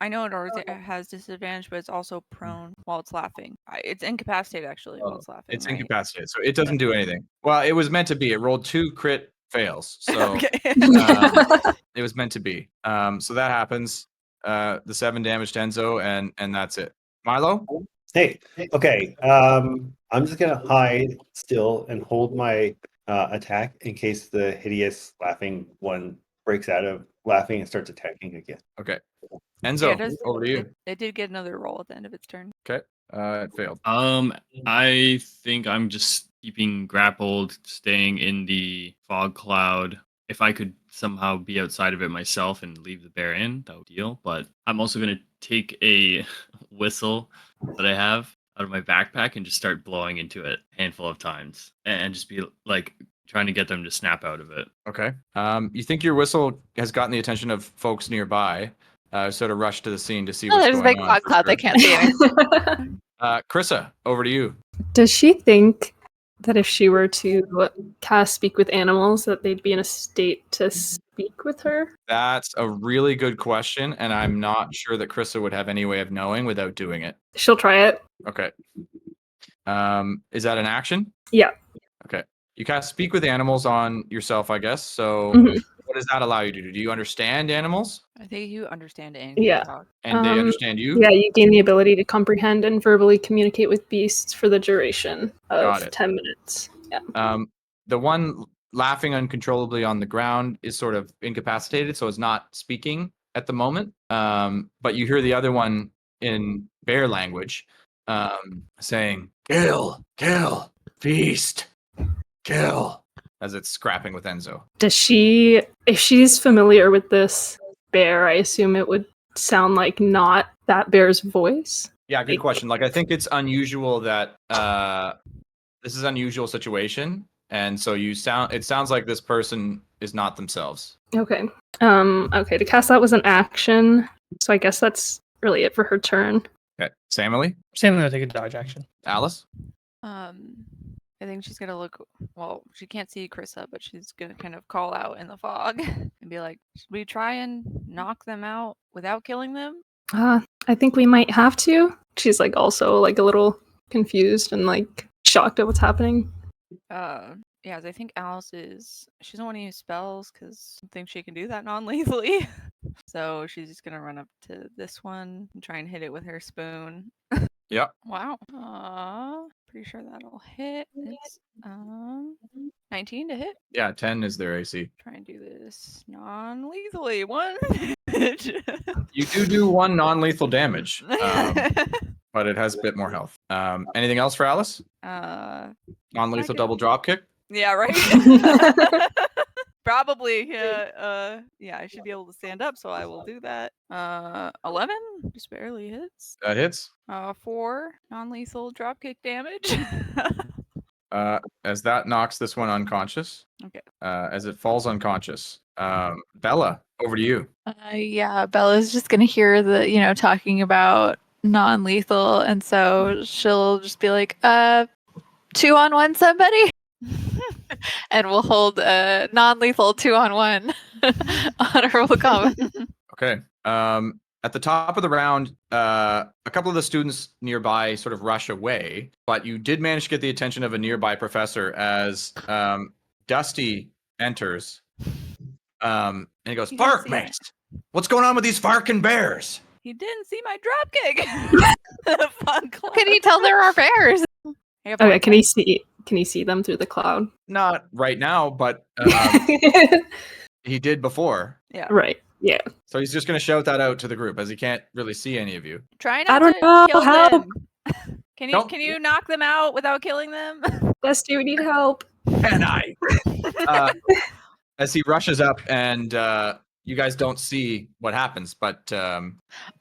A: I know it already has disadvantage, but it's also prone while it's laughing. It's incapacitated actually while it's laughing.
C: It's
A: right?
C: incapacitated, so it doesn't do anything. Well, it was meant to be. It rolled 2 crit fails, so
A: Okay.
C: it was meant to be. So that happens. The 7 damage to Enzo, and that's it. Milo?
B: Hey, okay. I'm just gonna hide still and hold my attack in case the hideous laughing one breaks out of laughing and starts attacking again.
C: Okay. Enzo,
A: Yeah,
C: over to you.
A: It did get another roll at the end of its turn.
C: Okay. It failed.
E: I think I'm just keeping grappled, staying in the fog cloud. If I could somehow be outside of it myself and leave the bear in, that would be deal. But I'm also gonna take a whistle that I have out of my backpack and just start blowing into it a handful of times and just be like trying to get them to snap out of it.
C: Okay. You think your whistle has gotten the attention of folks nearby, sort of rush to the scene to see what's
D: There's a
C: going
D: big
C: on.
D: fog
C: for
D: cloud.
C: sure.
D: They can't see anything.
C: Krissa, over to you.
F: Does she think that if she were to cast Speak with Animals, that they'd be in a state to speak with her?
C: That's a really good question, and I'm not sure that Krissa would have any way of knowing without doing it.
F: She'll try it.
C: Okay. Is that an action?
F: Yeah.
C: Okay. You cast Speak with Animals on yourself, I guess. So
F: Mhm.
C: what does that allow you to do? Do you understand animals?
A: I think you understand anything.
F: Yeah.
A: Talk.
C: And they understand you?
F: Yeah, you gain the ability to comprehend and verbally communicate with beasts for the duration
C: Got
F: of
C: it.
F: 10 minutes. Yeah.
C: The one laughing uncontrollably on the ground is sort of incapacitated, so it's not speaking at the moment. But you hear the other one in bear language saying, kill, feast, kill, as it's scrapping with Enzo.
F: Does she, if she's familiar with this bear, I assume it would sound like not that bear's voice?
C: Yeah, good question. Like, I think it's unusual that this is an unusual situation. And so it sounds like this person is not themselves.
F: Okay. Okay, to cast that was an action. So I guess that's really it for her turn.
C: Okay. Samily?
G: Stanley will take a dodge action.
C: Alice?
A: I think she's gonna look. Well, she can't see Krissa, but she's gonna kind of call out in the fog and be like, "Should we try and knock them out without killing them?"
F: I think we might have to. She's like also like a little confused and like shocked at what's happening.
A: Yeah, I think Alice she doesn't want to use spells because I think she can do that non-lethally. So she's just gonna run up to this one and try and hit it with her spoon.
C: Yep.
A: Wow. Pretty sure that'll hit. It's 19 to hit.
C: Yeah, 10 is their AC.
A: Try and do this non-lethally. One.
C: You do one non-lethal damage, but it has a bit more health. Anything else for Alice? Non-lethal double drop kick.
A: Yeah, right. Probably. Yeah. I should be able to stand up, so I will do that. 11 just barely hits.
C: That hits.
A: 4 non-lethal dropkick damage.
C: As that knocks this one unconscious.
A: Okay.
C: As it falls unconscious. Bella, over to you.
D: Yeah, Bella's just gonna hear the talking about non-lethal, and so she'll just be like, 2-on-1 somebody. And we'll hold a non-lethal 2-on-1 honorable combat.
C: Okay. At the top of the round, a couple of the students nearby sort of rush away, but you did manage to get the attention of a nearby professor as Dusty enters. And he goes, "Fark, mates! What's going on with these farking bears?"
A: He didn't see my dropkick. Fun club.
D: Can you tell there are bears?
F: Okay, can he see them through the cloud?
C: Not right now, but he did before.
A: Yeah.
F: Right. Yeah.
C: So he's just going to shout that out to the group as he can't really see any of you.
A: Try
F: I
A: not
F: don't
A: to
F: know,
A: kill
F: help.
A: them. Can you knock them out without killing them?
F: Dusty, we need help.
C: And I. As he rushes up and you guys don't see what happens, but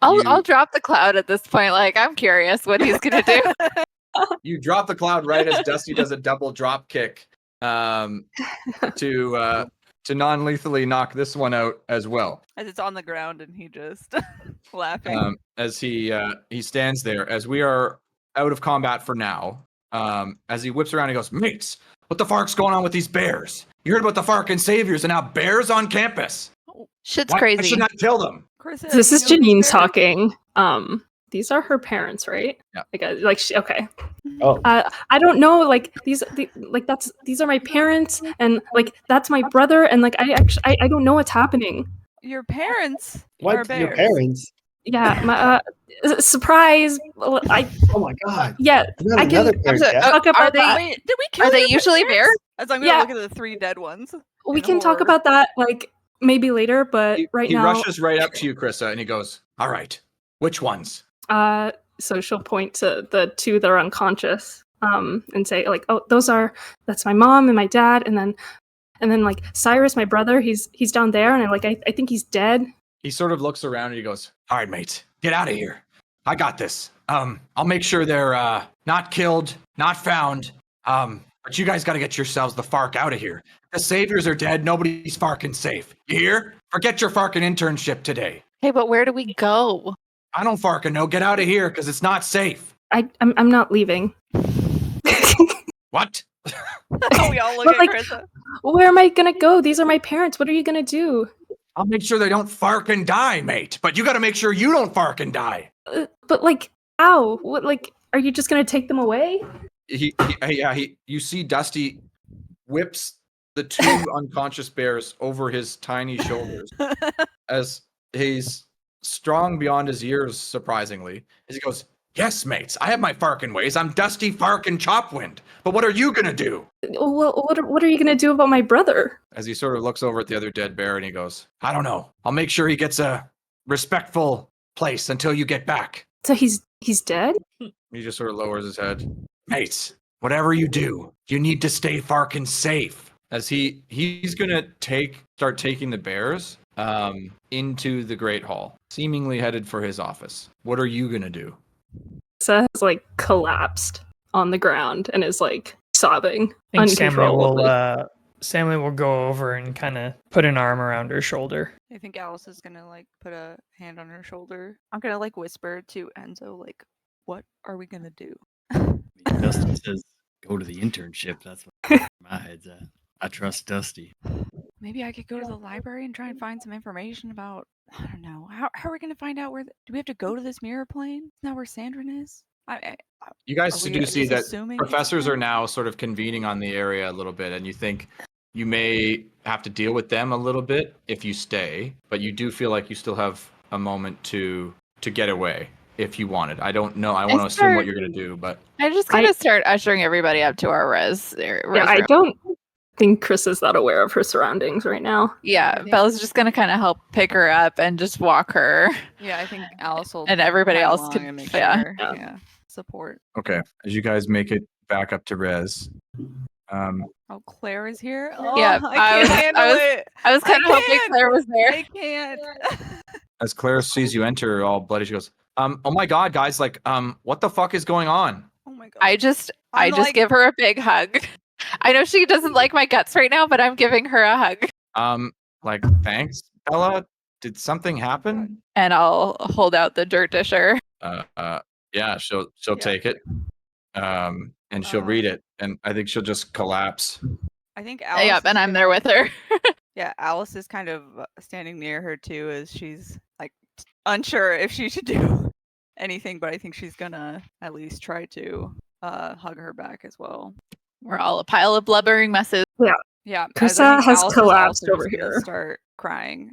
D: I'll drop the cloud at this point. Like, I'm curious what he's gonna do.
C: you drop the cloud right as Dusty does a double drop kick to non-lethally knock this one out as well.
A: As it's on the ground and he just laughing.
C: As he stands there, as we are out of combat for now. As he whips around, he goes, "Mates, what the fark's going on with these bears? You heard about the Farkin saviors and now bears on campus.
D: Shit's
C: Why
D: crazy.
C: should I kill them?"
A: Carissa,
F: This is
A: you know
F: Janine
A: these bears?
F: talking. These are her parents, right?
C: Yeah.
F: Okay.
B: Oh,
F: I don't know. Like these are my parents, and like that's my brother, and like I don't know what's happening.
A: Your parents are
B: what?
A: bears.
B: Your parents?
F: Yeah, my surprise.
B: Oh my god!
F: Yeah,
B: Not
F: I can-
B: another parent.
D: so-
B: death?
F: talk about
D: they-
F: that.
A: Wait, did we kill
D: Are they
A: your
D: usually
A: parents?
D: bears?
A: As I'm gonna
F: Yeah.
A: look at the 3 dead ones.
F: We
A: in
F: can talk
A: horror.
F: about that like maybe later, but right
C: He
F: now.
C: rushes right up to you, Krista, and he goes, "All right, which ones?"
F: So she'll point to the 2 that are unconscious, and say like, "Oh, that's my mom and my dad," and then like Cyrus, my brother, he's down there, and I think he's dead.
C: He sort of looks around and he goes, "All right, mates, get out of here. I got this. I'll make sure they're not killed, not found. But you guys got to get yourselves the fark out of here. The saviors are dead. Nobody's farking safe. You hear? Forget your farking internship today.
D: Hey, but where do we go?
C: I don't farking know. Get out of here because it's not safe."
F: I'm not leaving.
C: What?
A: We all look
F: But,
A: at
F: like-
A: Carissa.
F: Where am I gonna go? These are my parents. What are you gonna do?
C: I'll make sure they don't farking die, mate. But you got to make sure you don't farking die.
F: But like, ow! What? Like, are you just gonna take them away?
C: You see Dusty whips the 2 unconscious bears over his tiny shoulders as he's strong beyond his years, surprisingly. As he goes, "Yes, mates, I have my farkin' ways. I'm Dusty Farkin' Chopwind. But what are you gonna do?"
F: Well, what are you gonna do about my brother?
C: As he sort of looks over at the other dead bear and he goes, "I don't know. I'll make sure he gets a respectful place until you get back."
F: So he's dead?
C: He just sort of lowers his head. "Mates, whatever you do, you need to stay farkin' safe." As he's gonna start taking the bears into the Great Hall, seemingly headed for his office. What are you gonna do?
F: Lisa has like collapsed on the ground and is like sobbing
G: I think
F: uncontrollably.
G: Samuel will go over and kind of put an arm around her shoulder.
A: I think Alice is gonna like put a hand on her shoulder. I'm gonna like whisper to Enzo, like, "What are we gonna do?"
E: Dusty says, "Go to the internship." That's what my head's at. I trust Dusty.
A: Maybe I could go to the library and try and find some information about. I don't know. How are we gonna find out where? Do we have to go to this mirror plane? Isn't that where Sandrin is?
C: You guys
A: Are we
C: do see
A: just
C: that
A: assuming
C: professors
A: it's
C: are now sort of convening on the area a little bit, and you think you may have to deal with them a little bit if you stay, but you do feel like you still have a moment to get away if you wanted. I don't know. I want to assume what you're going to do, but
D: I just kind of start ushering everybody up to our res
F: Yeah, I
D: room.
F: don't think Chris is that aware of her surroundings right now.
D: Yeah, Bella's just gonna kind of help pick her up and just walk her.
A: Yeah, I think Alice will
D: And everybody
A: tag
D: else
A: along
D: can-
A: and make
D: yeah.
A: sure.
F: Yeah.
A: Yeah. Support.
C: okay. As you guys make it back up to res,
A: Oh, Claire is here. Oh,
D: Yeah,
A: I can't handle it.
D: I was kind of hoping
A: can't.
D: Claire was there.
A: I can't.
C: as Claire sees you enter all bloody, she goes, oh my God, guys, like, what the fuck is going on?
A: Oh my god.
D: I just
A: I'm like-
D: give her a big hug. I know she doesn't like my guts right now, but I'm giving her a hug.
C: Like, thanks, Bella. Did something happen?
D: And I'll hold out the dirt disher.
C: Yeah, she'll
A: Yeah.
C: take it. And she'll read it, and I think she'll just collapse.
A: I think Alice.
D: Yep, and
A: is
D: I'm there
A: gonna-
D: with her.
A: Yeah, Alice is kind of standing near her too, as she's like unsure if she should do anything, but I think she's gonna at least try to hug her back as well.
D: We're all a pile of blubbering messes.
A: Yeah, as
F: Krista
A: I think
F: has
A: Alice is
F: collapsed
A: also
F: over
A: just gonna
F: here.
A: Start crying.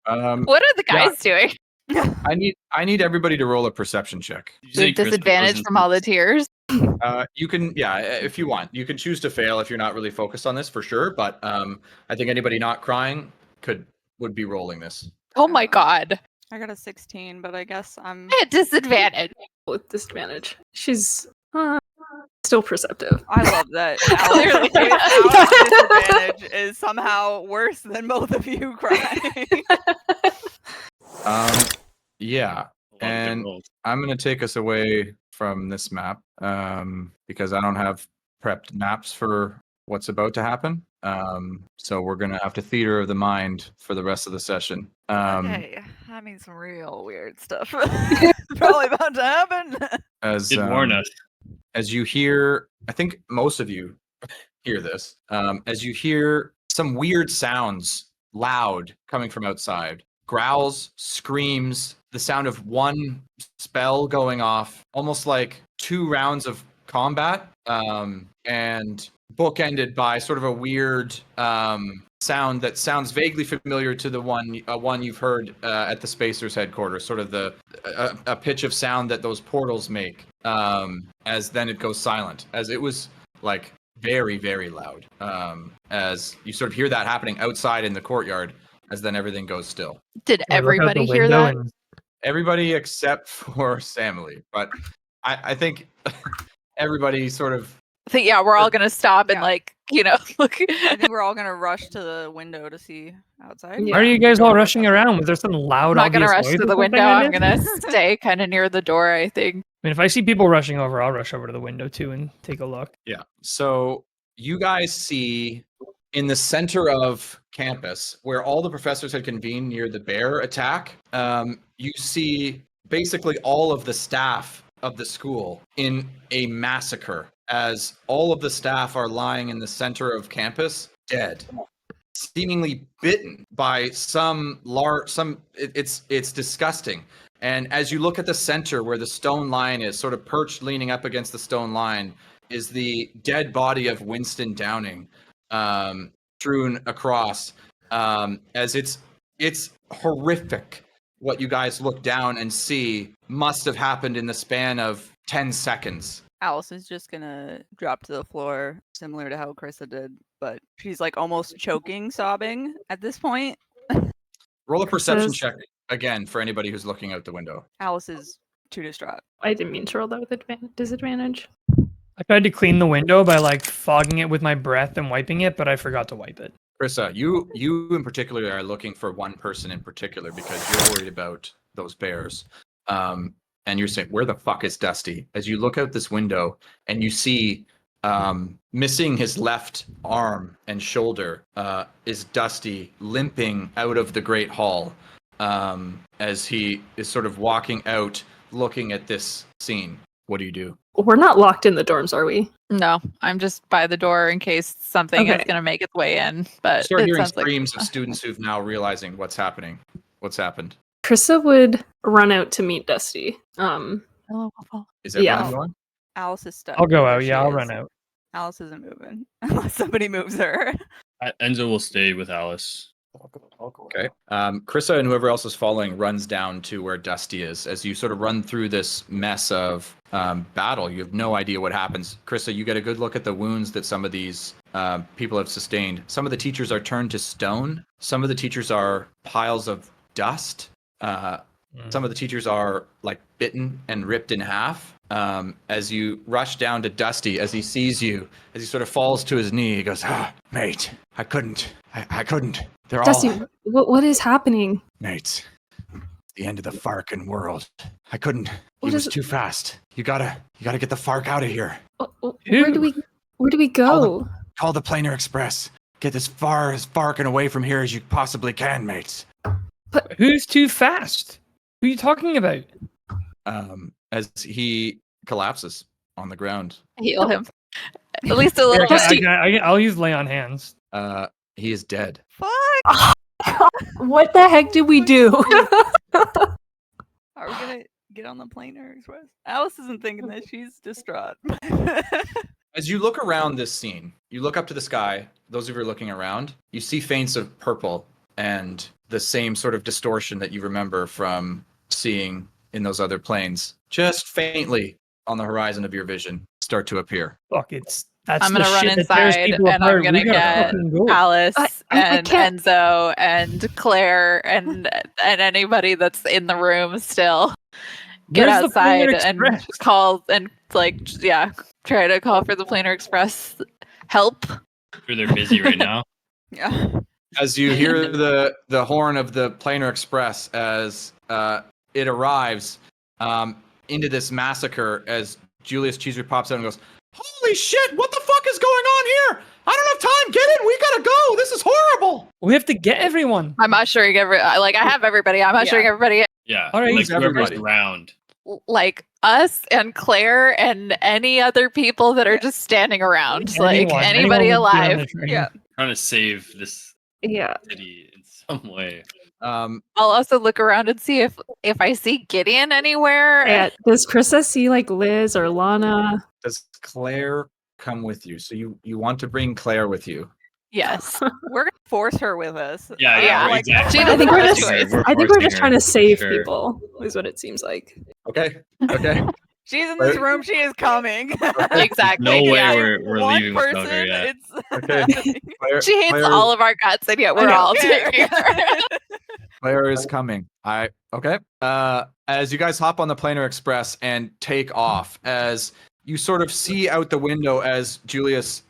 D: What are the
C: Yeah.
D: guys doing?
C: I need everybody to roll a perception check.
E: Did you say
D: With
E: Chris
D: disadvantage
E: wasn't-
D: from all the tears.
C: You can, yeah, if you want, you can choose to fail if you're not really focused on this for sure. But I think anybody not crying would be rolling this.
D: Oh my god.
A: I got a 16, but I guess I'm.
D: I had disadvantage.
F: With disadvantage. She's still perceptive.
A: I love that.
D: Clearly.
A: Alice's disadvantage is somehow worse than both of you crying.
C: Yeah,
E: A lot of good
C: and
E: rolls.
C: I'm gonna take us away from this map because I don't have prepped maps for what's about to happen. So we're gonna have to theater of the mind for the rest of the session.
A: Okay, that means some real weird stuff. Probably about to happen.
C: As
E: Did warn us.
C: as you hear, I think most of you hear this, as you hear some weird sounds loud coming from outside. Growls, screams, the sound of one spell going off, almost like 2 rounds of combat, and bookended by sort of a weird sound that sounds vaguely familiar to the one you've heard at the Spacers headquarters, sort of a pitch of sound that those portals make, as then it goes silent, as it was like very, very loud, as you sort of hear that happening outside in the courtyard, as then everything goes still.
G: I
D: Did
G: look out the
D: everybody hear
G: window
D: that?
G: and-
C: Everybody except for Samily, but I think everybody sort of.
D: I think, yeah, we're all gonna stop and
A: Yeah.
D: look.
A: I think we're all gonna rush to the window to see outside.
F: Yeah.
G: Why are you guys all rushing around? Was there some loud,
D: I'm not gonna
G: obvious
D: rush
G: noise
D: to
G: or
D: the
G: something
D: window.
G: I
D: I'm
G: missed?
D: gonna stay kind of near the door, I think.
G: I mean, if I see people rushing over, I'll rush over to the window too and take a look.
C: Yeah. So you guys see in the center of campus, where all the professors had convened near the bear attack, you see basically all of the staff of the school in a massacre, as all of the staff are lying in the center of campus, dead, seemingly bitten by it's disgusting. And as you look at the center where the stone line is, sort of perched leaning up against the stone line, is the dead body of Winston Downing, strewn across, as it's horrific. What you guys look down and see must have happened in the span of 10 seconds.
A: Alice is just gonna drop to the floor, similar to how Krista did, but she's like almost choking, sobbing at this point.
C: Roll a perception
F: Says-
C: check again for anybody who's looking out the window.
A: Alice is too distraught.
F: I didn't mean to roll that with disadvantage.
G: I tried to clean the window by like fogging it with my breath and wiping it, but I forgot to wipe it.
C: Krista, you in particular are looking for one person in particular because you're worried about those bears. And you're saying, where the fuck is Dusty? As you look out this window and you see missing his left arm and shoulder is Dusty limping out of the Great Hall, as he is sort of walking out looking at this scene. What do you do?
F: We're not locked in the dorms, are we?
D: No, I'm just by the door in case something is
F: Okay.
D: gonna make its way in. But
C: Start
D: it
C: hearing
D: sounds like-
C: screams of students who've now realizing what's happening. What's happened?
F: Krista would run out to meet Dusty.
C: Is everyone
F: Yeah.
C: going?
A: Alice is stuck.
G: I'll go
A: where
G: out.
A: she
G: Yeah, I'll
A: is.
G: run out.
A: Alice isn't moving unless somebody moves her.
E: Enzo will stay with Alice.
C: Okay. Krissa and whoever else is following runs down to where Dusty is. As you sort of run through this mess of battle, you have no idea what happens. Krissa, you get a good look at the wounds that some of these people have sustained. Some of the teachers are turned to stone. Some of the teachers are piles of dust. Some of the teachers are like bitten and ripped in half. As you rush down to Dusty, as he sees you, as he sort of falls to his knee, he goes, mate, I couldn't. I couldn't. They're
F: Dusty,
C: all
F: what is happening?
C: mates. The end of the Farkin world. I couldn't. He
F: What
C: was
F: is-
C: too fast. You gotta get the Fark out of here.
F: Where do we go?
C: Call the Planar Express. Get as far as Farkin away from here as you possibly can, mates.
G: Who's too fast? Who are you talking about?
C: As he collapses on the ground.
D: Heal him. At least a little
G: Yeah,
D: bit.
G: I'll use lay on hands.
C: He is dead.
A: Fuck!
F: What the heck did we do?
A: Are we gonna get on the Planar Express? Alice isn't thinking that. She's distraught.
C: As you look around this scene, you look up to the sky. Those of you who are looking around, you see feints of purple and the same sort of distortion that you remember from seeing in those other planes, just faintly on the horizon of your vision, start to appear.
G: Fuck, that's
D: I'm
G: the
D: gonna run
G: shit that tears
D: inside
G: people
D: and I'm
G: apart.
D: gonna
G: We gotta
D: get
G: fucking go.
D: Alice
F: I
D: and
F: can't-
D: Enzo and Claire and anybody that's in the room still. Get
G: Where's the
D: outside
G: Planar
D: and
G: Express?
D: call and try to call for the Planar Express help.
E: Sure, they're busy right now.
A: Yeah.
C: As you hear the horn of the Planar Express as it arrives into this massacre, as Julius Caesar pops out and goes, "Holy shit! What the fuck is going on here? I don't have time. Get in. We gotta go. This is horrible."
G: We have to get everyone.
D: I'm ushering I have everybody. I'm ushering everybody.
E: Yeah.
G: All right.
E: Like whoever's
C: Everybody.
E: around.
D: Like us and Claire and any other people that are just standing around.
G: Anyone
D: Anybody
G: would be on
D: alive.
G: the train.
A: Yeah.
E: Trying to save this
F: Yeah.
E: city in some way.
D: I'll also look around and see if I see Gideon anywhere.
F: Yeah. Does Krista see like Liz or Lana?
C: Does Claire come with you? So you want to bring Claire with you?
D: Yes.
A: We're gonna force her with us.
D: Yeah,
A: like,
E: exactly.
D: She
F: I think we're
D: doesn't
F: just
D: have a choice.
F: I think we're
E: forcing
F: just
E: her,
F: trying to save
E: sure.
F: people, is what it seems like.
C: Okay. Okay.
A: She's in this room. She is coming.
D: Exactly.
E: No way
D: yeah.
E: we're
A: One
E: leaving
A: person.
E: without her. Yeah.
A: It's
C: Okay. Claire,
D: She hates
C: Claire-
D: all of our guts, and yet we're
A: I
D: all
A: don't care.
D: taking her.
C: Claire is coming. Okay. As you guys hop on the Planar Express and take off, as you sort of see out the window as Julius,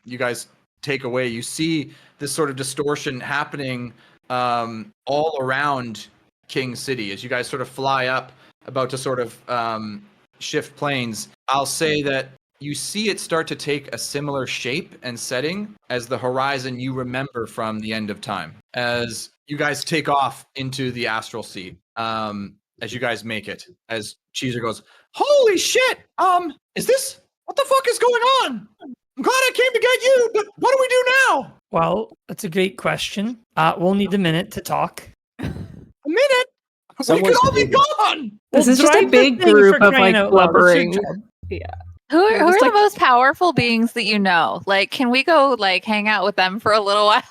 C: you guys take away, you see this sort of distortion happening all around King City as you guys sort of fly up, about to sort of shift planes. I'll say that you see it start to take a similar shape and setting as the horizon you remember from the end of time. As you guys take off into the astral sea, as you guys make it, as Cheezer goes, "Holy shit! Is this, what the fuck is going on? I'm glad I came to get you, but what do we do now?"
G: Well, that's a great question. We'll need a minute to talk.
C: A minute? We
B: Someone's
C: could all be
B: moving.
C: gone!
F: This is just a
G: drive the
F: big
G: thing
F: group
G: for
F: of
G: crying
F: like
G: out loud. That's your
F: blubbering.
G: job.
D: Who are
F: just
D: the
F: like-
D: most powerful beings that you know? Like, can we go like hang out with them for a little while?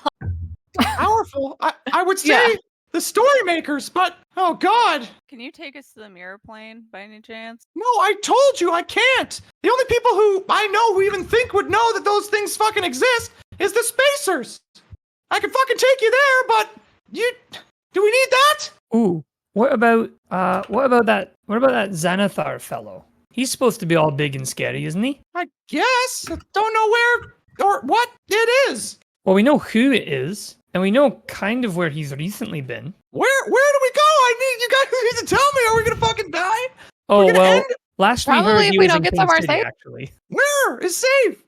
C: Powerful. I would say
D: Yeah.
C: the story makers, but oh god.
A: Can you take us to the mirror plane by any chance?
C: No, I told you I can't. The only people who I know who even think would know that those things fucking exist is the spacers. I could fucking take you there, but do we need that?
G: Ooh, what about that Xanathar fellow? He's supposed to be all big and scary, isn't he?
C: I guess. I don't know where or what it is.
G: Well, we know who it is, and we know kind of where he's recently been.
C: Where do we go? You guys need to tell me. Are we gonna fucking die?
G: Oh
C: We're gonna
G: well,
C: end-
G: last we
D: Probably
G: heard,
D: if
G: he
D: we
G: was
D: don't
G: in
D: get
G: King
D: somewhere
G: City,
D: safe.
G: actually.
C: Where is safe?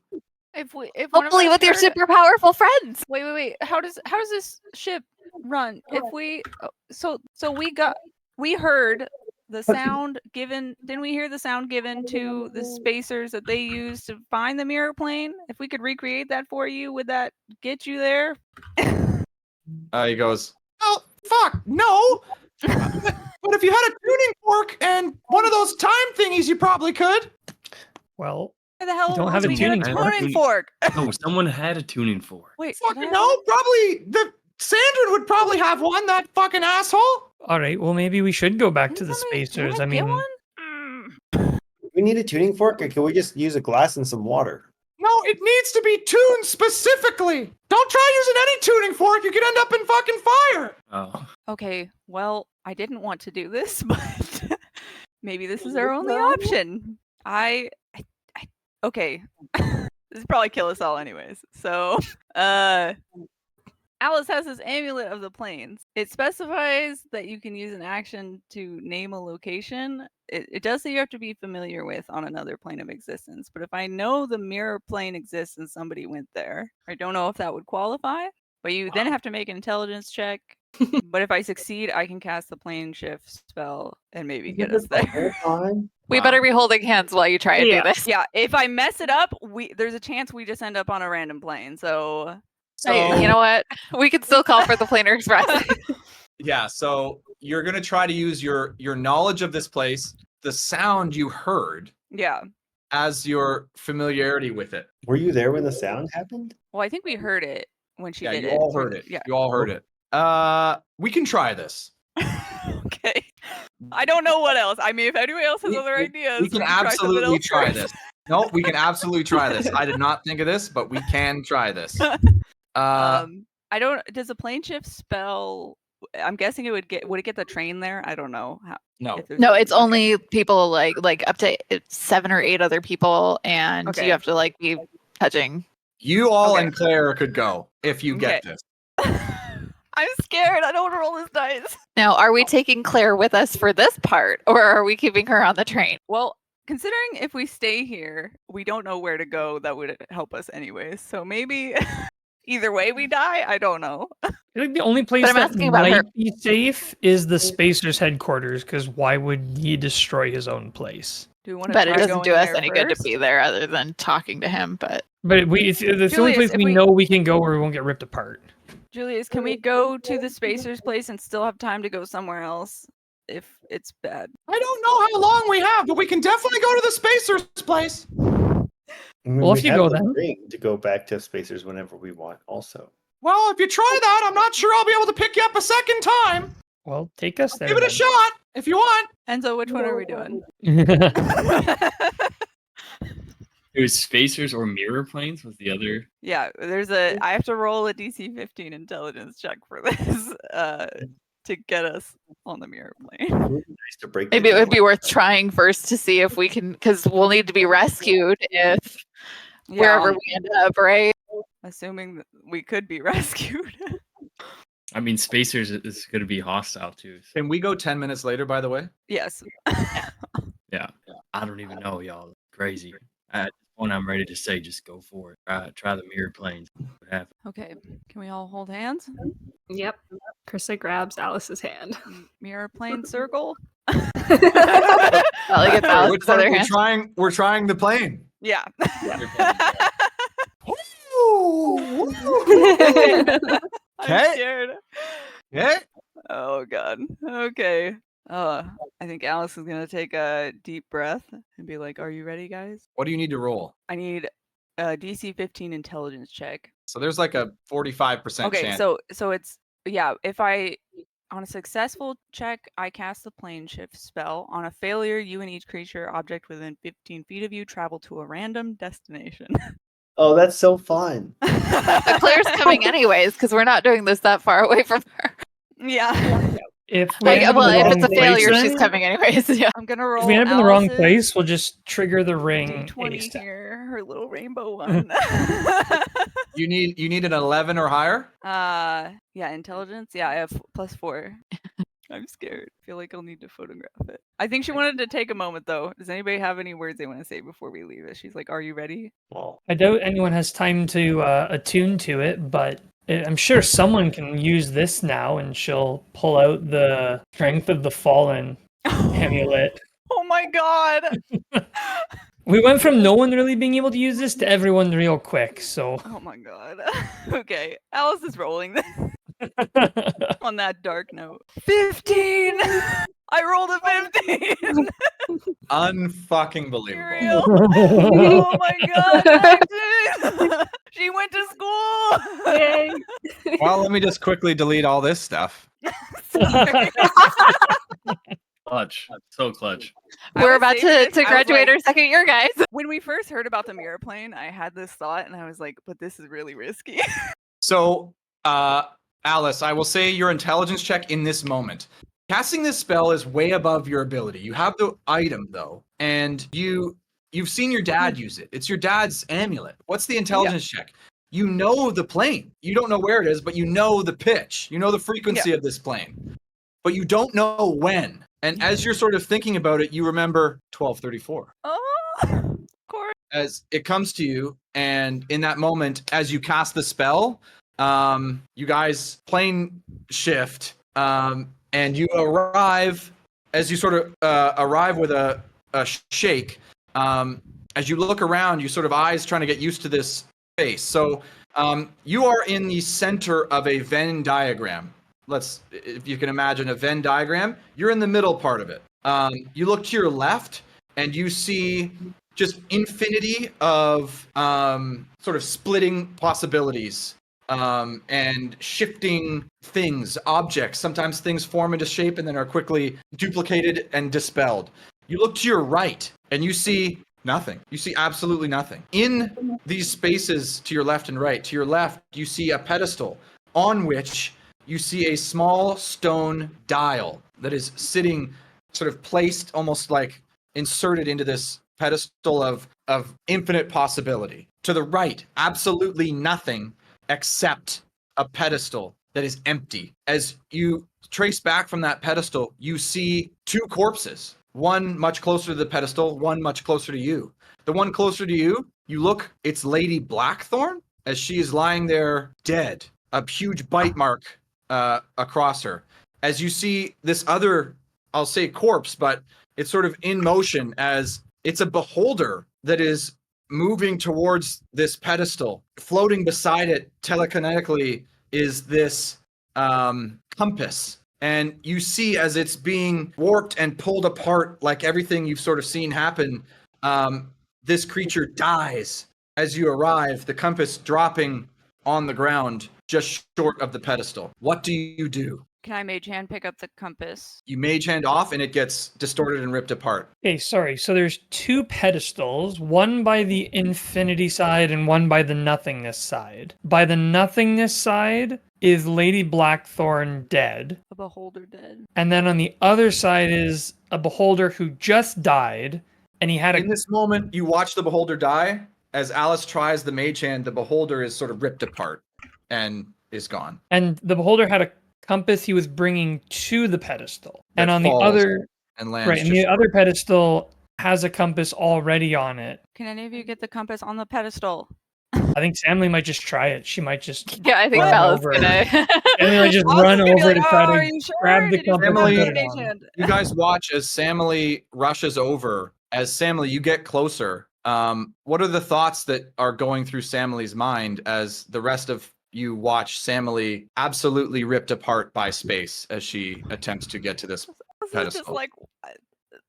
A: If one of
D: Hopefully
A: us
D: with your
A: heard-
D: super powerful friends.
A: Wait. How does this ship run? If we we heard the sound given. Didn't we hear the sound given to the spacers that they used to find the mirror plane? If we could recreate that for you, would that get you there?
C: He goes, "Oh, fuck, no. But if you had a tuning fork and one of those time thingies, you probably could.
G: Well,
A: Where the hell
G: don't
A: would
G: have a
A: we get a
G: tuning
E: fork.
A: tuning fork?
E: No, someone had a tuning fork.
A: Wait, did I
C: Fucking
A: have
C: no,
A: one?
C: probably Sandra would probably have one. That fucking asshole.
G: all right. Well, maybe we should go back to
A: Can
G: the
A: somebody-
G: spacers.
A: can
G: I
A: get
G: mean,
A: one?
B: We need a tuning fork, or can we just use a glass and some water?
C: No, it needs to be tuned specifically. Don't try using any tuning fork. You could end up in fucking fire.
E: Oh.
A: Okay, well, I didn't want to do this, but maybe this is our only option. Okay. This would probably kill us all anyways. So, Alice has this amulet of the plains. It specifies that you can use an action to name a location. It does say you have to be familiar with on another plane of existence. But if I know the mirror plane exists and somebody went there, I don't know if that would qualify. But you then have to make an intelligence check. But if I succeed, I can cast the plane shift spell and maybe get us there.
D: We better be holding hands while you try and do this.
A: Yeah, if I mess it up, there's a chance we just end up on a random plane. So
D: Hey, you know what? We can still call for the Planar Express.
C: Yeah, so you're gonna try to use your knowledge of this place, the sound you heard,
A: yeah.
C: as your familiarity with it.
B: Were you there when the sound happened?
A: Well, I think we heard it when she
C: Yeah,
A: did
C: you
A: it.
C: all heard it.
A: Yeah.
C: You all heard it. We can try this.
A: Okay. I don't know what else. I mean, if anyone else has other ideas,
C: We can
A: try something
C: absolutely
A: else
C: try
A: first.
C: this. No, we can absolutely try this. I did not think of this, but we can try this.
A: I don't. Does a plane shift spell? I'm guessing it would get. Would it get the train there? I don't know.
C: No.
A: if there's
D: No,
A: any-
D: it's
A: okay.
D: only people like up to 7 or 8 other people, and
A: Okay.
D: you have to like be touching.
C: You all
A: Okay.
C: and Claire could go if you get
A: Okay.
C: this.
A: I'm scared. I don't want to roll this dice.
D: Now, are we taking Claire with us for this part, or are we keeping her on the train?
A: Well, considering if we stay here, we don't know where to go. That would help us anyways. So maybe either way we die. I don't know.
G: I think the only place
D: I'm
G: that
D: asking about
G: might
D: her.
G: be safe is the Spacers headquarters, because why would he destroy his own place?
A: Do we want to?
D: But it doesn't
A: going
D: do us
A: there
D: any good to
A: first?
D: be there other than talking to him. But
G: But it's the only
A: Julius,
G: place
A: if
G: we
A: we-
G: know we can go where we won't get ripped apart.
A: Julius, can we go to the Spacers place and still have time to go somewhere else if it's bad?
C: I don't know how long we have, but we can definitely go to the Spacers place.
B: I mean,
G: Well,
B: we
G: if you
B: have
G: go
B: the
G: then.
B: ring to go back to Spacers whenever we want. Also,
C: Well, if you try that, I'm not sure I'll be able to pick you up a second time.
G: Well, take us there.
C: Give it a shot if you want.
A: Enzo, which one are we doing?
G: shot.
E: It was spacers or mirror planes was the other.
A: Yeah, I have to roll a DC 15 intelligence check for this to get us on the mirror plane.
B: it would be nice to break.
D: maybe
B: the
D: it would be
B: game.
D: worth trying first to see if we can, because we'll need to be rescued if wherever we end up, right?
A: Assuming that we could be rescued.
E: I mean, spacers is going to be hostile too. So,
C: Can we go 10 minutes later, by the way?
A: Yes.
E: yeah, I don't even know, y'all. Crazy. At this point, I'm ready to say, just go for it. Try the mirror planes. What happens?
A: Okay. Can we all hold hands?
F: Yep. Krista grabs Alice's hand.
A: Mirror plane circle?
D: Not like it's Alice's
C: Which one?
D: other hand.
C: We're trying the plane.
A: Yeah. I'm
C: Okay.
A: scared.
C: Okay.
A: Oh god. Okay. I think Alice is gonna take a deep breath and be like, "Are you ready, guys?"
C: What do you need to roll?
A: I need a DC 15 intelligence check.
C: So there's like a 45%
A: Okay,
C: chance.
A: so it's if I on a successful check, I cast the plane shift spell. On a failure, you and each creature or object within 15 feet of you travel to a random destination.
B: Oh, that's so fun.
D: But Claire's coming anyways, because we're not doing this that far away from her.
A: Yeah.
G: If we
D: Like,
G: end up in
D: well,
G: the
D: if
G: wrong
D: it's a
G: place,
D: failure,
G: then-
D: she's coming anyways. Yeah.
A: I'm gonna roll.
G: If we end up in the wrong
A: Alice's
G: place, we'll just trigger the ring.
A: D20
G: ASAP.
A: here, her little rainbow one.
C: You need an 11 or higher?
A: Yeah, intelligence. Yeah, I have +4. I'm scared. I feel like I'll need to photograph it. I think she wanted to take a moment though. Does anybody have any words they want to say before we leave? She's like, "Are you ready?"
B: Well,
G: I doubt anyone has time to attune to it, but I'm sure someone can use this now, and she'll pull out the Strength of the Fallen amulet.
A: Oh my god!
G: We went from no one really being able to use this to everyone real quick. So
A: Oh my god. Okay, Alice is rolling this. On that dark note. 15! I rolled a 15!
C: Unfucking believable.
A: Real? Oh my god, Maxine! She went to school!
F: Yay.
C: Well, let me just quickly delete all this stuff.
A: Sorry.
E: Clutch. So clutch.
A: I
D: We're
A: was
D: about
A: saving
D: to,
A: it.
D: to
A: I was
D: graduate
A: like-
D: our second year, guys.
A: When we first heard about the mirror plane, I had this thought and I was like, but this is really risky.
C: So, Alice, I will say your intelligence check in this moment. Casting this spell is way above your ability. You have the item though, and you've seen your dad use it. It's your dad's amulet. What's the intelligence check? You know the plane. You don't know where it is, but you know the pitch. You know the frequency of this plane. But you don't know when. And as you're sort of thinking about it, you remember 1234.
A: Oh, of course.
C: As it comes to you, and in that moment, as you cast the spell, you guys plane shift, and you arrive. As you sort of arrive with a shake, as you look around, you sort of eyes trying to get used to this space. So you are in the center of a Venn diagram. If you can imagine a Venn diagram, you're in the middle part of it. You look to your left, and you see just infinity of sort of splitting possibilities and shifting things, objects. Sometimes things form into shape and then are quickly duplicated and dispelled. You look to your right, and you see nothing. You see absolutely nothing. In these spaces to your left and right, to your left, you see a pedestal on which you see a small stone dial that is sitting sort of placed almost like inserted into this pedestal of infinite possibility. To the right, absolutely nothing except a pedestal that is empty. As you trace back from that pedestal, you see two corpses, one much closer to the pedestal, one much closer to you. The one closer to you, you look, it's Lady Blackthorn, as she is lying there dead, a huge bite mark across her. As you see this other, I'll say corpse, but it's sort of in motion as it's a beholder that is moving towards this pedestal. Floating beside it telekinetically is this compass. And you see as it's being warped and pulled apart, like everything you've sort of seen happen, this creature dies as you arrive, the compass dropping on the ground just short of the pedestal. What do you do?
A: Can I mage hand pick up the compass?
C: You mage hand off and it gets distorted and ripped apart.
G: Okay, sorry. So there's two pedestals, one by the infinity side and one by the nothingness side. By the nothingness side is Lady Blackthorn dead.
A: A beholder dead.
G: And then on the other side is a beholder who just died, and he had
C: In this moment, you watch the beholder die. As Alice tries the mage hand, the beholder is sort of ripped apart and is gone.
G: and the beholder had a compass he was bringing to the pedestal.
C: That
G: And on the
C: falls
G: other
C: and lands
G: right, and
C: just
G: the other pedestal has a compass already on it.
A: Can any of you get the compass on the pedestal?
G: I think Samly might just try it. She might just
D: Yeah, I think
G: run
D: Bella's
G: over
D: gonna.
G: Samly might just
A: I was
G: run
A: gonna be
G: over
A: like,
G: to try
A: "Oh, are
G: to
A: you sure?
G: grab the
A: Did you
G: compass and
C: Emily-
G: put it
A: mage
G: on.
A: hand?"
C: You guys watch as Samly rushes over. As Samly, you get closer. What are the thoughts that are going through Samly's mind as the rest of you watch Samly absolutely ripped apart by space as she attempts to get to this
A: This is just
C: pedestal?
A: like,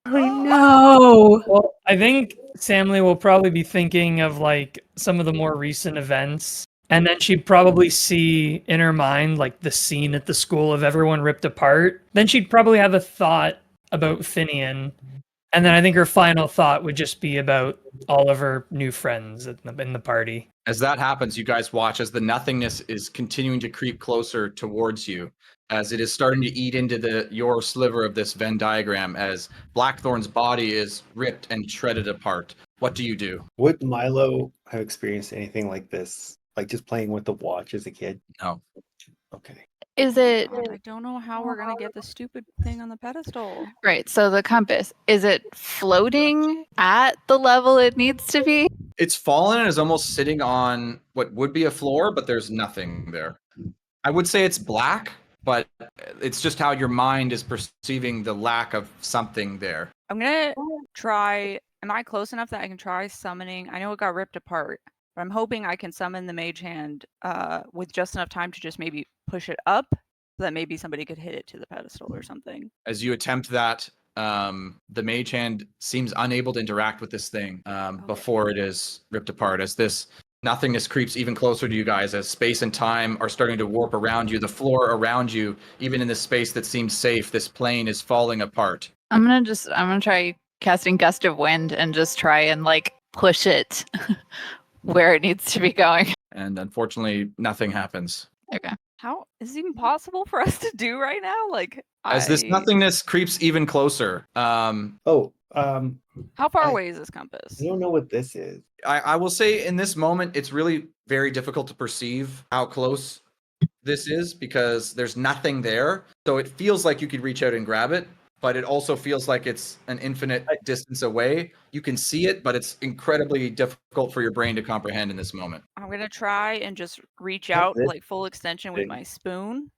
F: I know.
G: Well, I think Samly will probably be thinking of like some of the more recent events. And then she'd probably see in her mind like the scene at the school of everyone ripped apart. Then she'd probably have a thought about Finian. And then I think her final thought would just be about all of her new friends in the party.
C: As that happens, you guys watch as the nothingness is continuing to creep closer towards you, as it is starting to eat into your sliver of this Venn diagram, as Blackthorn's body is ripped and shredded apart. What do you do?
B: Would Milo have experienced anything like this? Like just playing with the watch as a kid?
C: No.
B: Okay.
D: Is it
A: I don't know how we're gonna get the stupid thing on the pedestal.
D: right? So the compass, is it floating at the level it needs to be?
C: It's fallen and is almost sitting on what would be a floor, but there's nothing there. I would say it's black, but it's just how your mind is perceiving the lack of something there.
A: I'm gonna try. Am I close enough that I can try summoning? I know it got ripped apart, but I'm hoping I can summon the mage hand with just enough time to just maybe push it up so that maybe somebody could hit it to the pedestal or something.
C: As you attempt that, the mage hand seems unable to interact with this thing before it is ripped apart. As this nothingness creeps even closer to you guys, as space and time are starting to warp around you, the floor around you, even in this space that seems safe, this plane is falling apart.
D: I'm gonna try casting Gust of Wind and just try and like push it where it needs to be going.
C: And unfortunately, nothing happens.
D: Okay.
A: How is it even possible for us to do right now? Like,
C: As this nothingness creeps even closer,
B: Oh,
A: how far away is this compass?
B: I don't know what this is.
C: I will say in this moment, it's really very difficult to perceive how close this is because there's nothing there. So it feels like you could reach out and grab it, but it also feels like it's an infinite distance away. You can see it, but it's incredibly difficult for your brain to comprehend in this moment.
A: I'm going to try and just reach
B: That's
A: out
B: it.
A: like full extension with my spoon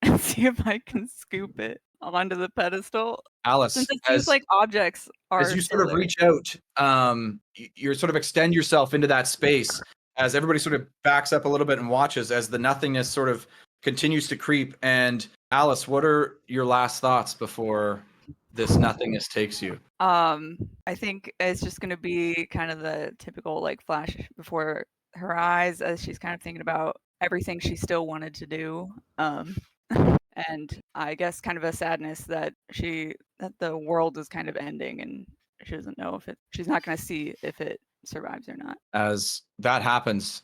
A: and see if I can scoop it onto the pedestal.
C: Alice,
A: Since it seems like objects are
C: as you sort of
A: similar.
C: reach out, you sort of extend yourself into that space as everybody sort of backs up a little bit and watches as the nothingness sort of continues to creep. And Alice, what are your last thoughts before this nothingness takes you?
A: I think it's just going to be kind of the typical like flash before her eyes as she's kind of thinking about everything she still wanted to do. And I guess kind of a sadness that the world is kind of ending and she doesn't know if she's not going to see if it survives or not.
C: As that happens,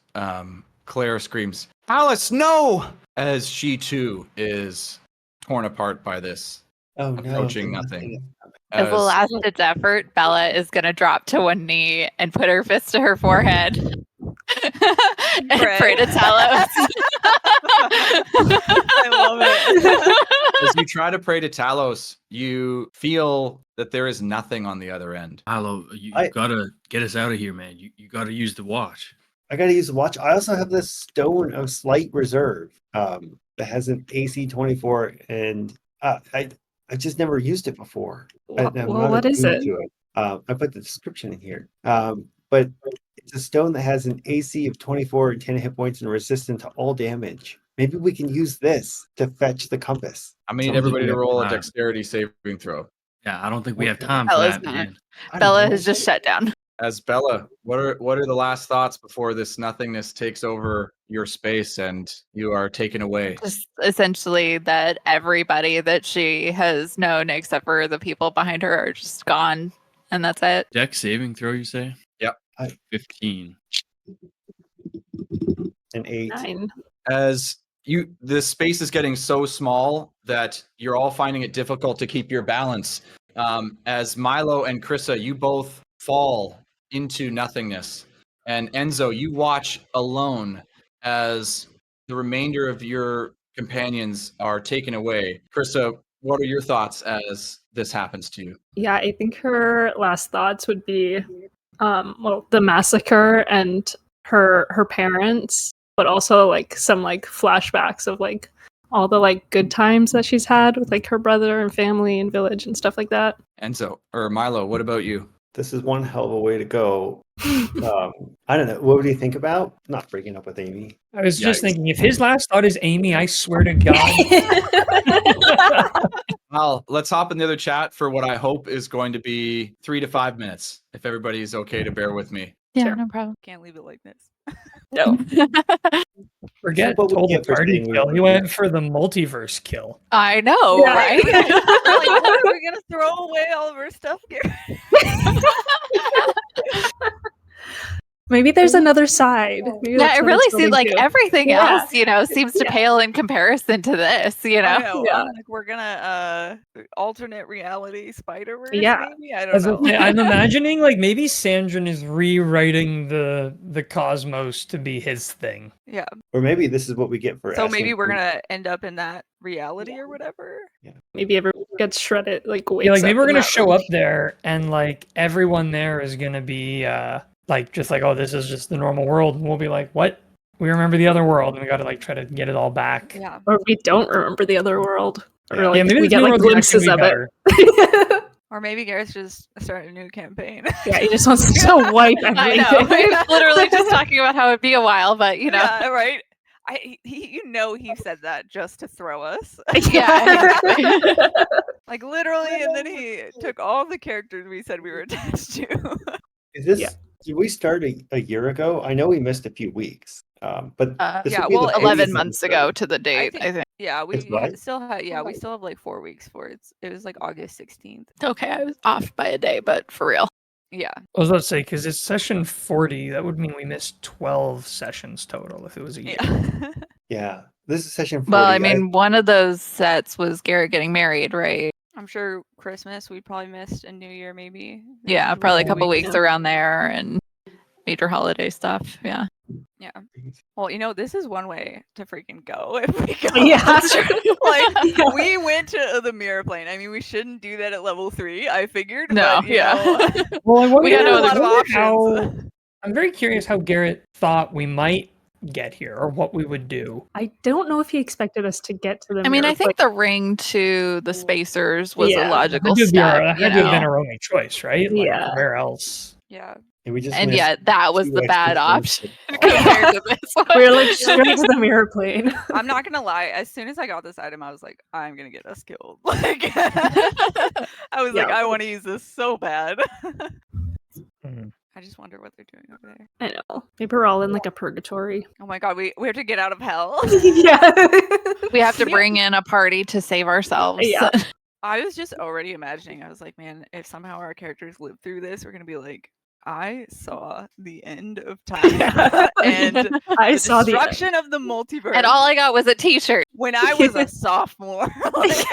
C: Claire screams, "Alice, no!" As she too is torn apart by this
B: Oh no!
C: approaching nothing.
D: As a last-ditch effort, Bella is gonna drop to one knee and put her fist to her forehead and pray to Talos.
A: I love it.
C: As you try to pray to Talos, you feel that there is nothing on the other end.
E: Hello, you gotta get us out of here, man. You gotta use the watch.
B: I gotta use the watch. I also have this stone of slight reserve that has an AC 24, and I just never used it before.
F: Well, what is it?
B: I put the description in here. But it's a stone that has an AC of 24 and 10 hit points and resistant to all damage. Maybe we can use this to fetch the compass.
C: I need everybody to roll a dexterity saving throw.
E: Yeah, I don't think we have time for
D: Bella's
E: that,
D: not.
E: man.
D: Bella has just shut down.
C: As Bella, what are the last thoughts before this nothingness takes over your space and you are taken away?
D: Just essentially that everybody that she has known, except for the people behind her, are just gone, and that's it.
E: Dex saving throw, you say?
C: Yep.
E: 15.
B: An 8.
F: 9.
C: As this space is getting so small that you're all finding it difficult to keep your balance. As Milo and Krissa, you both fall into nothingness. And Enzo, you watch alone as the remainder of your companions are taken away. Krissa, what are your thoughts as this happens to you?
F: Yeah, I think her last thoughts would be, the massacre and her parents, but also like some like flashbacks of like all the like good times that she's had with like her brother and family and village and stuff like that.
C: Enzo, or Milo, what about you?
B: This is one hell of a way to go. I don't know. What would you think about not breaking up with Amy?
G: I was just
C: Yikes.
G: thinking, if his last thought is Amy, I swear to God.
C: Well, let's hop in the other chat for what I hope is going to be 3 to 5 minutes, if everybody's okay to bear with me.
D: Yeah,
F: Sure.
D: no problem.
A: Can't leave it like this.
F: No.
G: Forget
B: What we
G: told the
B: get for
G: party
B: saying we
G: kill.
B: were-
G: He went for the multiverse kill.
D: I know,
F: Yeah.
D: right?
A: Like, what, are we gonna throw away all of our stuff here?
F: Maybe there's another side. Maybe
D: Yeah,
F: that's
D: it
F: what
D: really
F: it's
D: seems
F: building
D: like
F: to.
D: everything
F: Yeah.
D: else, seems to
F: Yeah.
D: pale in comparison to this,
A: I know.
F: Yeah.
A: I'm like, we're gonna alternate reality Spider-Verse.
F: Yeah.
A: Maybe I don't
G: As
A: know.
G: I'm imagining, like maybe Sandrin is rewriting the cosmos to be his thing.
A: Yeah.
B: Or maybe this is what we get for
A: So
B: asking
A: maybe we're
B: for-
A: gonna end up in that reality or whatever.
F: Maybe everyone gets shredded. Like,
G: Yeah, like maybe we're gonna show
F: up.
G: up there and like everyone there is gonna be like just like, oh, this is just the normal world, and we'll be like, what? We remember the other world, and we gotta like try to get it all back.
A: Yeah.
F: Or we don't remember the other world. Or
B: Yeah.
F: like,
G: maybe
F: we
G: this
F: get
G: new
F: like
G: world's gonna
F: glimpses
G: actually
F: of
G: be
F: it.
G: better.
A: Or maybe Garrett's just starting a new campaign.
F: Yeah, he just wants to wipe
D: I
F: everything.
D: know. We're literally just talking about how it'd be a while, but
A: Yeah, right. he said that just to throw us.
D: Yeah, exactly.
A: Like literally, and then he took all the characters we said we were attached to.
B: Is this?
F: Yeah.
B: Did we start a year ago? I know we missed a few weeks, but this
A: yeah,
B: would be
A: well,
B: the
A: it's-
D: 11
B: 40th
D: months
B: episode.
D: ago to the date, I think.
A: Yeah, we
B: It's what?
A: still have like 4 weeks for it. It was like August 16th.
D: Okay, I was off by a day, but for real.
A: Yeah.
G: I was about to say, because it's session 40, that would mean we missed 12 sessions total if it was a year.
A: Yeah.
B: Yeah, this is session 40.
D: Well, I mean, one of those sets was Garrett getting married, right?
A: I'm sure Christmas we probably missed, and New Year maybe.
D: Yeah, probably a couple
G: weeks.
D: weeks around there and major holiday stuff. Yeah.
A: Yeah. Well, this is one way to freaking go if we go.
F: Yeah.
A: Like
F: Yeah.
A: we went to the mirror plane. I mean, we shouldn't do that at level 3. I figured.
D: No,
A: but,
D: yeah.
G: Well, I wonder,
A: We got
D: no
G: I
D: other
G: wonder
A: options.
G: I'm very curious how Garrett thought we might get here or what we would do.
F: I don't know if he expected us to get to the
D: I mean,
F: mirror
D: I think
F: plane.
D: the ring to the spacers was
F: Yeah.
D: a logical
G: That
D: step.
G: had
D: You
G: to have been
D: know?
G: our only choice, right? Like,
F: Yeah.
G: where else?
A: Yeah.
B: And we just
D: And
B: missed
D: yet, that was
B: 2
D: the bad
B: extra
D: option
B: things.
D: compared to this one.
F: We're like straight to the mirror plane.
A: I'm not gonna lie. As soon as I got this item, I was like, I'm gonna get us killed. Like, I was like,
F: Yeah.
A: I want to use this so bad.
G: Mhm.
A: I just wonder what they're doing over there.
F: I know. Maybe we're all in like a purgatory.
A: Oh my god, we have to get out of hell.
F: Yeah.
D: We have to bring in a party to save ourselves.
F: Yeah.
A: I was just already imagining. I was like, man, if somehow our characters live through this, we're gonna be like, I saw the end of time and
F: I
A: the
F: saw the
A: destruction of the multiverse.
D: And all I got was a t-shirt.
A: when I was a sophomore. Like,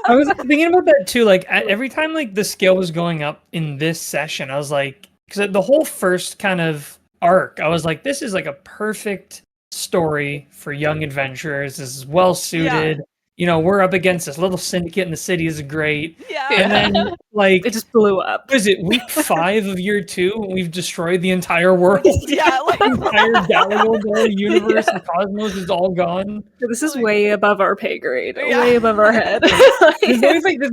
G: I was thinking about that too. Like every time like the scale was going up in this session, I was like, because the whole first kind of arc, I was like, this is like a perfect story for young adventurers. This is well suited. We're up against this little syndicate in the city is great.
A: yeah.
G: And then like,
F: It just blew up.
G: was it week 5 of year 2 when we've destroyed the entire world?
A: Yeah, like,
G: The entire Galago universe, the cosmos is all gone.
F: This is way above our pay grade.
A: Yeah.
F: Way above our head.
G: There's always like the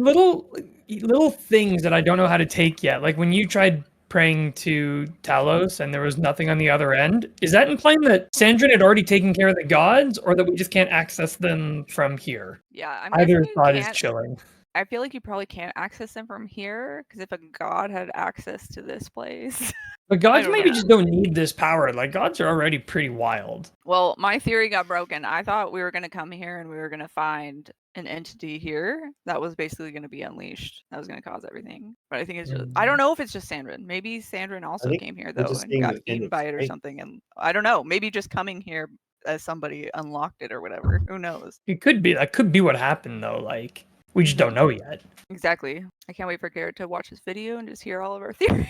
G: little things that I don't know how to take yet. Like when you tried praying to Talos and there was nothing on the other end, is that implying that Sandrin had already taken care of the gods, or that we just can't access them from here?
A: yeah. I'm
G: Either
A: guessing you
G: thought is
A: can't-
G: chilling.
A: I feel like you probably can't access them from here because if a god had access to this place.
G: But gods
A: don't
G: maybe
A: know.
G: just don't need this power. Like gods are already pretty wild.
A: Well, my theory got broken. I thought we were going to come here and we were going to find an entity here that was basically going to be unleashed. That was going to cause everything. But I think it's just, I don't know if it's just Sandrin. Maybe Sandrin also
B: think
A: came here
B: we're
A: though
B: just
A: and
B: seeing
A: got
B: the end
A: eaten
B: of
A: by it or
B: fate.
A: something. And I don't know. Maybe just coming here as somebody unlocked it or whatever. Who knows?
G: It could be. That could be what happened though. Like we just don't know yet.
A: Exactly. I can't wait for Garrett to watch this video and just hear all of our theories.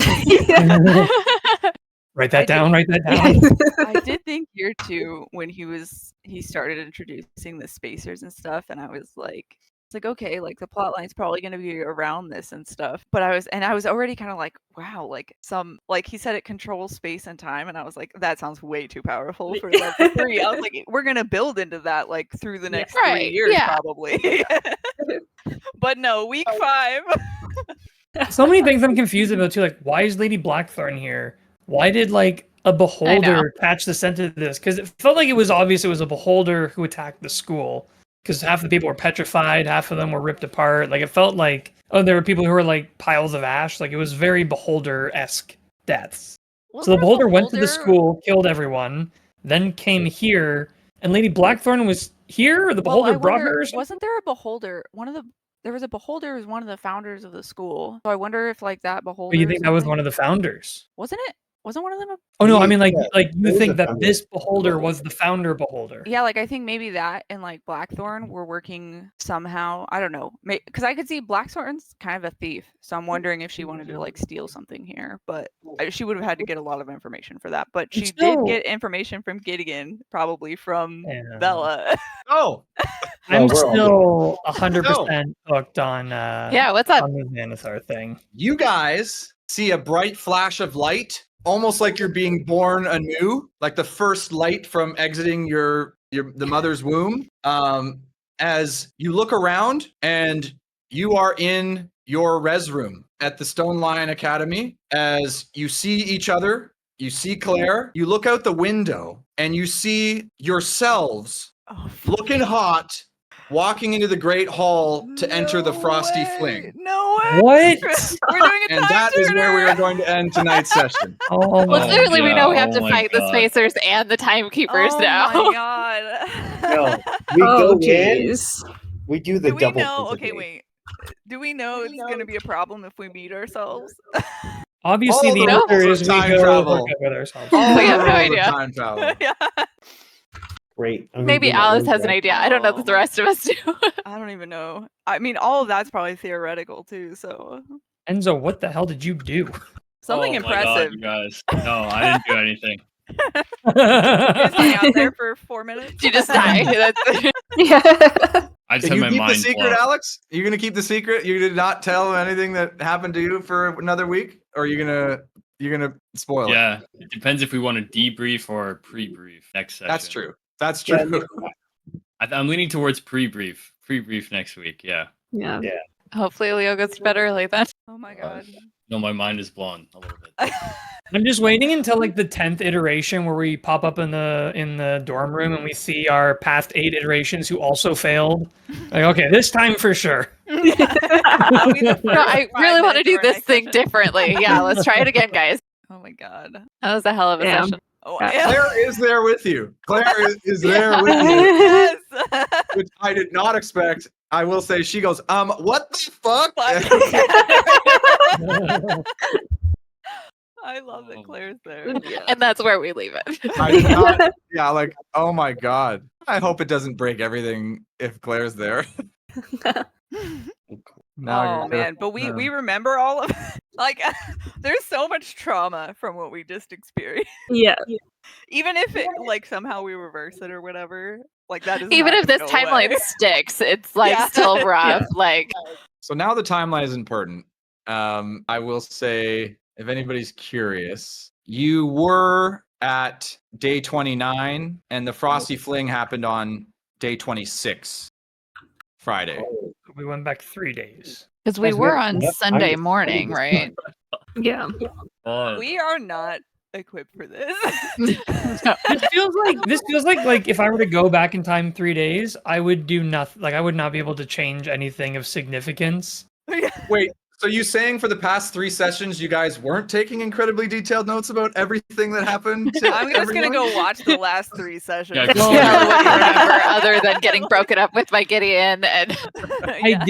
G: Write
A: I
G: that down. Write that down.
A: I did think year 2 when he started introducing the spacers and stuff, and I was like, it's like okay, like the plot line's probably going to be around this and stuff. But I was already kind of like, wow, like he said it controls space and time, and I was like, that sounds way too powerful for level 3. I was like, we're gonna build into that like through the next 3
D: Right,
A: years
D: yeah.
A: probably. But no, week 5.
G: So many things I'm confused about too. Like, why is Lady Blackthorn here? Why did like a beholder attach the scent to this? Because it felt like it was obvious it was a beholder who attacked the school. Because half the people were petrified, half of them were ripped apart. Like it felt like there were people who were like piles of ash. Like it was very beholder-esque deaths. So the beholder went to the school, killed everyone, then came here, and Lady Blackthorn was here. Or the beholder brought her. Or something?
A: Wasn't there a beholder? There was a beholder who was one of the founders of the school. So I wonder if like that beholder.
G: But you
A: or
G: think that was
A: something-
G: one of the founders?
A: Wasn't it? Wasn't one of them?
G: Oh no, I mean like
B: Yeah,
G: like you
B: there is
G: think
B: a
G: that
B: founder
G: this beholder
B: beholder.
G: was the founder beholder?
A: Yeah, like I think maybe that and like Blackthorn were working somehow. I don't know, because I could see Blackthorn's kind of a thief, so I'm wondering if she wanted to like steal something here. But she would have had to get a lot of information for that. But she did
G: still-
A: get information from Gideon, probably from
G: Yeah.
A: Bella.
C: Oh,
G: I'm
B: we're all
G: still 100% hooked on
D: Yeah, what's up?
G: on the Xanathar thing.
C: you guys see a bright flash of light, almost like you're being born anew, like the first light from exiting the mother's womb. As you look around and you are in your res room at the Stone Lion Academy, as you see each other You see Claire, you look out the window, and you see yourselves
A: Oh,
C: looking hot, walking into the Great Hall to enter the Frosty
A: way.
C: Fling.
A: No way.
G: What?
A: We're doing a
C: And
A: time
C: that is where we
A: turner.
C: are going to end tonight's session.
G: Oh
D: Well,
G: my
D: clearly we know we have
E: oh
D: to
E: my
D: fight the
E: God.
D: spacers and the timekeepers
A: Oh
D: now.
A: my god.
B: No, we
F: Oh,
B: go in,
F: jeez.
B: we do the
A: Do we
B: double.
A: know? Okay,
B: designate.
A: wait. Do we know it's going to be a problem if we meet ourselves?
G: Obviously,
C: All
G: the
C: the
G: answer
C: rules
G: is
C: of
G: we
C: time
G: go
C: travel.
G: hook up with ourselves.
C: All
D: We
C: the
D: have no
C: rules of
D: idea.
C: time travel.
A: Yeah.
B: Great. I'm gonna
D: Maybe
B: do my
D: Alice
B: own
D: has an
B: drag.
D: idea. I don't know that the rest of us do.
A: I don't even know. I mean, all of that's probably theoretical too. So
G: Enzo, what the hell did you do?
A: something
E: Oh my God,
A: impressive.
E: you guys. No, I didn't do anything.
A: Just hang out there for 4 minutes.
D: You just die. That's
F: Yeah.
E: I just
C: Can
E: had
C: you
E: my
C: keep the
E: mind
C: secret,
E: blown.
C: Alex? You're gonna keep the secret? You did not tell anything that happened to you for another week, or you're gonna spoil it?
E: Yeah, it depends if we want to debrief or pre-brief next session.
C: That's true. That's
B: Yeah,
C: true.
E: I'm leaning towards pre-brief. Pre-brief next week. Yeah.
F: Yeah.
D: hopefully Leo gets better early then.
A: Oh my god.
E: No, my mind is blown a little bit.
G: I'm just waiting until like the 10th iteration where we pop up in the dorm room and we see our past 8 iterations who also failed. Like, okay, this time for sure.
A: That'll be the
D: No,
A: first
D: I
A: 5
D: really want to
A: minutes
D: do
A: of our
D: this
A: next
D: thing
A: session.
D: differently. Yeah, let's try it again, guys.
A: Oh my god.
D: That was a hell of a
F: Damn.
D: session.
A: Oh,
F: Yeah.
A: yeah.
C: Claire is there with you. Claire is there with you,
A: Yes.
C: which I did not expect. I will say, she goes, what the fuck?
A: I love that Claire's there.
D: And that's where we leave it.
C: I did not. Yeah, like, oh my god. I hope it doesn't break everything if Claire's there. Now
A: Oh
C: you're
A: man, but we remember all of like there's so much trauma from what we just experienced.
F: Yeah.
A: Even if it like somehow we reverse it or whatever, like that is
D: Even
A: not
D: if
A: gonna
D: this
A: go
D: timeline
A: away.
D: sticks, it's like
A: Yeah.
D: still rough. Like
C: So now the timeline is important. I will say, if anybody's curious, you were at day 29, and the Frosty Fling happened on day 26, Friday.
G: We went back 3 days.
D: because we
B: Guys,
D: were
B: we-
D: on
B: yep,
D: Sunday
B: I'm-
D: morning, right?
F: Yeah.
A: We are not equipped for this.
G: This feels like if I were to go back in time 3 days, I would do nothing. Like I would not be able to change anything of significance.
C: Wait, so you saying for the past 3 sessions, you guys weren't taking incredibly detailed notes about everything that happened? To
A: I'm just gonna
C: everyone?
A: go watch the last 3 sessions.
E: Yeah,
D: That's
E: Well,
D: really what you remember, other than getting broken up with by Gideon and
A: Yeah.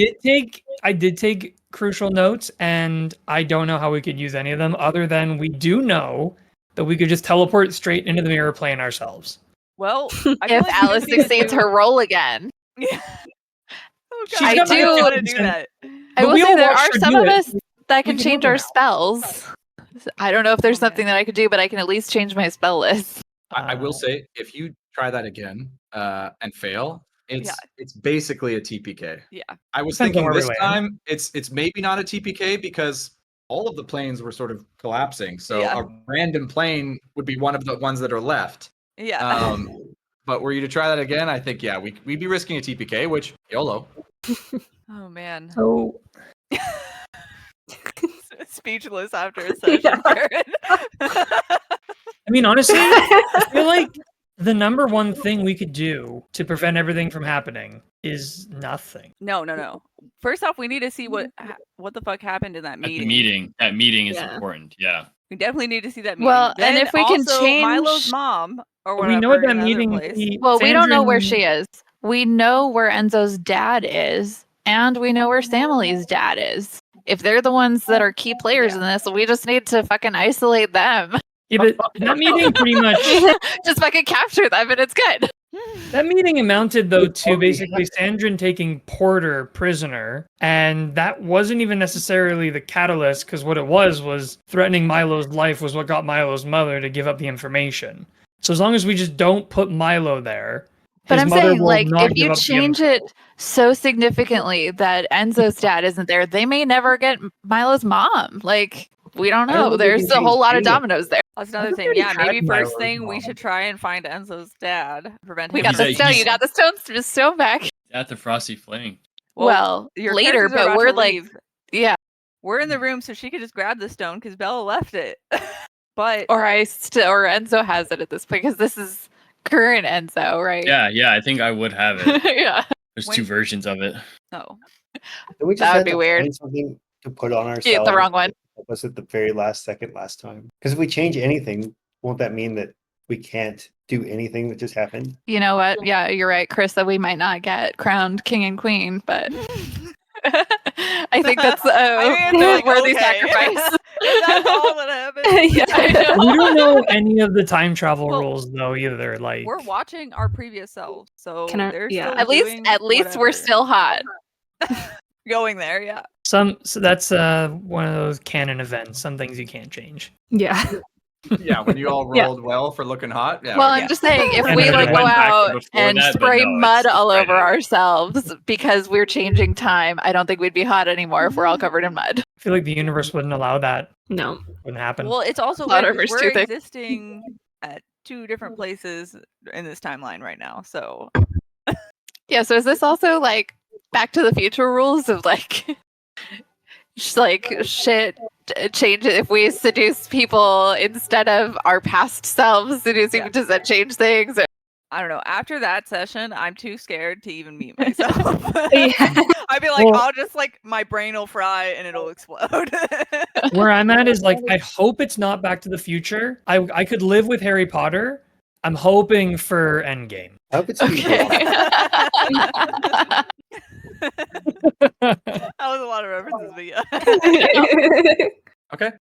G: I did take crucial notes, and I don't know how we could use any of them other than we do know that we could just teleport straight into the mirror plane ourselves.
A: Well, I feel
D: if
A: like we
D: Alice
A: just need to
D: succeeds
A: do-
D: her role again.
A: Yeah. Oh,
G: She's
A: God,
G: got
A: I
D: my
A: do want to
G: intelligence
A: do that.
D: I
G: But
D: will
G: we
D: say
G: all
D: there
G: watched
D: are
G: her
D: some
G: do
D: of
G: it.
D: us that
G: We
D: can
G: can
D: change
G: do it
D: our
G: now.
D: spells. I don't know if there's
A: Oh, man.
D: something that I could do, but I can at least change my spell list.
C: I will say, if you try that again and fail,
A: Yeah.
C: it's basically a TPK.
A: Yeah.
C: I was
G: Depends on
C: thinking
G: where we
C: this
G: land.
C: time it's maybe not a TPK because all of the planes were sort of collapsing. So
A: Yeah.
C: a random plane would be one of the ones that are left.
A: Yeah.
C: But were you to try that again, I think we'd be risking a TPK, which YOLO.
A: Oh man.
G: So
A: Speechless after a session.
F: Yeah.
A: Baron.
G: I mean, honestly, I feel like the number one thing we could do to prevent everything from happening is nothing.
A: No. First off, we need to see what the fuck happened in that
E: At
A: meeting.
E: the meeting. That meeting is
F: Yeah.
E: important. Yeah.
A: We definitely need to see that meeting.
D: Well, and
A: Then
D: if we can
A: also
D: change-
A: Milo's mom or whatever.
G: We know at that
A: in another
G: meeting.
A: place.
D: Well, we don't know where
G: Sandrine-
D: she is. We know where Enzo's dad is, and we know where Samily's dad is. If they're the ones that are key players in this, we just need to fucking isolate them.
G: Yeah, but that meeting pretty much.
D: Just fucking capture them, and it's good.
G: That meeting amounted, though, to basically Sandrine taking Porter prisoner, and that wasn't even necessarily the catalyst, because what it was threatening Milo's life was what got Milo's mother to give up the information. So as long as we just don't put Milo there,
D: But
G: his
D: I'm
G: mother
D: saying,
G: will
D: like,
G: not
D: if
G: give
D: you
G: up the
D: change
G: info.
D: it so significantly that Enzo's dad isn't there, they may never get Milo's mom. Like, we don't
B: I don't
D: know.
B: think we
D: There's
B: can
D: a whole
B: change
D: lot of
B: any of
D: dominoes there.
A: That's another
G: thought
A: thing.
G: they
A: Yeah,
G: already
A: maybe
G: had
A: first
G: Milo's
A: thing we
G: mom.
A: should try and find Enzo's dad. Prevent
D: We
A: him
D: got
A: from
D: the
E: He's
D: stone.
E: like-
D: You got the stone back.
E: At the Frosty Fling.
D: Well,
A: your
D: later,
A: characters are
D: but
A: about
D: we're
A: to
D: like,
A: leave.
D: yeah.
A: We're in the room, so she could just grab the stone because Bella left it. But
D: Or Enzo has it at this point because this is current Enzo, right?
E: Yeah, I think I would have it.
D: Yeah.
E: There's
A: When-
E: 2 versions of it.
A: no.
B: Did we just
D: That would
B: have
D: be
B: to
D: weird.
B: find something to put on ourselves?
D: Yeah, the wrong one.
B: Was it the very last second last time? Because if we change anything, won't that mean that we can't do anything that just happened?
D: You know what? Yeah, you're right, Chris, that we might not get crowned king and queen, but I think that's
A: I mean,
D: a
A: like,
D: worthy
A: okay.
D: sacrifice.
A: Is that all that happened?
D: Yeah, I know.
G: We don't know any of the time travel
A: Well,
G: rules though either. Like
A: We're watching our previous selves, so
F: Can I-
A: they're
F: yeah.
A: still
D: At least
A: doing
D: we're
A: whatever.
D: still hot.
A: going there. Yeah.
G: so that's one of those canon events. Some things you can't change.
F: Yeah.
C: Yeah, when you all
F: Yeah.
C: rolled well for looking hot. Yeah.
D: Well,
C: okay.
D: I'm just saying, if
G: And
D: we
G: then
D: like
G: it
D: go
E: went back to
D: out
E: before
D: and
E: that, but
D: spray
E: no,
D: mud
E: it's
D: all
E: right
D: over
E: now.
D: ourselves because we're changing time, I don't think we'd be hot anymore if we're all covered in mud.
G: I feel like the universe wouldn't allow that.
F: No.
G: Wouldn't happen.
A: Well, it's also
D: Plot
A: weird 'cause
D: armor's
A: we're
D: too thick.
A: existing at 2 different places in this timeline right now. So
D: Yeah, so is this also like Back to the Future rules of like, shit changes if we seduce people instead of our past selves seducing?
A: Yeah.
D: Does that change things? Or-
A: I don't know. After that session, I'm too scared to even meet myself.
F: Yeah.
A: I'd be like,
G: Well-
A: I'll just like my brain will fry and it'll explode.
G: Where I'm at is like, I hope it's not Back to the Future. I could live with Harry Potter. I'm hoping for Endgame.
B: I hope it's Steve
D: Okay.
A: That was a lot of references, but yeah.
C: Okay.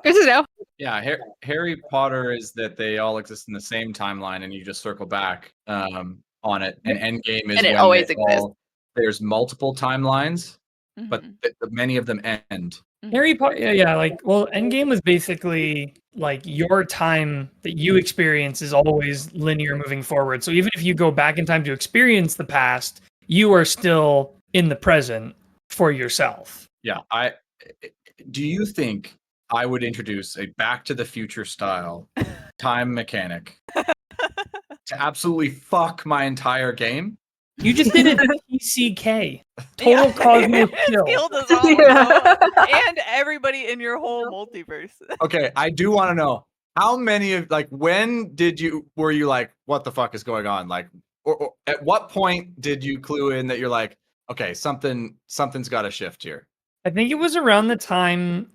D: Good to know.
C: Yeah, Harry Potter is that they all exist in the same timeline, and you just circle back on it. And Endgame is
D: And it
C: when
D: always
C: they
D: exists.
C: there's multiple timelines, but
A: Mhm.
C: many of them end.
G: Harry Potter, yeah, like, well, Endgame was basically like your time that you experience is always linear moving forward. So even if you go back in time to experience the past, you are still in the present for yourself.
C: Yeah, do you think I would introduce a Back to the Future style time mechanic to absolutely fuck my entire game?
G: You just did it TCK. Total
A: Yeah.
G: cosmic
A: It's
G: kill.
A: killed us all,
F: Yeah.
A: so- and everybody in your whole multiverse.
C: Okay, I do want to know how many of when were you like, what the fuck is going on? Like, or at what point did you clue in that you're like, okay, something's got to shift here?
G: I think it was around the time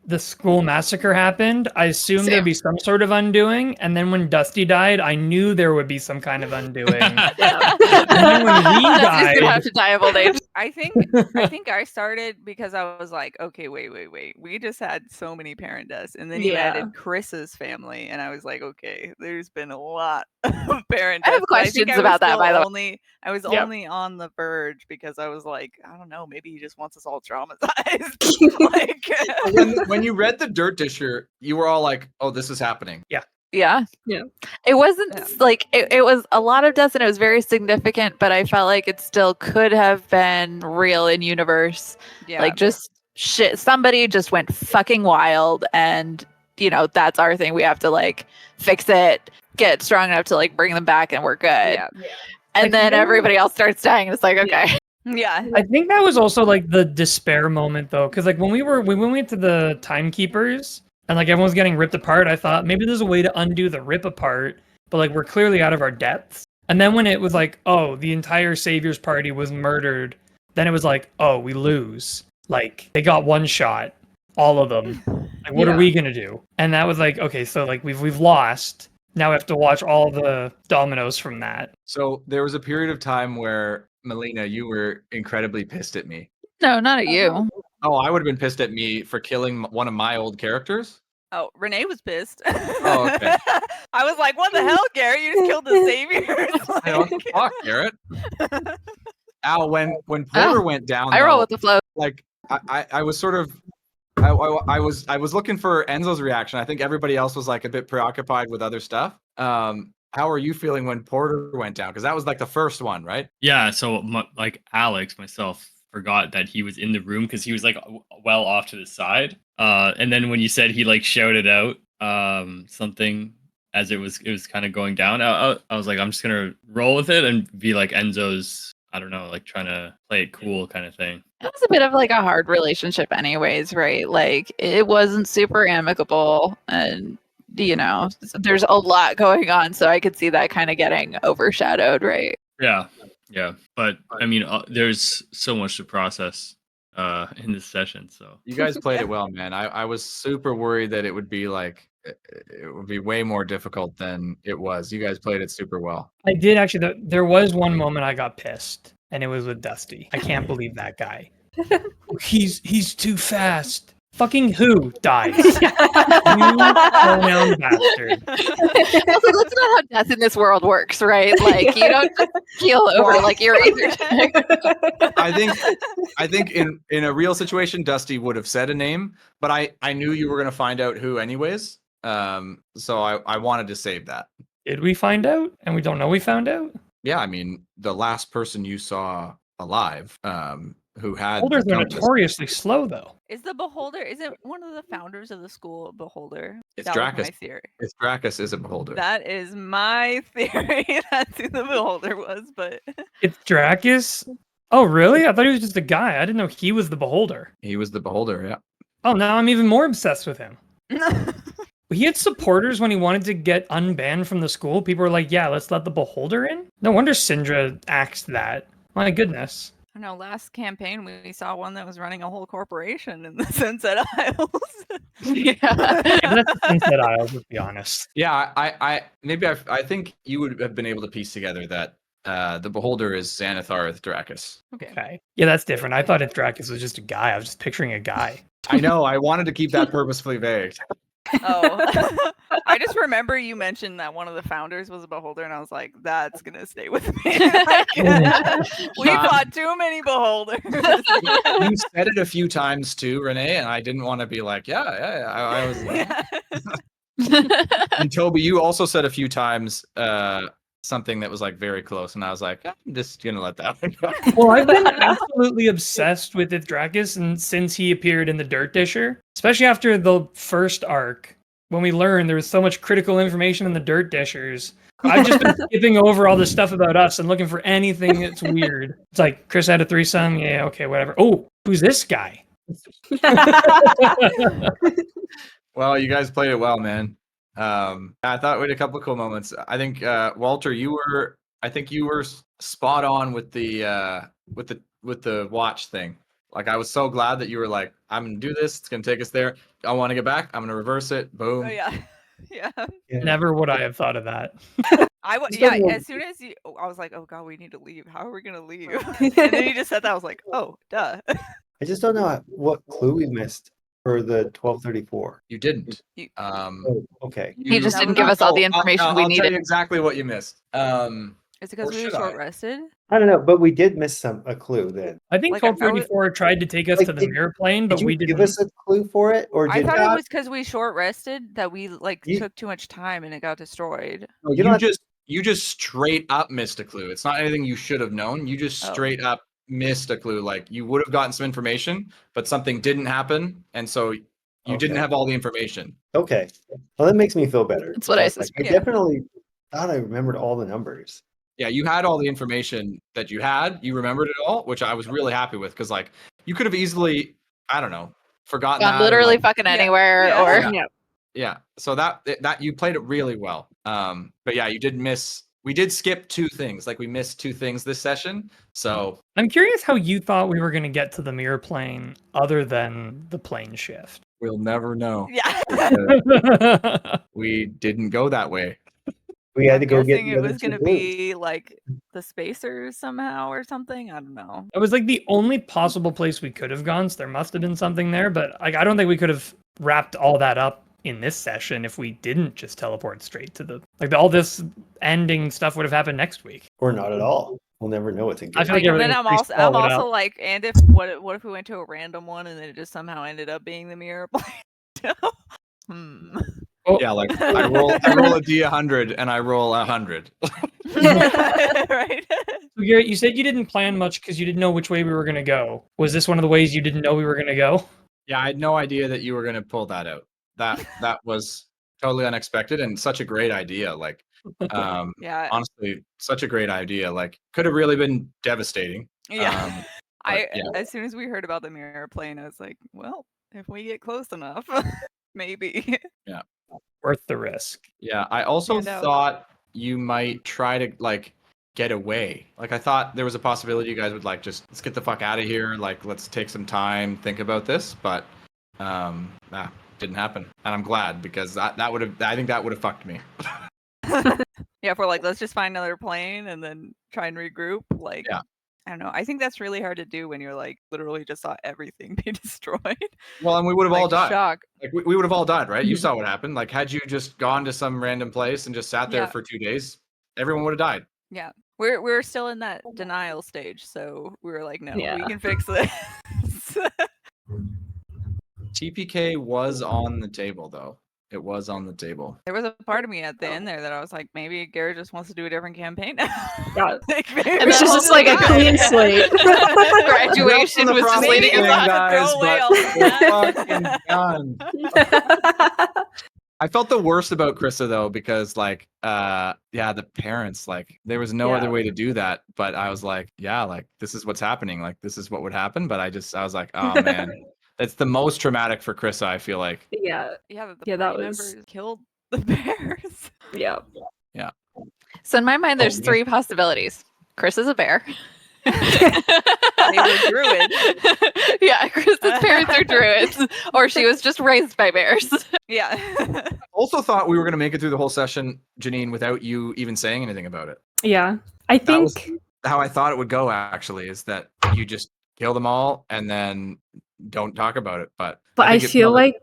G: the school massacre happened. I assumed
D: Same.
G: there'd be some sort of undoing, and then when Dusty died, I knew there would be some kind of undoing.
F: Yeah.
G: And then when we
D: Dusty's
G: died,
D: gonna have to die of old age.
A: I think I started because I was like, okay, wait. We just had so many parent deaths, and then you
F: Yeah.
A: added Chris's family, and I was like, okay, there's been a lot of parent
D: I
A: deaths.
D: have
A: but think
D: questions
A: I was
D: about that,
A: still
D: by the way.
A: I was
F: Yep.
A: only on the verge because I was like, I don't know, maybe he just wants us all traumatized. Like,
C: When you read the Dirt Disher, you were all like, oh, this is happening.
D: Yeah.
F: Yeah.
D: It wasn't
A: Yeah.
D: like it was a lot of deaths and it was very significant, but I felt like it still could have been real in universe.
A: yeah,
D: Like just shit, somebody just went fucking wild, and that's our thing. We have to like fix it, get strong enough to like bring them back, and we're good.
A: yeah,
D: And
G: Like,
D: then
G: you know-
D: everybody else starts dying. And it's like, okay,
A: yeah.
G: I think that was also like the despair moment though, because like when we went to the timekeepers and like everyone was getting ripped apart, I thought maybe there's a way to undo the rip apart, but like we're clearly out of our depths. And then when it was like, oh, the entire Saviors party was murdered, then it was like, oh, we lose. Like they got one shot, all of them. Like what
A: Yeah.
G: are we gonna do? And that was like, okay, so like we've lost. Now we have to watch all the dominoes from that.
C: So there was a period of time where, Melina, you were incredibly pissed at me.
D: no, not at you.
C: Oh, I would have been pissed at me for killing one of my old characters.
A: Oh, Renee was pissed.
C: Oh, okay.
A: I was like, what the hell, Gary? You just killed the saviors.
C: I don't fuck, Garrett. Al, when Porter went down,
D: I roll
C: though,
D: with the flow.
C: like I was sort of I was looking for Enzo's reaction. I think everybody else was like a bit preoccupied with other stuff. How are you feeling when Porter went down? Because that was like the first one, right?
E: Yeah, so like Alex, myself, forgot that he was in the room because he was like well off to the side. And then when you said he like shouted out something as it was kind of going down, I was like, I'm just gonna roll with it and be like Enzo's I don't know, like trying to play it cool kind of thing.
D: It was a bit of like a hard relationship anyways, right? Like it wasn't super amicable and there's a lot going on, so I could see that kind of getting overshadowed, right?
E: Yeah. But I mean, there's so much to process in this session. So
C: You guys played it well, man. I was super worried that it would be like it would be way more difficult than it was. You guys played it super well.
G: I did actually. There was one moment I got pissed, and it was with Dusty. I can't believe that guy. He's too fast. Fucking who dies? You pronoun bastard.
D: Also, that's not how death in this world works, right? Like you don't just keel over like you're either.
C: I think in a real situation, Dusty would have said a name, but I knew you were gonna find out who anyways. So I wanted to save that.
G: Did we find out? And we don't know we found out?
C: Yeah, I mean the last person you saw alive, who had
G: Beholders
C: the
G: are
C: compass.
G: notoriously slow, though.
A: Is the Beholder? Is it one of the founders of the school Beholder?
C: It's
A: That was
C: Dracus.
A: my theory.
C: It's Dracus is a beholder.
A: That is my theory. That's who the Beholder was, but
G: It's Dracus? Oh, really? I thought he was just a guy. I didn't know he was the Beholder.
C: He was the beholder, yeah.
G: Oh, now I'm even more obsessed with him. He had supporters when he wanted to get unbanned from the school. People were like, yeah, let's let the Beholder in. No wonder Syndra axed that. My goodness.
A: I know last campaign we saw one that was running a whole corporation in the Sunset Isles.
D: Yeah.
G: Yeah, but that's the Sunset Isles, let's be honest.
C: Yeah, I think you would have been able to piece together that the beholder is Xanatharth Dracus.
G: Okay. Yeah, that's different. I thought if Dracus was just a guy. I was just picturing a guy.
C: I know. I wanted to keep that purposefully vague.
A: Oh, I just remember you mentioned that one of the founders was a Beholder, and I was like, that's gonna stay with me. We fought too many Beholders.
C: You said it a few times too, Renee, and I didn't want to be like, yeah. I was. And Toby, you also said a few times something that was like very close, and I was like, I'm just gonna let that one go.
G: Well, I've been absolutely obsessed with Dracus and since he appeared in the Dirt Disher, especially after the first arc, when we learned there was so much critical information in the Dirt Dishers. I've just been skipping over all this stuff about us and looking for anything that's weird. It's like Chris had a threesome. Yeah, okay, whatever. Oh, who's this guy?
C: Well, you guys played it well, man. I thought we had a couple of cool moments. I think Walter, you were spot on with the watch thing. Like I was so glad that you were like, I'm gonna do this. It's gonna take us there. I want to get back. I'm gonna reverse it. Boom.
A: Oh yeah, yeah.
G: Never would I have thought of that.
A: I was yeah. As soon as I was like, oh god, we need to leave. How are we gonna leave? And then you just said that. I was like, oh, duh.
B: I just don't know what clue we missed for the 1234.
C: You didn't.
B: Oh, okay.
D: He just didn't give us all the information we
C: I'll
D: needed.
C: tell you exactly what you missed.
A: Is it because
C: Or
A: we were
C: should I?
A: short rested?
B: I don't know, but we did miss a clue then.
G: I think
A: Like, I was-
G: 1234 tried to take us
B: Like,
G: to the
B: did-
G: mirror plane,
B: Did
G: but
B: you
G: we
B: give
G: didn't.
B: us a clue for it, or
A: I
B: did
A: thought
B: not?
A: it was because we short rested that we
B: You-
A: took too much time and it got destroyed.
B: No, you
C: You
B: don't have-
C: you just straight up missed a clue. It's not anything you should have known. You just
A: Oh.
C: straight up missed a clue. Like you would have gotten some information, but something didn't happen, and so you didn't
B: Okay.
C: have all the information.
B: Okay. Well, that makes me feel better.
D: That's what I
B: Like,
D: suspect.
B: I definitely thought I remembered all the numbers.
C: Yeah, you had all the information that you had. You remembered it all, which I was really happy with because like you could have easily, I don't know, forgotten
D: Gone
C: that. and,
D: literally
C: like,
D: fucking
A: Yeah.
D: anywhere,
A: Yeah.
D: or
C: Yeah. yeah. So that you played it really well. But yeah, you did miss. We did skip two things. Like we missed two things this session. So
G: I'm curious how you thought we were going to get to the mirror plane other than the plane shift.
C: we'll never know.
A: Yeah.
C: We didn't go that way.
B: We had to
A: I'm
B: go get
A: guessing
B: the
A: it
B: other
A: was
B: two
A: gonna
B: clues.
A: be like the spacers somehow or something. I don't know.
G: It was like the only possible place we could have gone, so there must have been something there, but like I don't think we could have wrapped all that up in this session if we didn't just teleport straight to the all this ending stuff would have happened next week.
B: Or not at all. We'll never know what's a
G: I
B: good.
G: feel like
A: And then
G: everything's
A: I'm
G: pretty
A: also
G: solid up.
A: like, and if what if we went to a random one and then it just somehow ended up being the mirror plane?
C: Yeah, like I roll a D100 and I roll 100.
A: Right.
G: So Garrett, you said you didn't plan much because you didn't know which way we were going to go. Was this one of the ways you didn't know we were going to go?
C: Yeah, I had no idea that you were gonna pull that out. That was totally unexpected and such a great idea. Like,
A: Yeah.
C: honestly, such a great idea. Like, could have really been devastating.
A: Yeah.
C: But, yeah.
A: As soon as we heard about the mirror plane, I was like, well, if we get close enough, maybe.
G: Worth the risk.
C: Yeah, I also
A: Stand out.
C: thought you might try to like get away. Like I thought there was a possibility you guys would like just let's get the fuck out of here. Like let's take some time, think about this. But didn't happen, and I'm glad because that would have I think that would have fucked me.
A: Yeah, if we're like, let's just find another plane and then try and regroup. Like,
C: Yeah.
A: I don't know. I think that's really hard to do when you're like literally just saw everything be destroyed.
C: Well, and we would have all
A: Like,
C: died.
A: shock.
C: Like we would have all died, right? You saw what happened. Like had you just gone to some random place and just sat there
A: Yeah.
C: for 2 days, everyone would have died.
A: Yeah. We're still in that denial stage, so we were like, no,
F: Yeah.
A: we can fix this.
C: TPK was on the table though. It was on the table.
A: There was a part of me at the end there that I was like, maybe Garrett just wants to do a different campaign.
F: Yeah.
A: Like, maybe
F: And this is
A: we'll
F: just like a
A: die.
F: clean slate.
D: Graduation was just
A: Maybe
D: leading
A: we'll
D: us
A: have to
D: up.
A: throw away all
C: we're
A: that.
C: fucking done. I felt the worst about Krista though because like the parents like there was no
F: Yeah.
C: other way to do that, but I was like like this is what's happening, like this is what would happen, but I was like, oh man, it's the most traumatic for Krista, I feel like.
F: Yeah.
A: Yeah, the
F: Yeah, that
A: party
F: was-
A: members killed the bears.
F: Yeah.
D: So in my mind, there's
B: yeah.
D: 3 possibilities. Chris is a bear.
A: They were druids.
D: Yeah, Chris's parents are druids, or she was just raised by bears.
A: Yeah.
C: Also thought we were gonna make it through the whole session, Janine, without you even saying anything about it.
F: Yeah. I
C: That was
F: think
C: how I thought it would go actually, is that you just kill them all and then don't talk about it. But
F: I
C: think it
F: feel
C: probably-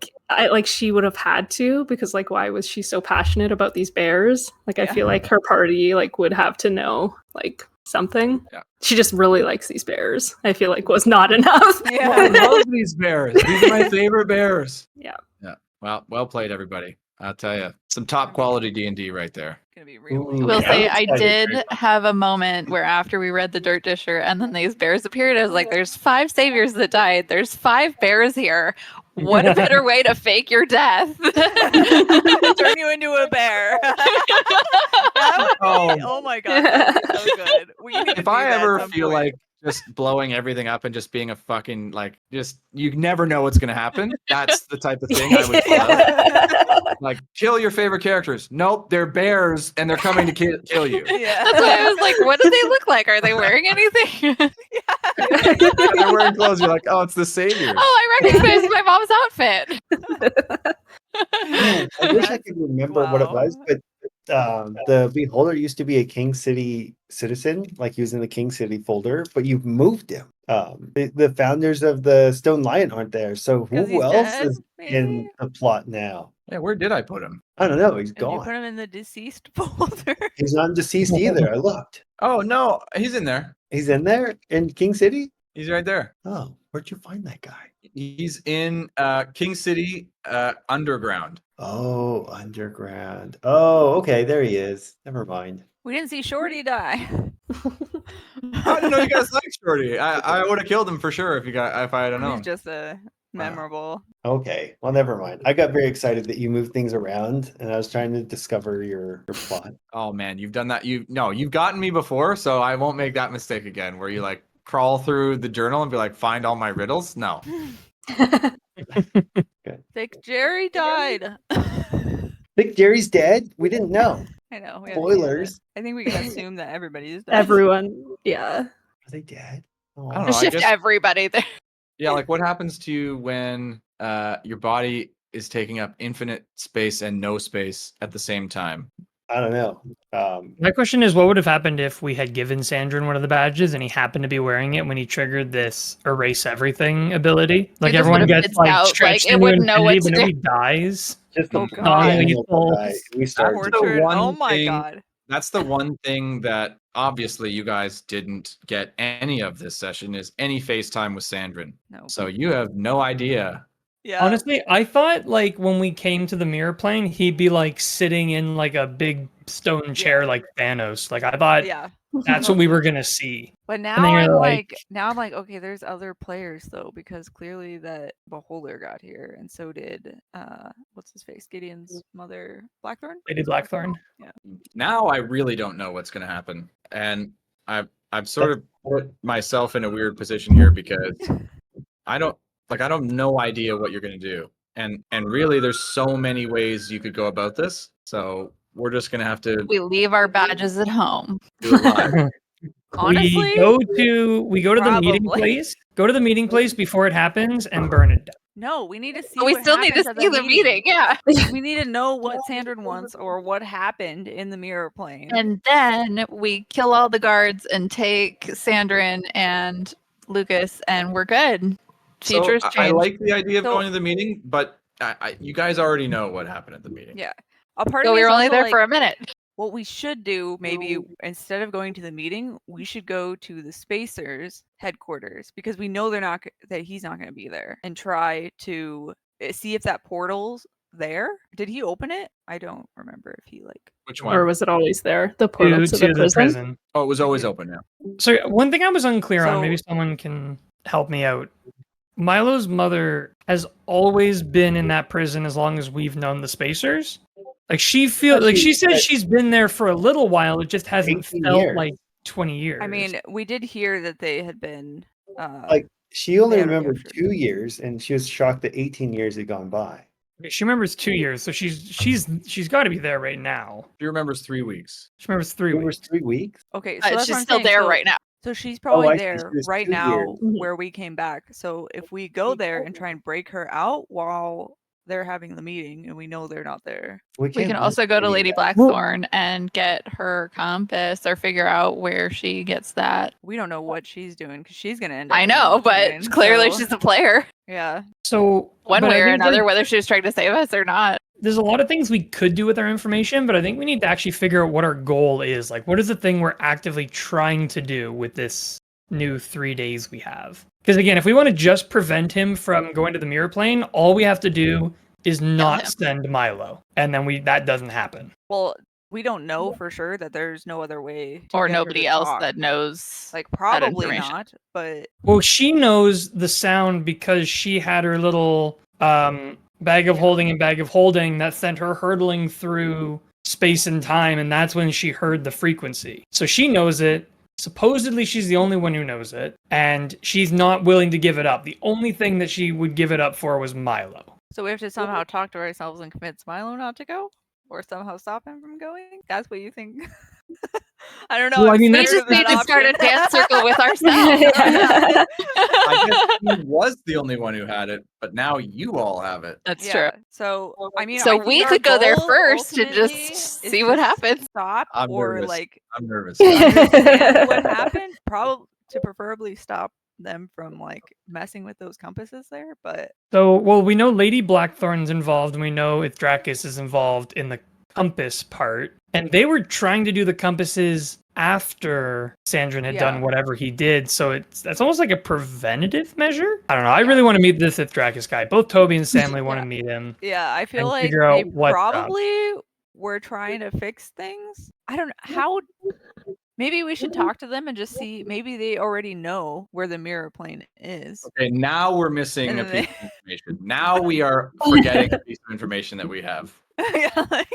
F: like she would have had to, because like why was she so passionate about these bears? Like I
A: Yeah.
F: feel like her party like would have to know like something.
C: Yeah.
F: She just really likes these bears. I feel like was not enough.
C: I
A: Yeah.
C: love these bears. These are my favorite bears.
F: Yeah.
C: Yeah. Well played, everybody. I'll tell you, some top quality D&D right there.
A: Gonna be real.
B: Ooh.
D: Will
B: Yeah,
D: say
B: I'm
D: I
B: excited.
D: did have a moment where after we read the Dirt Disher and then these bears appeared, I was like, there's 5 saviors that died. There's 5 bears here. What a better way to fake your death.
A: Turn you into a bear. That would be, oh my god, that would be so good. We need to
C: If
A: do
C: I
A: that at
C: ever
A: some
C: feel
A: point.
C: like just blowing everything up and just being a fucking like just you never know what's gonna happen. That's the type of thing I would love. Like kill your favorite characters. Nope, they're bears and they're coming to kill you.
A: Yeah.
D: That's why I was like, what do they look like? Are they wearing anything?
C: They're wearing clothes. You're like, oh, it's the saviors.
D: Oh, I recognize my mom's outfit.
B: Man, I wish I could remember what it was,
A: Wow.
B: but the Beholder used to be a King City citizen, like he was in the King City folder, but you've moved him. The founders of the Stone Lion aren't there, so
A: 'Cause
B: who
A: he's
B: else
A: dead,
B: is in
A: maybe?
B: the plot now?
C: Yeah, where did I put him?
B: I don't know. He's
A: Did you put
B: gone.
A: him in the deceased folder?
B: He's not deceased either. I looked.
C: Oh no, he's in there.
B: He's in there in King City.
C: He's right there.
B: Oh, where'd you find that guy?
C: He's in King City Underground.
B: Oh, underground. Oh, okay, there he is. Never mind.
A: We didn't see Shorty die.
C: I didn't know you guys liked Shorty. I would have killed him for sure if I had known.
A: He's just a memorable.
B: Okay, well, never mind. I got very excited that you moved things around, and I was trying to discover your plot.
C: Oh man, you've done that. You've gotten me before, so I won't make that mistake again. Where you like crawl through the journal and be like, find all my riddles. No.
A: Like Jerry died.
B: Think Jerry's dead? We didn't know.
A: I know. we haven't seen it.
B: Spoilers.
A: I think we can assume that everybody's dead.
F: Everyone. Yeah.
B: Are they dead? Oh,
C: I don't know. I
D: Shift
C: guess-
D: everybody there.
C: Yeah, like what happens to you when your body is taking up infinite space and no space at the same time?
B: I don't know.
G: My question is, what would have happened if we had given Sandrin one of the badges and he happened to be wearing it when he triggered this erase everything ability? Like
D: just
G: everyone
D: would've
G: gets
D: blitzed
G: like
D: out,
G: stretched
D: like, it
G: into
D: wouldn't know what
G: infinity,
D: to
G: but nobody dies.
B: just
A: Oh,
B: the
A: God.
B: animal guy. We started.
C: That's the
A: Tortured.
C: one
A: Oh my
C: thing-
A: god.
C: That's the one thing that obviously you guys didn't get any of this session is any FaceTime with Sandrin.
A: No.
C: So you have no idea
A: Yeah.
G: Honestly, I thought like when we came to the mirror plane, he'd be like sitting in like a big stone chair like Thanos. Like I thought
A: Yeah.
G: that's what we were gonna see.
A: But
G: And
A: now
G: then you're
A: I'm like, okay, there's other players though, because clearly that Beholder got here, and so did what's his face? Gideon's mother, Blackthorn?
G: Lady Blackthorn.
C: Now I really don't know what's going to happen, and I've sort of put myself in a weird position here because I don't no idea what you're going to do, and really there's so many ways you could go about this. So we're just going to have to
D: We leave our badges at home.
C: do it live.
A: Honestly,
G: we go to the meeting
A: probably.
G: place. Go to the meeting place before it happens and burn it down.
A: No, we need to see.
D: But we
A: what
D: still need to
A: happens at
D: see the meeting. Yeah.
A: We need to know what Sandrin wants or what happened in the mirror plane.
D: And then we kill all the guards and take Sandrin and Lucas, and we're good. Features
C: So
D: change.
C: I like the idea of
A: So-
C: going to the meeting, but you guys already know what happened at the meeting.
A: Yeah. A part
D: So
A: of me
D: we
A: is
D: were only
A: also
D: there
A: like,
D: for a minute.
A: what we should do, maybe instead of going to the meeting, we should go to the Spacers headquarters, because we know that he's not going to be there, and try to see if that portal's there. Did he open it? I don't remember if he like.
C: Which one?
F: Or was it always there? The portal to the prison?
C: Oh, it was always open now.
G: So one thing I was unclear on,
A: So-
G: maybe someone can help me out. Milo's mother has always been in that prison as long as we've known the Spacers. Like she says she's been there for a little while. It just hasn't
B: 18
G: felt
B: years.
G: like 20 years.
A: I mean, we did hear that they had been.
B: Like she only
A: they had
B: remembered
A: captured.
B: 2 years, and she was shocked that 18 years had gone by.
G: Okay, she remembers 2 years, so she's got to be there right now.
C: She remembers 3 weeks.
G: She remembers 3
B: It was
G: weeks.
B: 3 weeks.
A: Okay, so that's what
D: She's
A: I'm
D: still
A: saying.
D: there
A: So-
D: right now.
A: So she's probably
B: I see.
A: there
B: She was
A: right
B: 2
A: now
B: years.
A: where we came back. So if we go there and try and break her out while they're having the meeting and we know they're not there.
D: We
B: can't
D: can
B: let
D: also go to
B: her
D: Lady
B: do that.
D: Blackthorn and get her compass or figure out where she gets that.
A: We don't know what she's doing because she's gonna end up.
D: I
A: in
D: know,
A: the
D: but
A: plane,
D: clearly
A: so-
D: she's a player.
A: Yeah.
G: So
D: One
G: but I
D: way or
G: think
D: another, whether she was trying to save us or not.
G: there's a lot of things we could do with our information, but I think we need to actually figure out what our goal is. Like, what is the thing we're actively trying to do with this new 3 days we have? Because again, if we want to just prevent him from going to the mirror plane, all we have to do is not
D: him.
G: send Milo, and then that doesn't happen.
A: Well, we don't know for sure that there's no other way. To
D: Or
A: get her
D: nobody
A: to
D: else
A: talk.
D: that knows.
A: Like probably
D: information.
A: not, but
G: Well, she knows the sound because she had her little bag of holding and bag of holding that sent her hurtling through space and time, and that's when she heard the frequency. So she knows it. Supposedly, she's the only one who knows it, and she's not willing to give it up. The only thing that she would give it up for was Milo.
A: so we have to somehow talk to ourselves and convince Milo not to go, or somehow stop him from going. That's what you think? I don't know.
G: Well, I
A: I'm
G: mean,
D: We
A: scared
D: just
A: of
D: need
A: that
D: to start a
A: option.
D: dance circle with ourselves.
C: I guess he was the only one who had it, but now you all have it.
D: That's
A: Yeah,
D: true.
A: So I mean,
D: So
A: I think
D: we
A: our
D: could go there
A: goal
D: first and
A: ultimately
D: just
A: is
D: see
A: to
D: what happens.
A: Stop
C: I'm
A: or
C: nervous.
A: like
C: I'm nervous.
A: understand what happened. Probably to preferably stop them from like messing with those compasses there. But
G: So, well, we know Lady Blackthorn's involved, and we know Ithrakis is involved in the compass part. And they were trying to do the compasses after Sandrin had done
A: Yeah.
G: whatever he did. So that's almost like a preventative measure. I don't know. I really want to meet this Ithrakis guy. Both Toby and Stanley want to meet him.
A: yeah, I feel
G: And
A: like
G: figure out
A: they
G: what's up.
A: probably were trying to fix things. I don't know how. Maybe we should talk to them and just see. Maybe they already know where the mirror plane is.
C: Okay, now we're missing
A: And
C: a
A: then
C: piece of information. Now we are forgetting a piece of information that we have.
A: Yeah, like,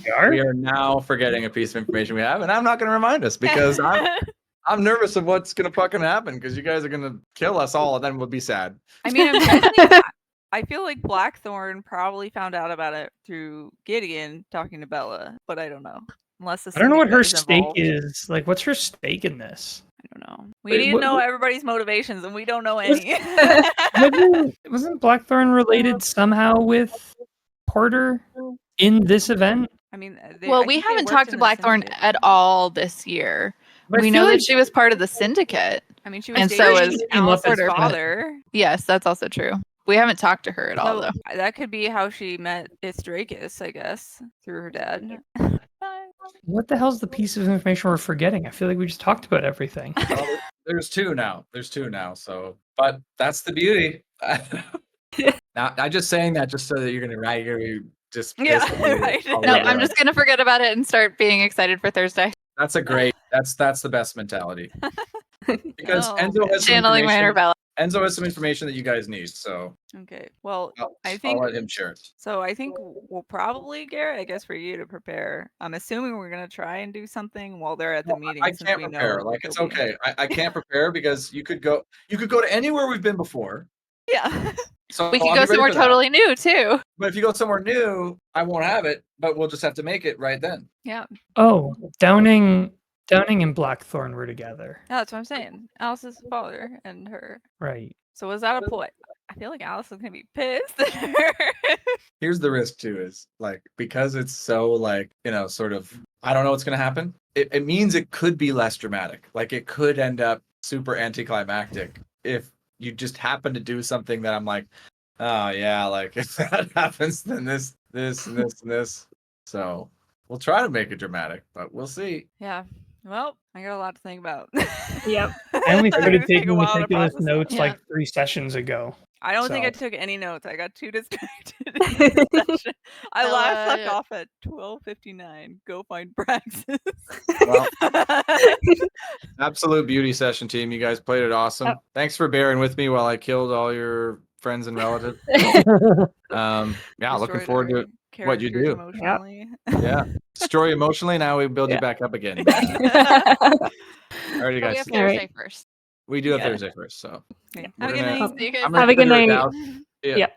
G: They are?
C: We are now forgetting a piece of information we have, and I'm not going to remind us because I'm nervous of what's going to fucking happen because you guys are going to kill us all, and then we'll be sad.
A: I mean, I'm guessing, I feel like Blackthorn probably found out about it through Gideon talking to Bella, but I don't know. Unless the
G: I don't know what her
A: syndicate is
G: stake
A: involved.
G: is. Like, what's her stake in this?
A: I don't know. We
G: Wait,
A: need
G: what-
A: to know
G: what-
A: everybody's motivations, and we don't know any.
G: Wasn't Blackthorn related somehow with Porter in this event?
A: I mean,
D: Well,
A: I
D: we
A: think they
D: haven't
A: worked
D: talked
A: in
D: to
A: the
D: Blackthorn
A: syndicate.
D: at all this year.
G: But I
D: We
G: feel
D: know
G: like
D: that she was part of the syndicate.
A: I mean, she was
D: and so
A: dating
D: is
A: Alice's
G: Porter.
A: father.
D: Yes, that's also true. We haven't talked to her at all,
A: So
D: though.
A: that could be how she met Ithrakis, I guess, through her dad.
G: What the hell's the piece of information we're forgetting? I feel like we just talked about everything.
C: Well, there's two now. So, but that's the beauty. Now, I'm just saying that just so that you're gonna be just
A: Yeah,
C: pissed at me
A: right.
C: all
D: No,
C: over
D: I'm
C: it.
D: just gonna forget about it and start being excited for Thursday.
C: That's the best mentality. Because
A: Oh,
C: Enzo
A: man.
C: has some
D: Channeling my inner
C: information.
D: Bella.
C: Enzo has some information that you guys need, so
A: Okay. Well, I
C: I'll
A: think
C: let him share it.
A: so. I think we'll probably, Garrett, I guess for you to prepare. I'm assuming we're gonna try and do something while they're at the
C: No,
A: meeting.
C: I
A: since
C: can't
A: we
C: prepare.
A: know
C: Like it's
A: they'll be-
C: okay. I can't prepare because you could go to anywhere we've been before.
A: Yeah.
C: So
D: We could
C: I'll
D: go
C: be ready
D: somewhere
C: for that.
D: totally new too.
C: But if you go somewhere new, I won't have it, but we'll just have to make it right then.
A: Yeah.
G: Oh, Downing and Blackthorn were together.
A: No, that's what I'm saying. Alice's father and her.
G: Right.
A: So was that a ploy? I feel like Alice is gonna be pissed.
C: Here's the risk too is like because it's so like, sort of I don't know what's gonna happen. It means it could be less dramatic. Like it could end up super anticlimactic if you just happen to do something that I'm like, oh yeah, like if that happens, then this, and this, and this. So we'll try to make it dramatic, but we'll see.
A: Yeah. Well, I got a lot to think about.
F: Yep.
G: I only
A: It's
G: started
A: gonna take a
G: taking
A: while to
G: meticulous
A: process
G: notes
A: that.
G: like 3 sessions ago.
A: I don't think I
G: So-
A: took any notes. I got too distracted. in this session. I left
D: Bella-
A: off at 12:59. Go find Praxis.
C: Well, absolute beauty session, team. You guys played it awesome.
F: Yep.
C: Thanks for bearing with me while I killed all your friends and relatives. Yeah, looking
A: Destroyed
C: forward
A: our
C: to what you
A: characters
C: do.
A: emotionally.
C: Yeah, destroy emotionally. Now we build you
F: Yeah.
C: back up again.
D: But
C: Alrighty,
D: we
C: guys.
D: have
F: All right.
D: Thursday first.
C: We do have
A: Yeah.
C: Thursday first, so
A: Okay.
C: we're
A: Have a good
C: gonna-
A: night.
D: See you guys
C: I'm
F: Have
C: gonna
F: a good
C: figure it
F: night.
C: out. Yeah.
F: Yep.